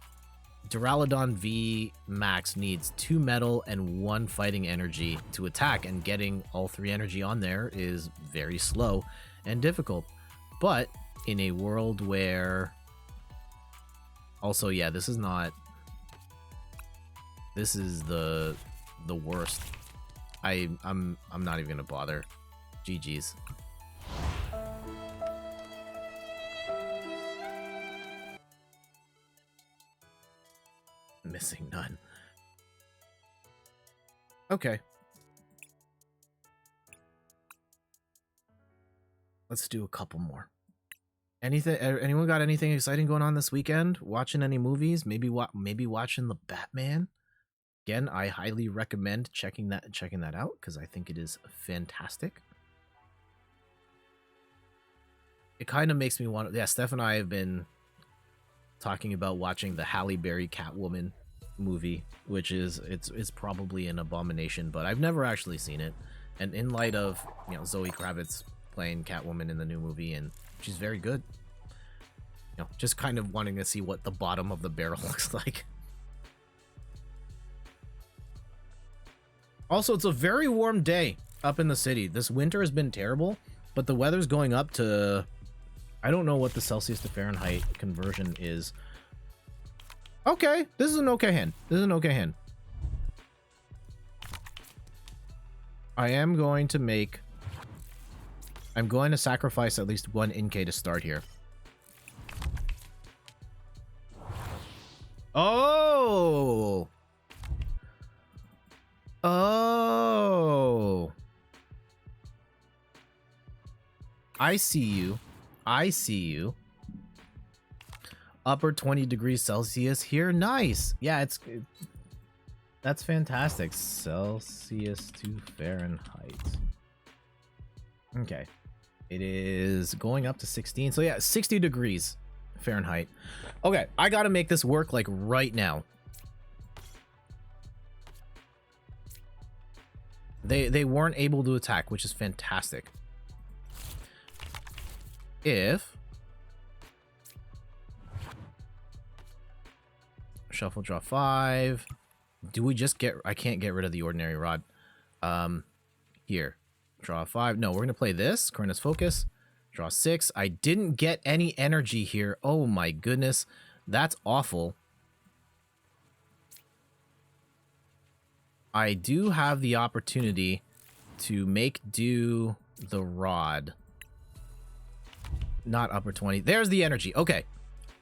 Duraludon V Max needs 2 metal and 1 fighting energy to attack, and getting all 3 energy on there is very slow and difficult. But in a world where... Also, yeah, this is the worst. I'm not even gonna bother. GG's. Missing none. Okay. Let's do a couple more. Anyone got anything exciting going on this weekend? Watching any movies? Maybe watching the Batman? Again, I highly recommend checking that out because I think it is fantastic. It kind of makes me want to. Yeah, Steph and I have been talking about watching the Halle Berry Catwoman movie, which is it's probably an abomination, but I've never actually seen it. And in light of Zoe Kravitz playing Catwoman in the new movie, and she's very good. Just kind of wanting to see what the bottom of the barrel looks like. Also, it's a very warm day up in the city. This winter has been terrible, but the weather's going up to, I don't know what the Celsius to Fahrenheit conversion is. Okay, this is an okay hand. I'm going to sacrifice at least one NK to start here. Oh! Oh! I see you. Upper 20 degrees Celsius here. Nice. Yeah, that's fantastic. Celsius to Fahrenheit. Okay. It is going up to 16. So yeah, 60 degrees Fahrenheit. Okay, I gotta make this work like right now. They weren't able to attack, which is fantastic. If shuffle, draw 5. Do we just get... I can't get rid of the ordinary rod. Here. Draw 5. No, we're going to play this. Cornus Focus. Draw 6. I didn't get any energy here. Oh my goodness. That's awful. I do have the opportunity to make do the rod. Not upper 20. There's the energy. Okay.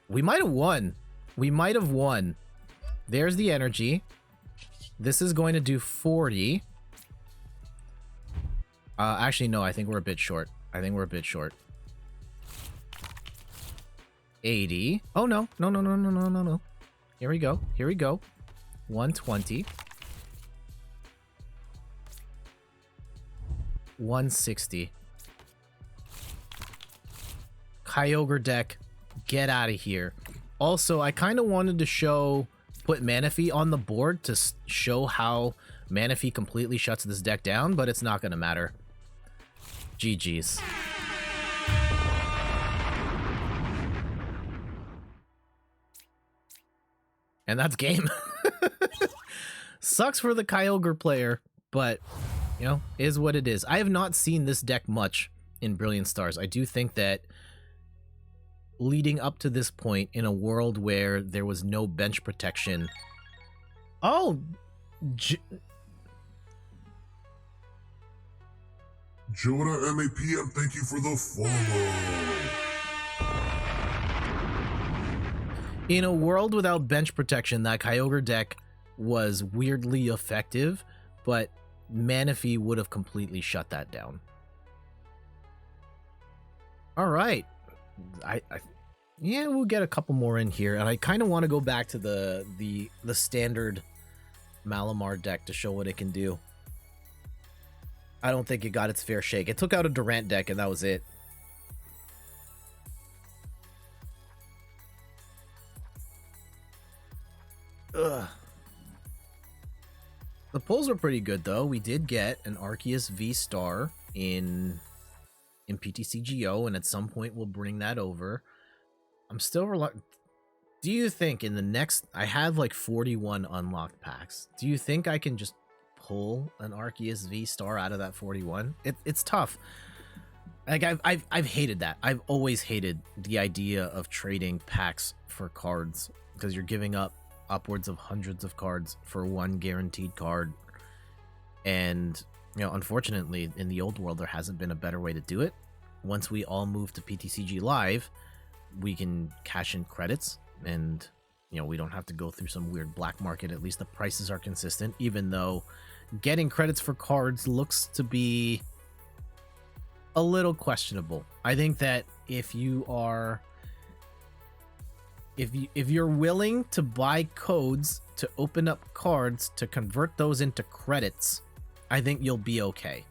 We might have won. There's the energy. This is going to do 40. Actually, no. I think we're a bit short. 80. Oh, no. No. Here we go. 120. 160. Kyogre deck, get out of here. Also, I kind of wanted to put Manaphy on the board to show how Manaphy completely shuts this deck down, but it's not going to matter. GG's. And that's game. Sucks for the Kyogre player, but, is what it is. I have not seen this deck much in Brilliant Stars. I do think that leading up to this point in a world where there was no bench protection. Oh, Jonah MAPM, thank you for the follow. In a world without bench protection, that Kyogre deck was weirdly effective, but Manaphy would have completely shut that down. All right. Yeah, we'll get a couple more in here, and I kind of want to go back to the standard Malamar deck to show what it can do. I don't think it got its fair shake. It took out a Durant deck, and that was it. Ugh. The pulls were pretty good, though. We did get an Arceus V-Star in PTCGO, and at some point we'll bring that over. I'm still reluctant. Do you think in the next... I have like 41 unlocked packs. Do you think I can just pull an Arceus V-Star out of that 41? It's tough. Like, I've hated that. I've always hated the idea of trading packs for cards, because you're giving up upwards of hundreds of cards for one guaranteed card. And You know, unfortunately, in the old world, there hasn't been a better way to do it. Once we all move to PTCG Live, we can cash in credits, and you know, we don't have to go through some weird black market. At least the prices are consistent, even though getting credits for cards looks to be a little questionable. I think that if you're willing to buy codes to open up cards to convert those into credits, I think you'll be okay.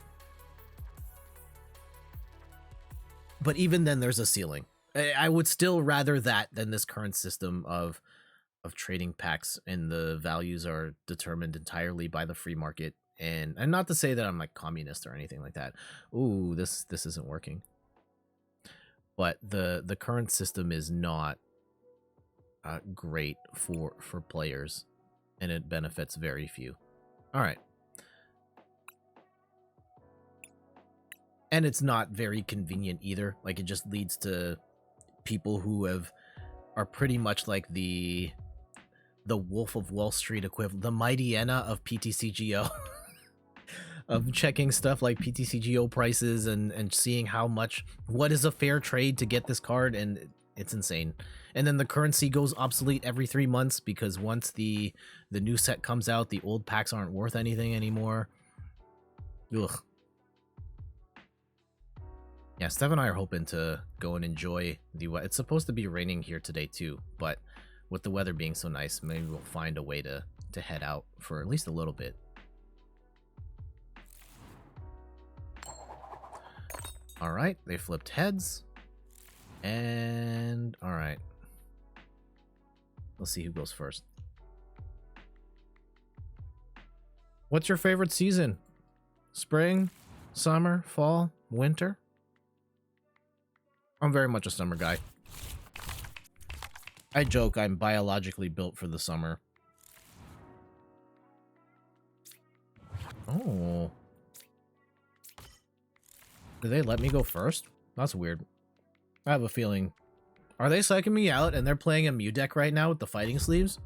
But even then, there's a ceiling. I would still rather that than this current system of trading packs, and the values are determined entirely by the free market. And not to say that I'm like communist or anything like that. Ooh, this isn't working. But the current system is not great for players, and it benefits very few. All right. And it's not very convenient either. Like, it just leads to people who are pretty much like the Wolf of Wall Street equivalent, the Mighty Enna of PTCGO, of checking stuff like PTCGO prices and seeing what is a fair trade to get this card, and it's insane. And then the currency goes obsolete every 3 months, because once the new set comes out, the old packs aren't worth anything anymore. Ugh. Yeah, Steph and I are hoping to go and enjoy it's supposed to be raining here today too, but with the weather being so nice, maybe we'll find a way to head out for at least a little bit. All right, they flipped heads. And all right. Let's see who goes first. What's your favorite season? Spring, summer, fall, winter? I'm very much a summer guy. I joke I'm biologically built for the summer. Oh. Did they let me go first? That's weird. I have a feeling. Are they psyching me out and they're playing a Mew deck right now with the fighting sleeves?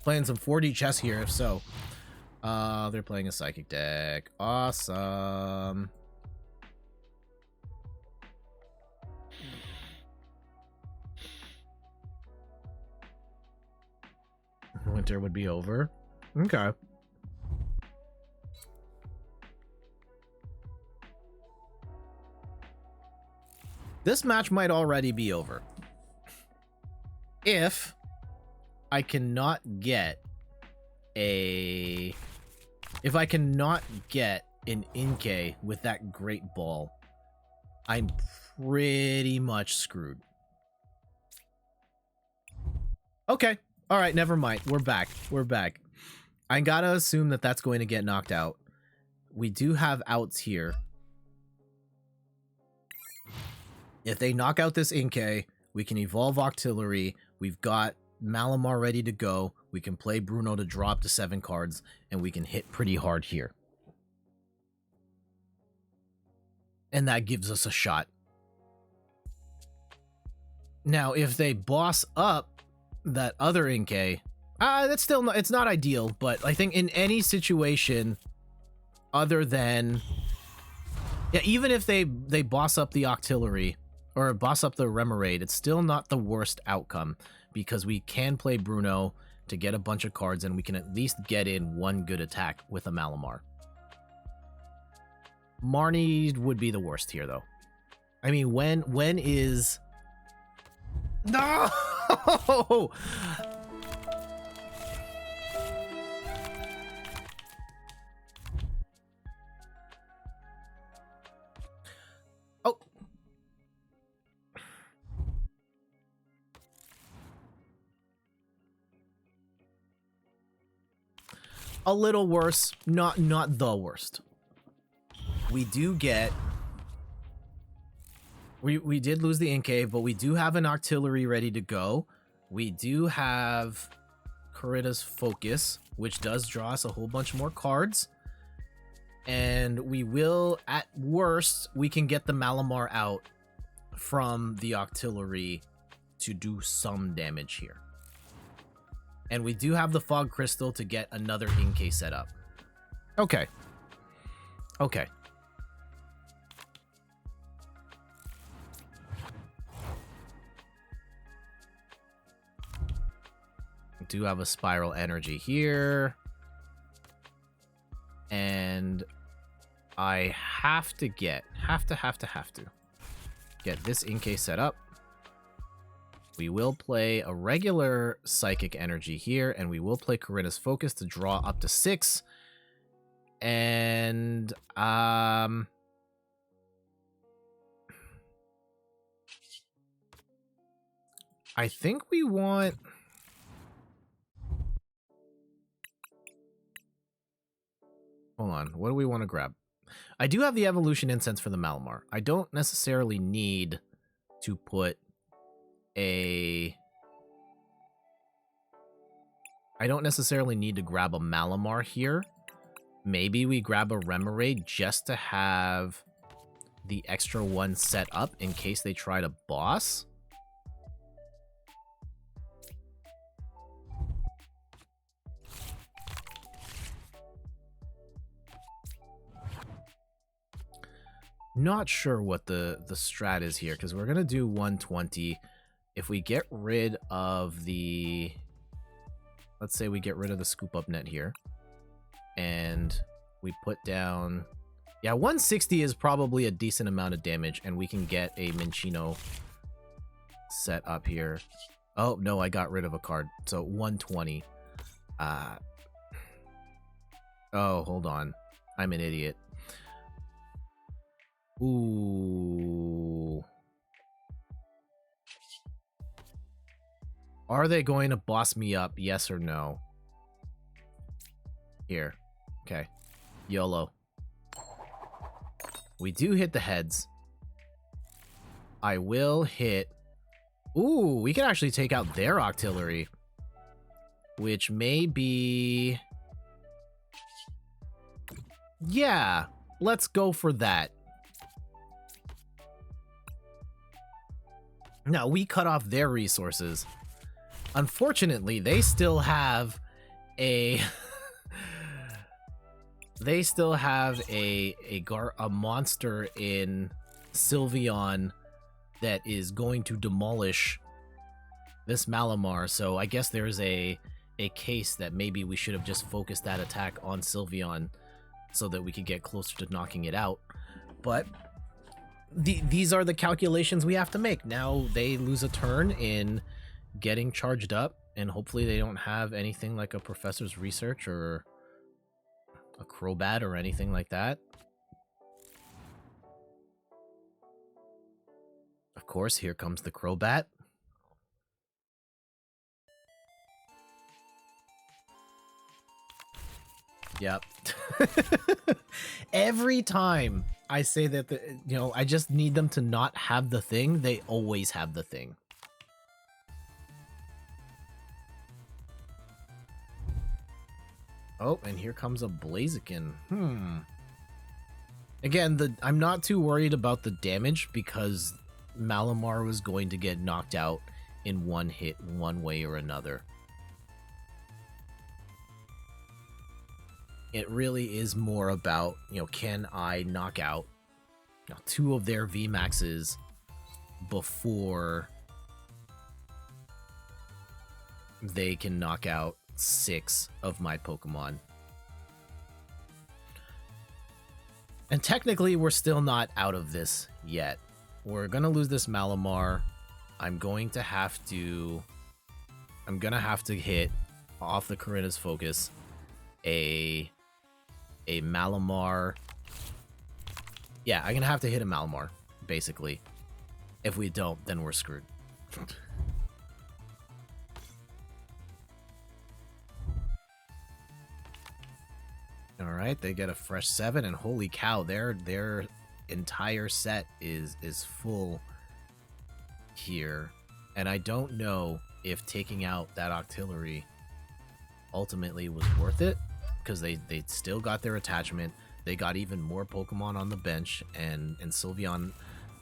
Playing some 4D chess here, if so. They're playing a psychic deck. Awesome. Winter would be over. Okay. This match might already be over. If I cannot get an Inkay with that great ball, I'm pretty much screwed. Okay. All right, never mind. We're back. We're back. I gotta assume that that's going to get knocked out. We do have outs here. If they knock out this Inkay, we can evolve Octillery. We've got Malamar ready to go. We can play Bruno to drop to 7 cards, and we can hit pretty hard here. And that gives us a shot. Now, if they boss up that other Inkay, that's still not, it's not ideal, but I think in any situation other than, yeah, even if they boss up the Octillery or boss up the Remoraid, it's still not the worst outcome, because we can play Bruno to get a bunch of cards, and we can at least get in one good attack with a Malamar. Marnie would be the worst here, though. I mean, when is... No! Oh. A little worse, not the worst. We do get... We did lose the Inkay, but we do have an Octillery ready to go. We do have Corrida's Focus, which does draw us a whole bunch more cards. And we will, at worst, we can get the Malamar out from the Octillery to do some damage here. And we do have the Fog Crystal to get another Inkay set up. Okay. Okay. We do have a spiral energy here. And I have to get this Inkay set up. We will play a regular psychic energy here, and we will play Corinna's Focus to draw up to 6. And I think we want... Hold on, what do we want to grab? I do have the evolution incense for the Malamar. I don't necessarily need to put a... I don't necessarily need to grab a Malamar here. Maybe we grab a Remoraid just to have the extra one set up in case they try to boss. Not sure what the strat is here, because we're going to do 120. If we get rid of the... Let's say we get rid of the scoop up net here. And we put down... Yeah, 160 is probably a decent amount of damage, and we can get a Minccino set up here. Oh, no, I got rid of a card. So 120. Oh, hold on. I'm an idiot. Ooh. Are they going to boss me up? Yes or no? Here. Okay. YOLO. We do hit the heads. I will hit... Ooh, we can actually take out their artillery. Which may be... Yeah, let's go for that. Now, we cut off their resources. Unfortunately, they still have a... they still have a monster in Sylveon that is going to demolish this Malamar. So I guess there's a case that maybe we should have just focused that attack on Sylveon so that we could get closer to knocking it out. But these are the calculations we have to make. Now they lose a turn in getting charged up, and hopefully they don't have anything like a Professor's Research or a Crobat or anything like that. Of course, here comes the Crobat. Yep. Every time I say that, I just need them to not have the thing, they always have the thing. Oh, and here comes a Blaziken. Again, I'm not too worried about the damage because Malamar was going to get knocked out in one hit one way or another. It really is more about, can I knock out 2 of their VMAXs before they can knock out 6 of my Pokemon. And technically, we're still not out of this yet. We're gonna lose this Malamar. I'm gonna have to hit off the Corinna's Focus a Malamar. Yeah, I'm gonna have to hit a Malamar, basically. If we don't, then we're screwed. Alright, they get a fresh 7, and holy cow, their entire set is full here. And I don't know if taking out that Octillery ultimately was worth it, because they still got their attachment. They got even more Pokemon on the bench, and Sylveon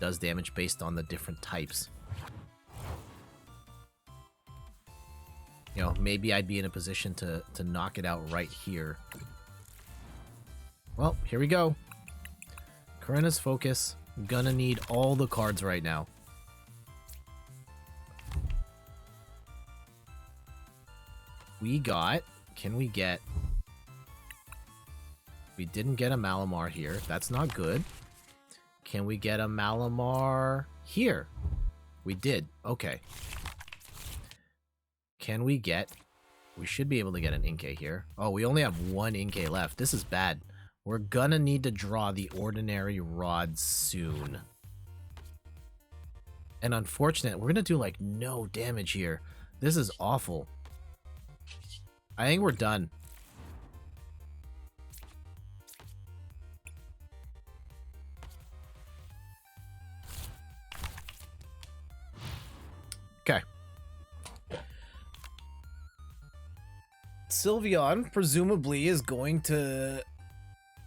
does damage based on the different types. Maybe I'd be in a position to knock it out right here. Well, here we go. Corinna's focus. Gonna need all the cards right now. We got... Can we get... We didn't get a Malamar here. That's not good. Can we get a Malamar here? We did. Okay. Can we get... We should be able to get an Inkay here. Oh, we only have one Inkay left. This is bad. We're gonna need to draw the ordinary rod soon. And unfortunate, we're gonna do like no damage here. This is awful. I think we're done. Okay. Sylveon presumably is going to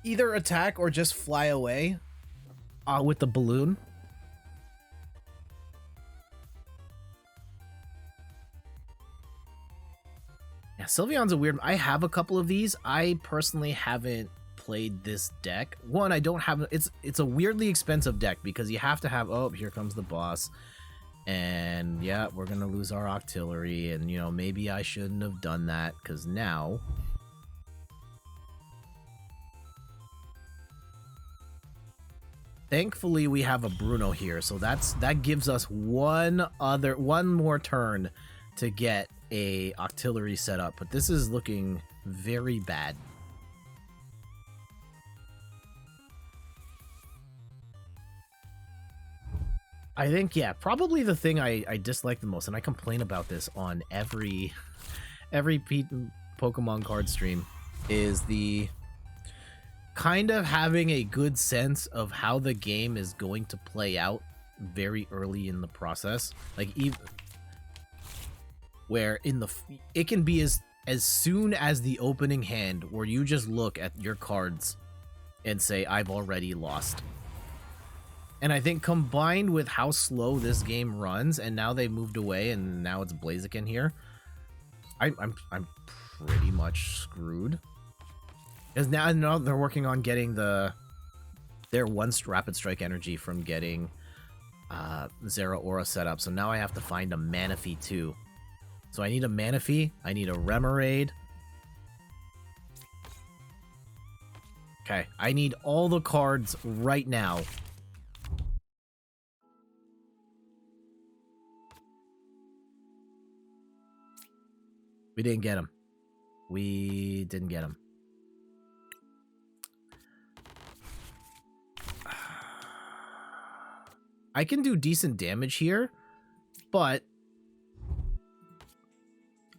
either attack or just fly away with the balloon. Yeah, Sylveon's a weird... I have a couple of these. I personally haven't played this deck. One, I don't have... It's a weirdly expensive deck because you have to have... Oh, here comes the boss. And yeah, we're gonna lose our Octillery, and you know, maybe I shouldn't have done that, because now... Thankfully, we have a Bruno here, so that gives us one more turn to get a Octillery set up, but this is looking very bad. I think, yeah, probably the thing I dislike the most, and I complain about this on every Pokemon card stream, is the kind of having a good sense of how the game is going to play out very early in the process. Like, even where it can be as soon as the opening hand, where you just look at your cards and say, I've already lost. And I think combined with how slow this game runs, and now they moved away, and now it's Blaziken here, I'm pretty much screwed. Because now they're working on getting their one Rapid Strike energy from getting Zeraora set up. So now I have to find a Manaphy too. So I need a Manaphy, I need a Remoraid. Okay, I need all the cards right now. We didn't get him. We didn't get him. I can do decent damage here, but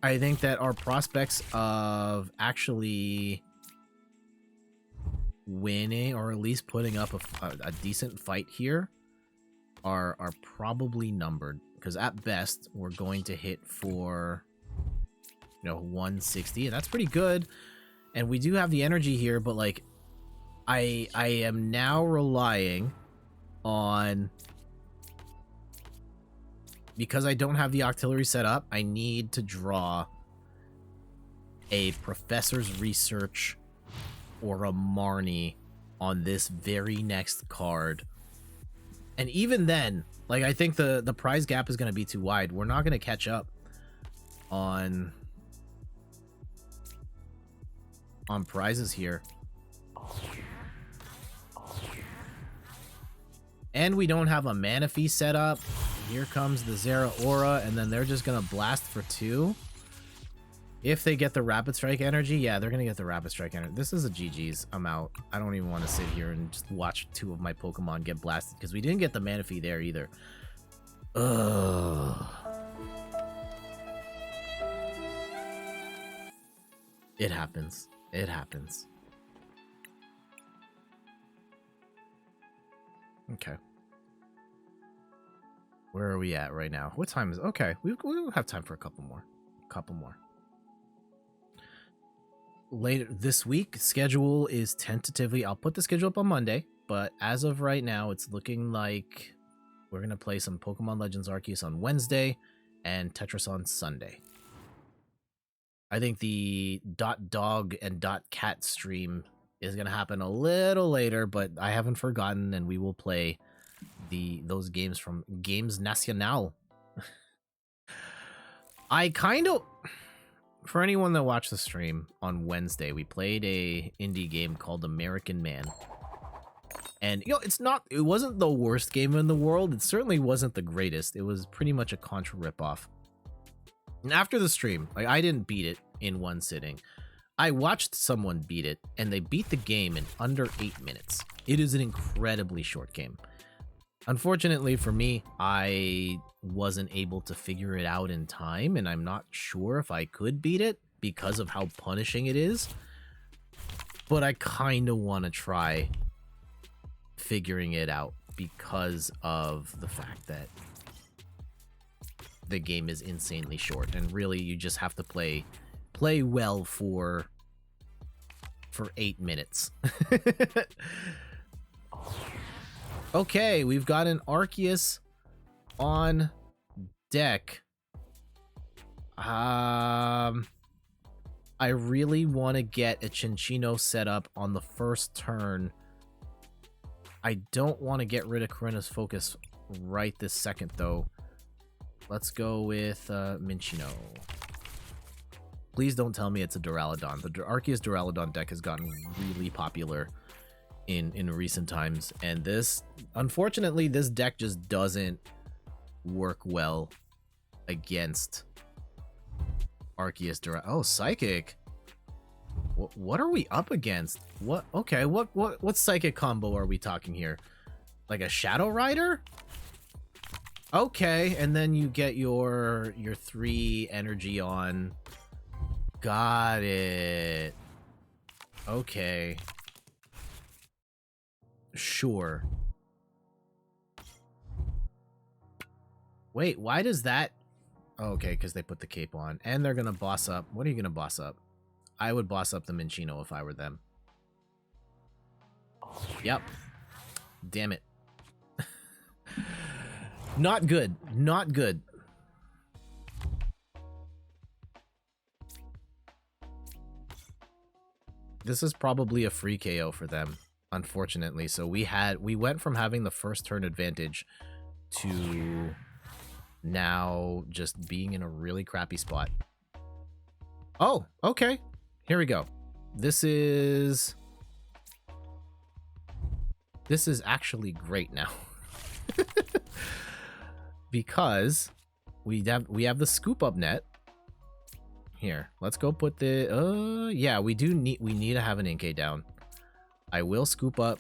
I think that our prospects of actually winning, or at least putting up a decent fight here, are probably numbered. Because at best, we're going to hit for... 160, and that's pretty good. And we do have the energy here, but like I am now relying on, because I don't have the Octillery set up, I need to draw a Professor's Research or a Marnie on this very next card. And even then, like, I think the prize gap is going to be too wide. We're not going to catch up on prizes here. And we don't have a Manaphy set up. Here comes the Zeraora, and then they're just gonna blast for 2. If they get the Rapid Strike energy, yeah, they're gonna get the Rapid Strike energy. This is a GG's. I'm out. I don't even want to sit here and just watch 2 of my Pokemon get blasted, because we didn't get the Manaphy there either. Ugh. It happens. It happens. Okay. Where are we at right now? What time is... Okay, we'll have time for a couple more. Later this week, schedule is tentatively... I'll put the schedule up on Monday, but as of right now, it's looking like we're going to play some Pokemon Legends Arceus on Wednesday and Tetris on Sunday. I think the .dog and .cat stream is going to happen a little later, but I haven't forgotten, and we will play those games from Games Nacional. I kind of, for anyone that watched the stream on Wednesday, we played a indie game called American Man. And, you know, it wasn't the worst game in the world. It certainly wasn't the greatest. It was pretty much a Contra ripoff. And after the stream, like, I didn't beat it in one sitting. I watched someone beat it, and they beat the game in under 8 minutes. It is an incredibly short game. Unfortunately for me, I wasn't able to figure it out in time, and I'm not sure if I could beat it because of how punishing it is. But I kind of want to try figuring it out because of the fact that the game is insanely short, and really you just have to play well for 8 minutes. Okay, we've got an Arceus on deck. I really want to get a Cinccino set up on the first turn. I don't want to get rid of Corinna's Focus right this second, though. Let's go with Minccino. Please don't tell me it's a Duraludon. The Arceus Duraludon deck has gotten really popular in recent times, and this, unfortunately, this deck just doesn't work well against Arceus Duraludon. Oh, Psychic. What are we up against? What? Okay, what Psychic combo are we talking here? Like a Shadow Rider? Okay, and then you get your 3 energy on. Got it. Okay. Sure. Wait, why does that? Oh, okay, because they put the cape on. And they're gonna boss up. What are you gonna boss up? I would boss up the Minccino if I were them. Yep. Damn it. Not good. Not good. This is probably a free KO for them, unfortunately. So we went from having the first turn advantage to now just being in a really crappy spot. Oh, okay. Here we go. This is actually great now. Because we have the scoop up net. Here, let's go put the yeah, we need to have an Inkay down. I will scoop up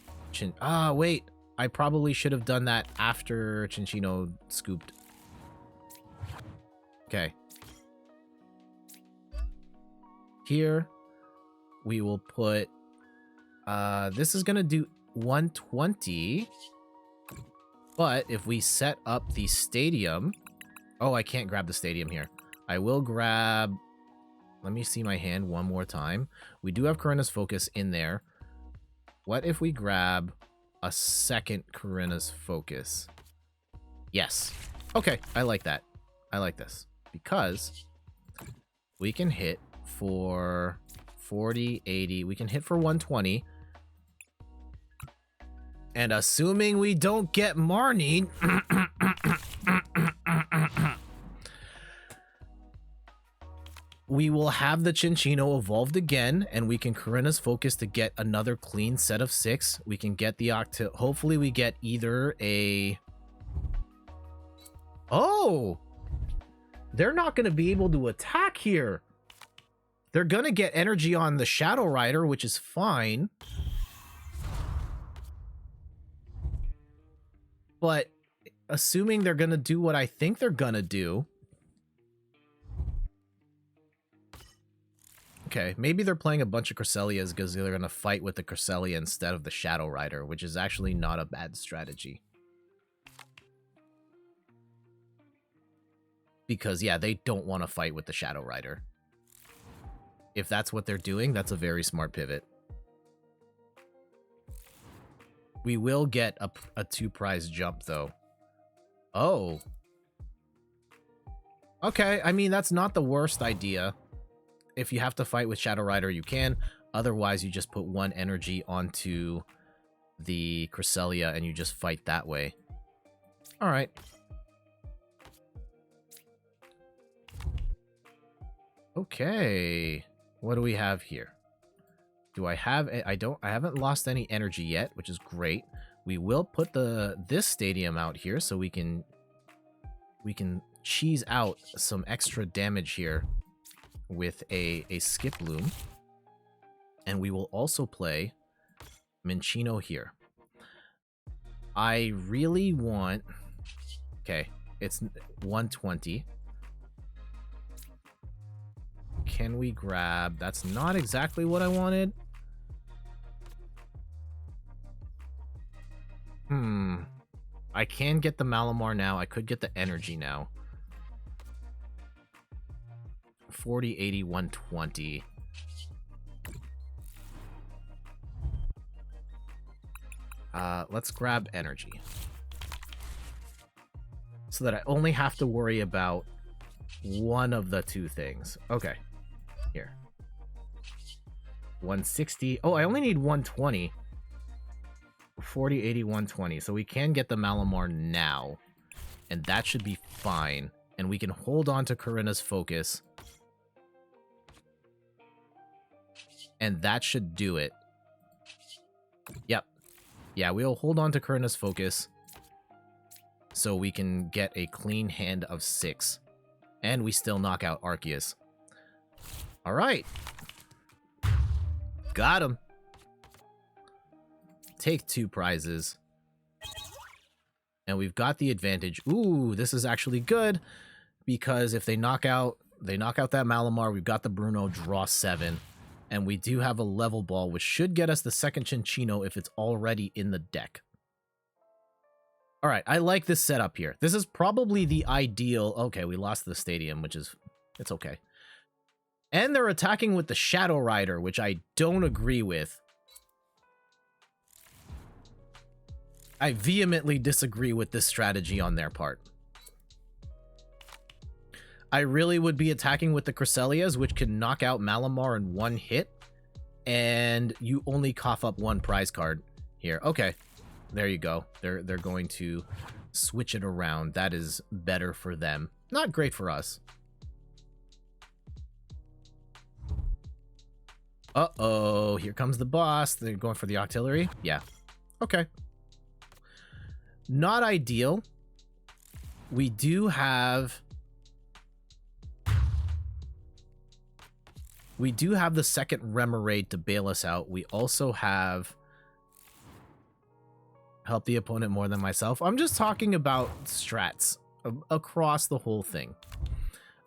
wait, I probably should have done that after Cinccino scooped. Okay. Here we will put this is gonna do 120. But if we set up the stadium... Oh, I can't grab the stadium here. I will grab... Let me see my hand one more time. We do have Corinna's Focus in there. What if we grab a second Corinna's Focus? Yes. Okay, I like that. I like this. Because we can hit for 40, 80. We can hit for 120. And assuming we don't get Marnie, we will have the Cinccino evolved again, and we can Corinna's Focus to get another clean set of 6. We can get the Octo. Hopefully we get either a... Oh! They're not going to be able to attack here. They're going to get energy on the Shadow Rider, which is fine. But assuming they're going to do what I think they're going to do... Okay, maybe they're playing a bunch of Cresselias because they're going to fight with the Cresselia instead of the Shadow Rider, which is actually not a bad strategy. Because, yeah, they don't want to fight with the Shadow Rider. If that's what they're doing, that's a very smart pivot. We will get a 2-prize jump, though. Oh. Okay, I mean, that's not the worst idea. If you have to fight with Shadow Rider, you can. Otherwise, you just put 1 energy onto the Cresselia and you just fight that way. All right. Okay. What do we have here? Do I have... I haven't lost any energy yet, which is great. We will put this stadium out here so we can cheese out some extra damage here with a skip loom. And we will also play Minccino here. I really want... Okay, it's 120. Can we grab... That's not exactly what I wanted. I can get the Malamar now. I could get the energy now. 40, 80, 120. Let's grab energy. So that I only have to worry about one of the 2 things. Okay. Here. 160. Oh, I only need 120. 40, 80, 120. So we can get the Malamar now. And that should be fine. And we can hold on to Corinna's focus. And that should do it. Yep. Yeah, we'll hold on to Corinna's focus. So we can get a clean hand of 6. And we still knock out Arceus. Alright. Got him. Take 2 prizes. And we've got the advantage. Ooh, this is actually good. Because if they knock out that Malamar, we've got the Bruno, draw 7. And we do have a level ball, which should get us the second Cinccino if it's already in the deck. Alright, I like this setup here. This is probably the ideal... Okay, we lost the stadium, which is... It's okay. And they're attacking with the Shadow Rider, which I don't agree with. I vehemently disagree with this strategy on their part. I really would be attacking with the Cresselias, which can knock out Malamar in 1 hit. And you only cough up 1 prize card here. Okay, there you go. They're going to switch it around. That is better for them. Not great for us. Uh-oh, here comes the boss. They're going for the Octillery? Yeah. Okay. Not ideal. We do have... We do have the second Remoraid to bail us out. We also have... Help the opponent more than myself. I'm just talking about strats across the whole thing.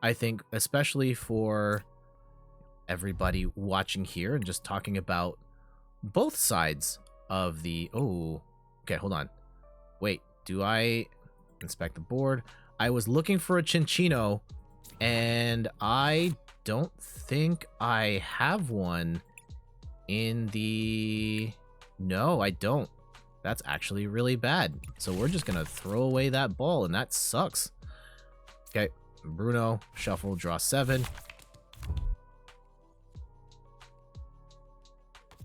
I think especially for everybody watching here and just talking about both sides of the... Oh, okay, hold on. Wait, do I inspect the board? I was looking for a Cinccino, and I don't think I have one in the... No, I don't. That's actually really bad. So we're just going to throw away that ball, and that sucks. Okay, Bruno, shuffle, draw 7.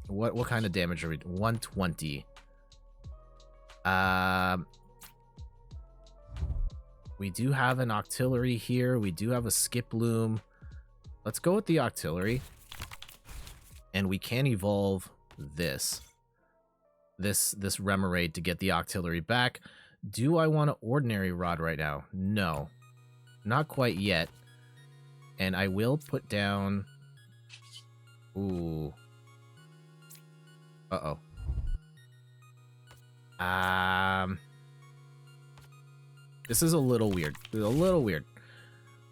What kind of damage are we... 120. We do have an Octillery here. We do have a Skip Loom. Let's go with the Octillery. And we can evolve this Remoraid to get the Octillery back. Do I want an Ordinary Rod right now? No. Not quite yet. And I will put down... Ooh. Uh-oh. This is a little weird.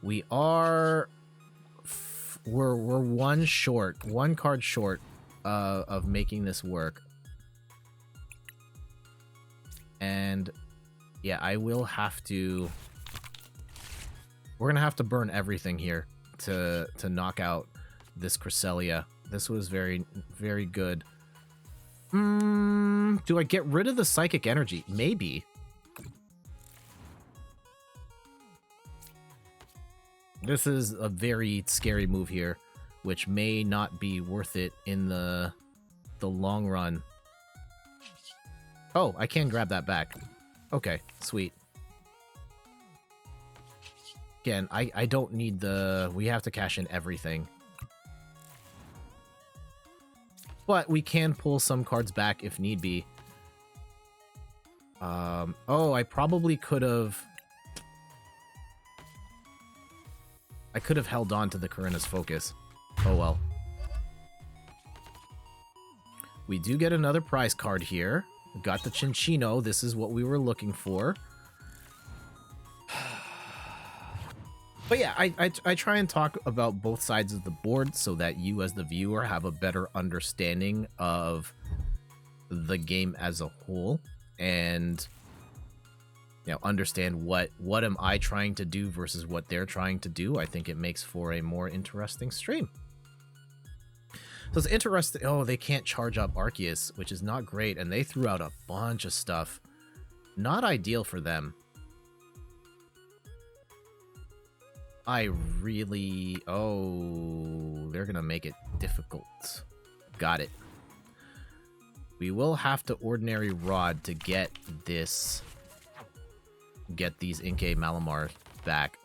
We are... We're 1 short. 1 card short of making this work. And yeah, I will have to... We're gonna have to burn everything here to knock out this Cresselia. This was very, very good. Do I get rid of the Psychic Energy? Maybe. This is a very scary move here. which may not be worth it in the long run. Oh, I can grab that back. Okay, sweet. Again, I don't need the... We have to cash in everything. But we can pull some cards back if need be. Oh, I probably could have... I could have held on to the Karina's Focus. Oh well. We do get another prize card here. We got the Chinchino. This is what we were looking for. But yeah, I try and talk about both sides of the board so that you as the viewer have a better understanding of the game as a whole, and you know, understand what am I trying to do versus what they're trying to do. I think it makes for a more interesting stream. So it's interesting. Oh, they can't charge up Arceus, which is not great, and they threw out a bunch of stuff. Not ideal for them. I really... Oh, they're gonna make it difficult. Got it. We will have to Ordinary Rod to get this... Get these Inkay Malamar back.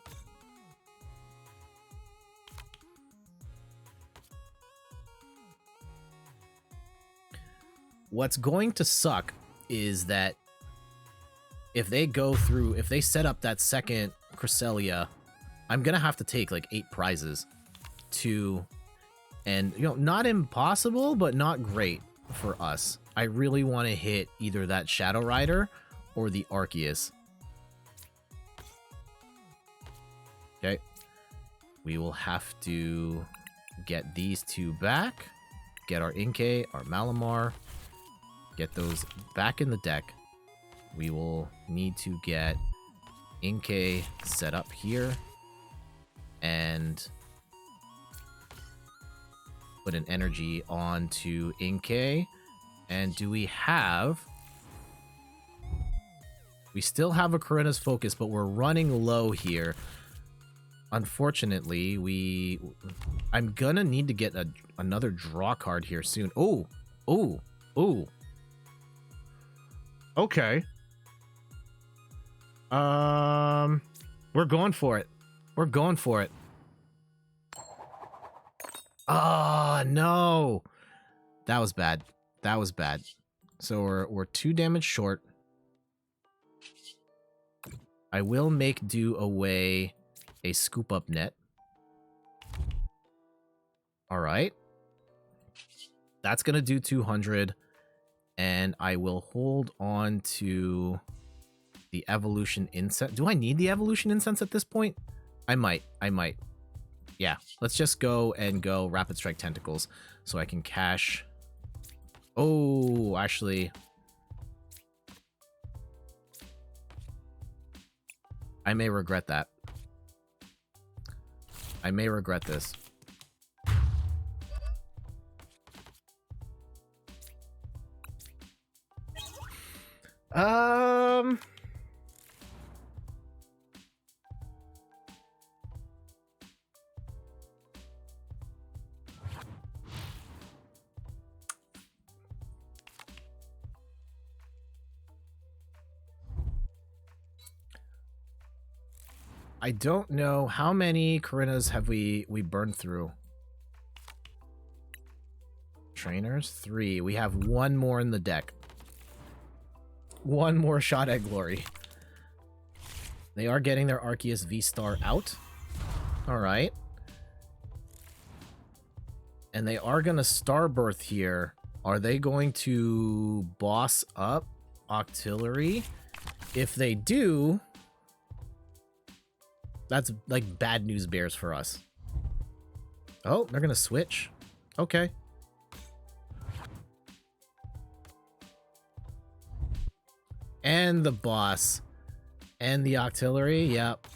What's going to suck is that if they go through... If they set up that second Cresselia... I'm gonna have to take like 8 prizes to, and you know, not impossible, but not great for us. I really want to hit either that Shadow Rider or the Arceus. Okay, we will have to get these 2 back, get our Inkay, our Malamar, get those back in the deck. We will need to get Inkay set up here. And put an energy onto Inkay. And do we have... We still have a Karina's Focus, but we're running low here. Unfortunately, I'm gonna need to get another draw card here soon. Oh! Oh! Oh! Okay. We're going for it. We're going for it. Ah, no. That was bad. That was bad. So we're 2 damage short. I will make do away a scoop up net. All right. That's going to do 200. And I will hold on to the Evolution Incense. Do I need the Evolution Incense at this point? I might. Yeah, let's just go and go Rapid Strike Tentacles so I can cash. Oh, actually. I may regret that. I may regret this. I don't know how many Karinas have we burned through. Trainers 3. We have 1 more in the deck. 1 more shot at glory. They are getting their Arceus V-Star out. All right. And they are going to Starbirth here. Are they going to boss up Octillery? If they do, that's like bad news bears for us. Oh, they're going to switch. Okay. And the boss. And the Octillery, yep.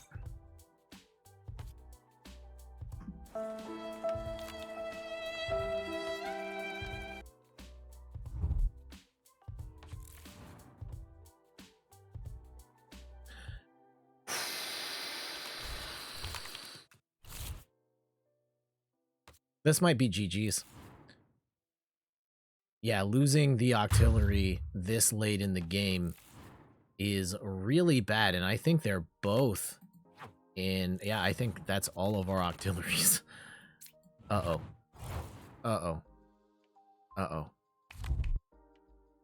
This might be GG's. Yeah, losing the artillery this late in the game is really bad, and I think they're both in... Yeah, I think that's all of our auxiliaries. Uh-oh. Uh-oh. Uh-oh.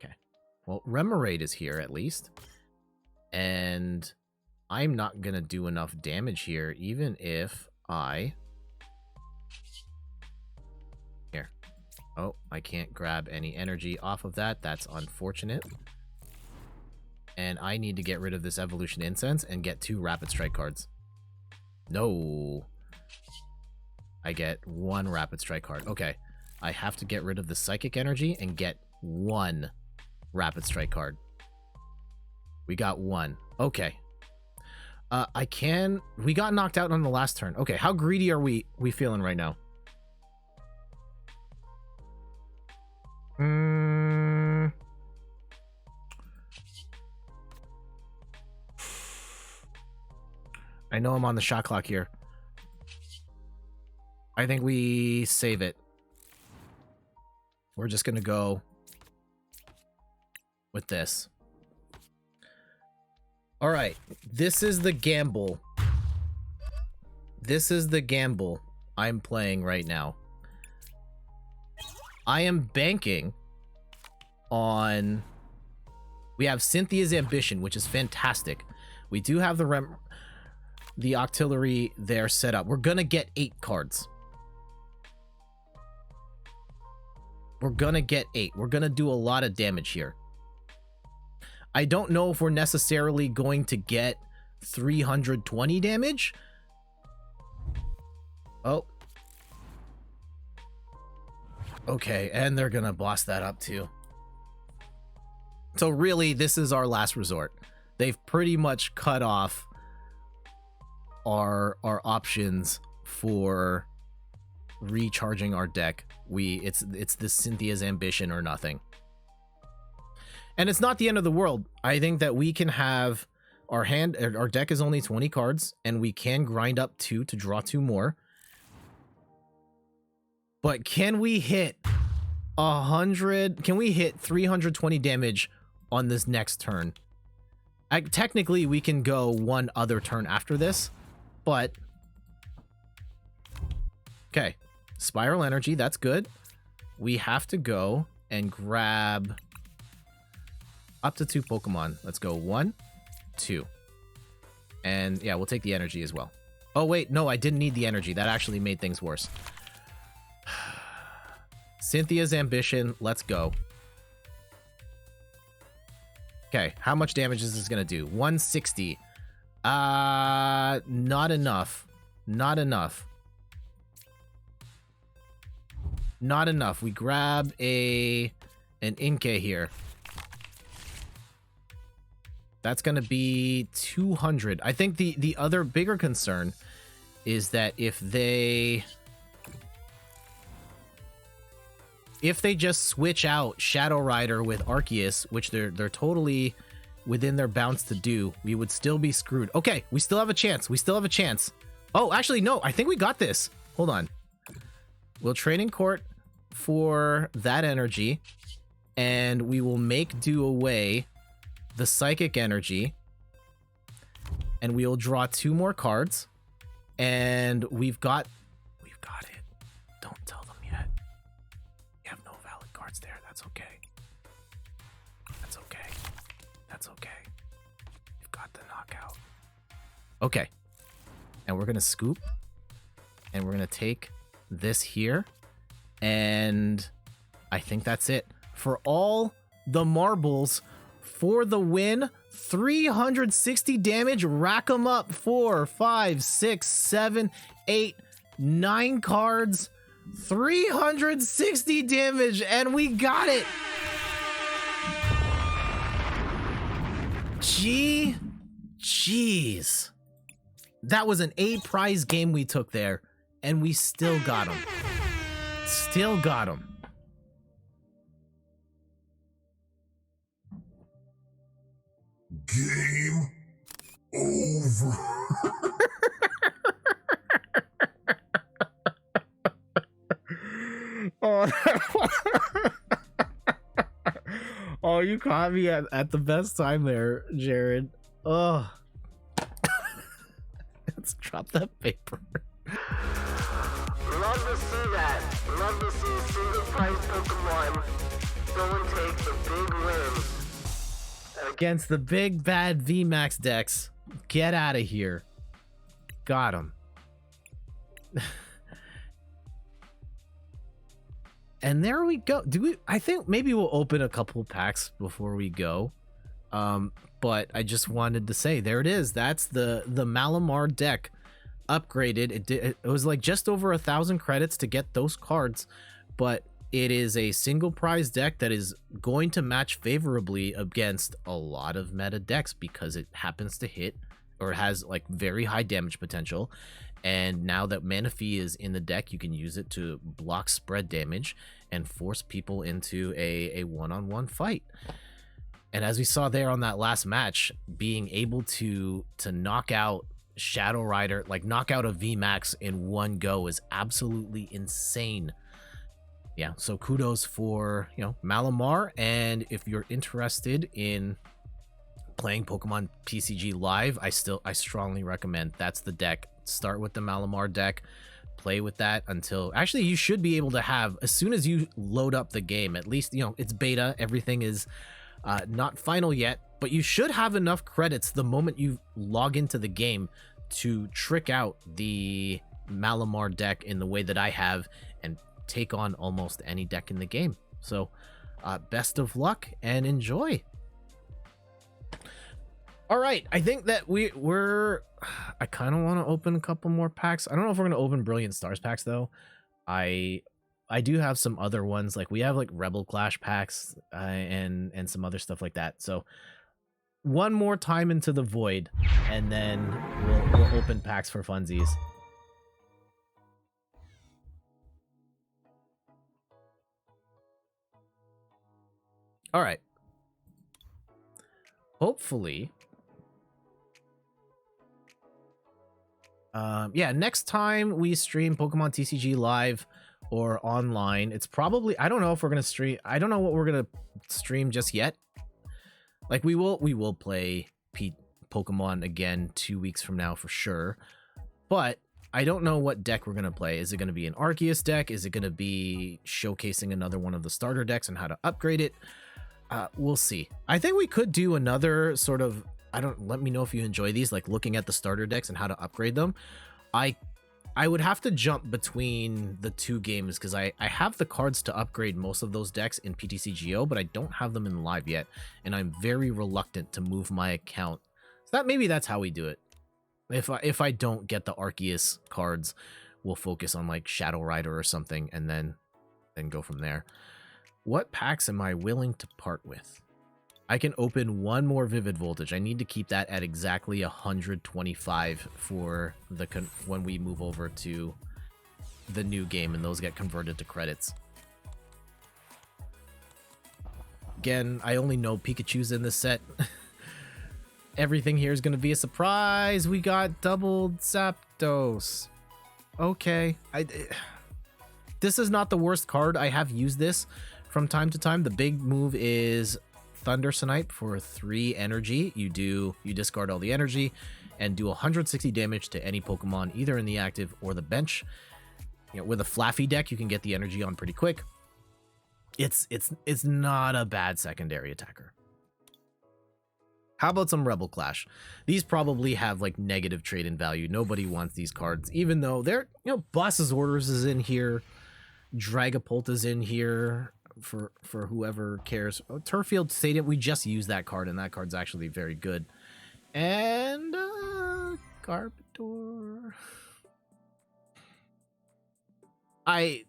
Okay. Well, Remoraid is here, at least. And I'm not gonna do enough damage here, even if I... Here. Oh, I can't grab any energy off of that. That's unfortunate. And I need to get rid of this Evolution Incense and get 2 Rapid Strike cards. No. I get 1 Rapid Strike card. Okay. I have to get rid of the Psychic Energy and get 1 Rapid Strike card. We got 1. Okay. We got knocked out on the last turn. Okay, how greedy are we feeling right now? I know I'm on the shot clock here. I think we save it. We're just gonna go with this. All right, this is the gamble. This is the gamble I'm playing right now. I am banking on... We have Cynthia's Ambition, which is fantastic. We do have the artillery there set up. We're gonna get 8 cards. We're gonna get 8. We're gonna do a lot of damage here. I don't know if we're necessarily going to get 320 damage. Oh. Okay, and they're gonna boss that up too. So really, this is our last resort. They've pretty much cut off our options for recharging our deck. It's the Cynthia's Ambition or nothing. And it's not the end of the world. I think that we can have our deck is only 20 cards, and we can grind up 2 to draw 2 more. But can we hit 100? Can we hit 320 damage on this next turn? Technically, we can go one other turn after this, but okay. Spiral Energy, that's good. We have to go and grab up to 2 Pokemon. Let's go 1, 2. And yeah, we'll take the energy as well. Oh, wait. No, I didn't need the energy. That actually made things worse. Cynthia's Ambition. Let's go. Okay. How much damage is this going to do? 160. Not enough. Not enough. Not enough. We grab an Inkay here. That's going to be 200. I think the other bigger concern is that if they just switch out Shadow Rider with Arceus, which they're totally within their bounds to do, we would still be screwed. Okay, we still have a chance. We still have a chance. Oh, actually, no. I think we got this. Hold on. We'll Training Court for that energy, and we will make do away the Psychic Energy, and we'll draw 2 more cards, and we've got it. Don't tell them yet. You have no valid cards there. That's okay. That's okay. That's okay. You've got the knockout. Okay. And we're gonna scoop, and we're gonna take this here, and I think that's it for all the marbles. For the win, 360 damage, rack them up. 4, 5, 6, 7, 8, 9 cards, 360 damage, and we got it. Jeez. That was an A prize game we took there, and we still got him. Still got him. Game over. you caught me at the best time there, Jared. Oh. Let's drop that paper. Love to see that. Love to see single prize Pokemon go and take the big win. Against the big bad VMAX decks. Get out of here. Got him. And there we go. I think maybe we'll open a couple packs before we go. But I just wanted to say, there it is. That's the Malamar deck upgraded. It was like just over 1,000 credits to get those cards, but it is a single prize deck that is going to match favorably against a lot of meta decks because it happens to hit or has like very high damage potential. And now that Manaphy is in the deck, you can use it to block spread damage and force people into a one-on-one fight. And as we saw there on that last match, being able to knock out Shadow Rider, like knock out a VMAX in one go, is absolutely insane. Yeah, so kudos for, you know, Malamar. And if you're interested in playing Pokemon TCG Live, I strongly recommend that's the deck. Start with the Malamar deck, play with that until, actually you should be able to have, as soon as you load up the game, at least, you know, it's beta, everything is not final yet, but you should have enough credits the moment you log into the game to trick out the Malamar deck in the way that I have and take on almost any deck in the game. So best of luck and enjoy. All right, I think that I kind of want to open a couple more packs. I don't know if we're going to open Brilliant Stars packs though. I do have some other ones, like we have like Rebel Clash packs and some other stuff like that. So one more time into the void, and then we'll open packs for funsies. All right. Hopefully. Yeah, next time we stream Pokemon TCG Live or online, it's probably, I don't know if we're gonna stream, I don't know what we're gonna stream just yet. Like we will play Pokemon again 2 weeks from now for sure, but I don't know what deck we're gonna play. Is it gonna be an Arceus deck? Is it gonna be showcasing another one of the starter decks and how to upgrade it? We'll see. I think we could do another sort of, let me know if you enjoy these, like looking at the starter decks and how to upgrade them. I would have to jump between the two games because I have the cards to upgrade most of those decks in PTCGO, but I don't have them in live yet, and I'm very reluctant to move my account. So maybe that's how we do it. If I don't get the Arceus cards, we'll focus on like Shadow Rider or something, and then go from there. What packs am I willing to part with? I can open one more Vivid Voltage. I need to keep that at exactly 125 for when we move over to the new game and those get converted to credits. Again, I only know Pikachu's in this set. Everything here is going to be a surprise. We got doubled Zapdos. Okay. This is not the worst card. I have used this from time to time. The big move is Thunder Snipe for 3 energy. You discard all the energy and do 160 damage to any Pokemon either in the active or the bench. You know, with a Flaffy deck, you can get the energy on pretty quick. It's not a bad secondary attacker. How about some Rebel Clash? These probably have like negative trade-in value. Nobody wants these cards, even though they're, you know, Boss's Orders is in here, Dragapult is in here. For whoever cares. Oh, Turffield Stadium, we just used that card, and that card's actually very good. And Garbodor. I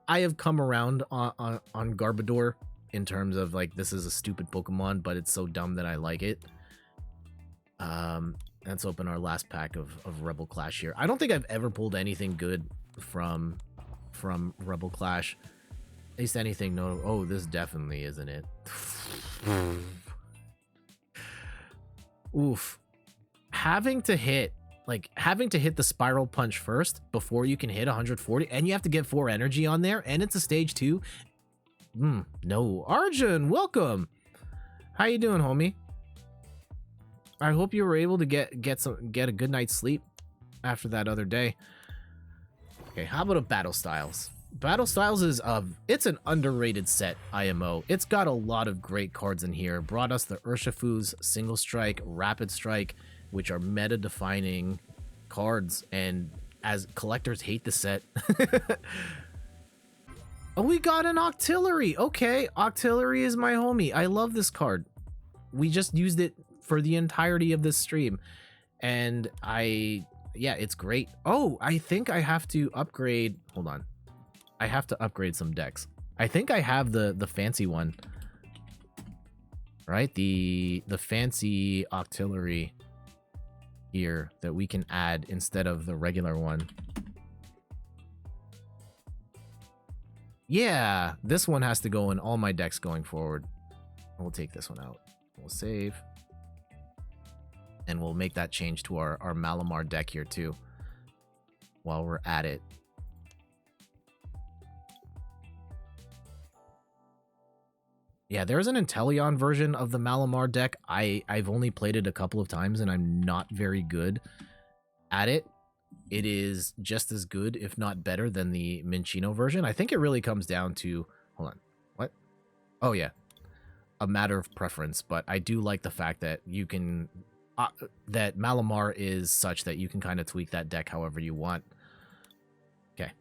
have come around on Garbodor in terms of like, this is a stupid Pokemon, but it's so dumb that I like it. Let's open our last pack of Rebel Clash here. I don't think I've ever pulled anything good from Rebel Clash. At least anything. No. Oh, this definitely isn't it. Oof. Having to hit the Spiral Punch first before you can hit 140, and you have to get 4 energy on there, and it's a stage 2. No. Arjun, welcome. How you doing, homie? I hope you were able to get a good night's sleep after that other day. Okay, how about a Battle Styles? Battle Styles is it's an underrated set IMO. It's got a lot of great cards in here. Brought us the Urshifu's, Single Strike, Rapid Strike, which are meta-defining cards, and as collectors hate the set. Oh, we got an Octillery. Okay, Octillery is my homie. I love this card. We just used it for the entirety of this stream, and yeah, it's great. Oh, I think I have to upgrade. Hold on. I have to upgrade some decks. I think I have the fancy one. Right? The fancy Octillery here that we can add instead of the regular one. Yeah, this one has to go in all my decks going forward. We'll take this one out. We'll save. And we'll make that change to our Malamar deck here too, while we're at it. Yeah, there's an Inteleon version of the Malamar deck. I've only played it a couple of times, and I'm not very good at it. It is just as good, if not better, than the Minccino version. I think it really comes down to... Hold on. What? Oh, yeah. A matter of preference, but I do like the fact that you can... that Malamar is such that you can kind of tweak that deck however you want. Okay.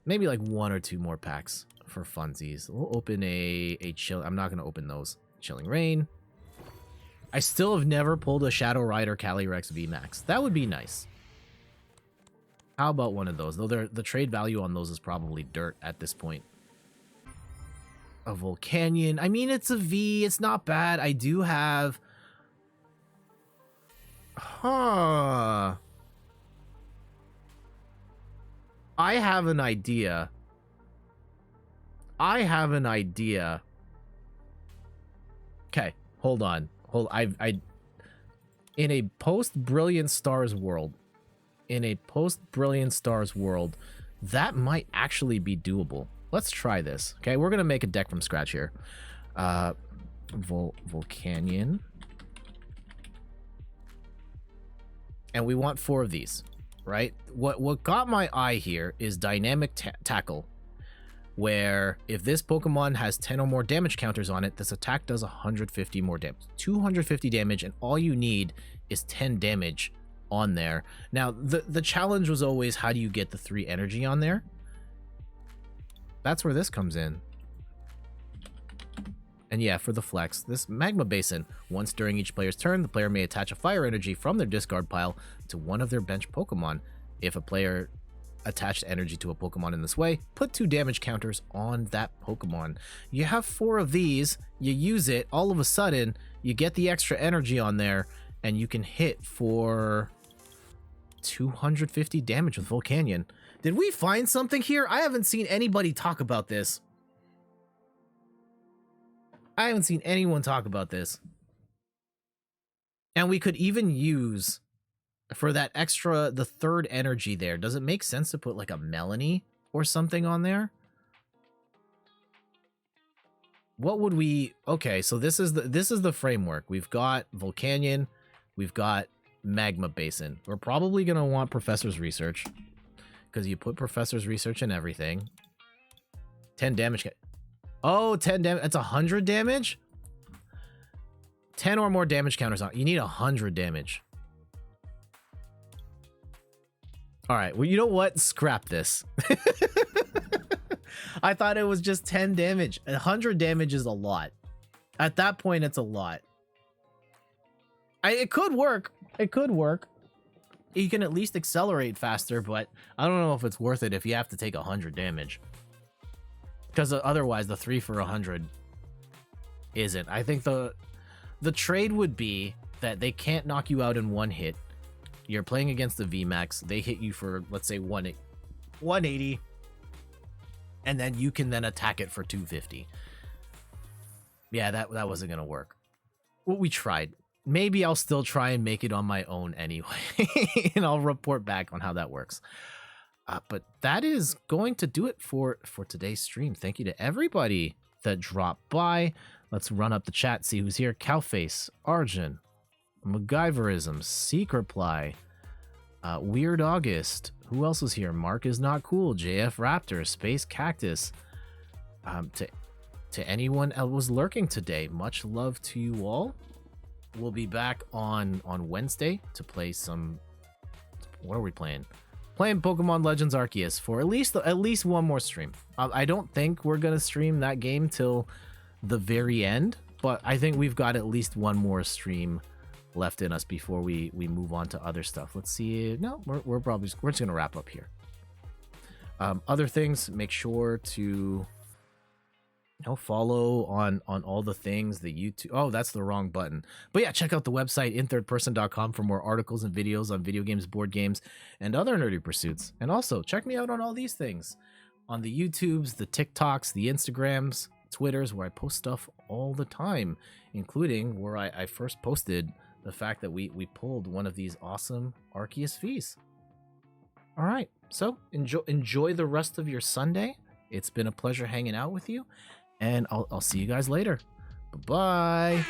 Maybe like 1 or 2 more packs for funsies. We'll open a chill... I'm not going to open those. Chilling Rain. I still have never pulled a Shadow Rider Calyrex VMAX. That would be nice. How about one of those? Though the trade value on those is probably dirt at this point. A Volcanion. I mean, it's a V. It's not bad. I do have... Huh. I have an idea. Okay, hold on. In a post-Brilliant Stars world, that might actually be doable. Let's try this. Okay, we're gonna make a deck from scratch here. Volcanion. And we want 4 of these, right? What got my eye here is Dynamic Tackle, where if this Pokemon has 10 or more damage counters on it, this attack does 150 more damage. 250 damage, and all you need is 10 damage on there. Now, the challenge was always, how do you get the 3 energy on there? That's where this comes in. And yeah, for the flex, this Magma Basin. Once during each player's turn, the player may attach a fire energy from their discard pile to one of their bench Pokemon. If a player attached energy to a Pokemon in this way, put 2 damage counters on that Pokemon. You have 4 of these, you use it, all of a sudden, you get the extra energy on there, and you can hit for 250 damage with Volcanion. Did we find something here? I haven't seen anybody talk about this. I haven't seen anyone talk about this. And we could even use, for that extra, the 3rd energy there, does it make sense to put like a Melanie or something on there? What would we... Okay, so this is the framework. We've got Volcanion, we've got Magma Basin. We're probably going to want Professor's Research, because you put Professor's Research in everything. 10 damage... Oh, 10 damage. That's 100 damage? 10 or more damage counters on. You need 100 damage. All right. Well, you know what? Scrap this. I thought it was just 10 damage. 100 damage is a lot. At that point, it's a lot. It could work. It could work. You can at least accelerate faster, but I don't know if it's worth it if you have to take 100 damage. Because otherwise, the 3 for 100 isn't. I think the trade would be that they can't knock you out in 1 hit. You're playing against the VMAX. They hit you for, let's say, 180. And then you can then attack it for 250. Yeah, that wasn't going to work. Well, we tried. Maybe I'll still try and make it on my own anyway. And I'll report back on how that works. But that is going to do it for today's stream. Thank you to everybody that dropped by. Let's run up the chat, see who's here. Cowface, Arjun, MacGyverism, Seek Reply, Weird August. Who else is here? Mark is not cool. JF Raptor, Space Cactus. To anyone that was lurking today, much love to you all. We'll be back on Wednesday to play some. What are we playing? Playing Pokemon Legends Arceus for at least one more stream. I don't think we're gonna stream that game till the very end, but I think we've got at least one more stream left in us before we move on to other stuff. Let's see. No, we're just gonna wrap up here. Other things, make sure to follow on all the things, the YouTube. Oh, that's the wrong button. But yeah, check out the website inthirdperson.com for more articles and videos on video games, board games, and other nerdy pursuits. And also check me out on all these things on the YouTubes, the TikToks, the Instagrams, Twitters, where I post stuff all the time, including where I first posted the fact that we pulled one of these awesome Arceus Vs. All right, so enjoy the rest of your Sunday. It's been a pleasure hanging out with you. And I'll see you guys later. Bye-bye.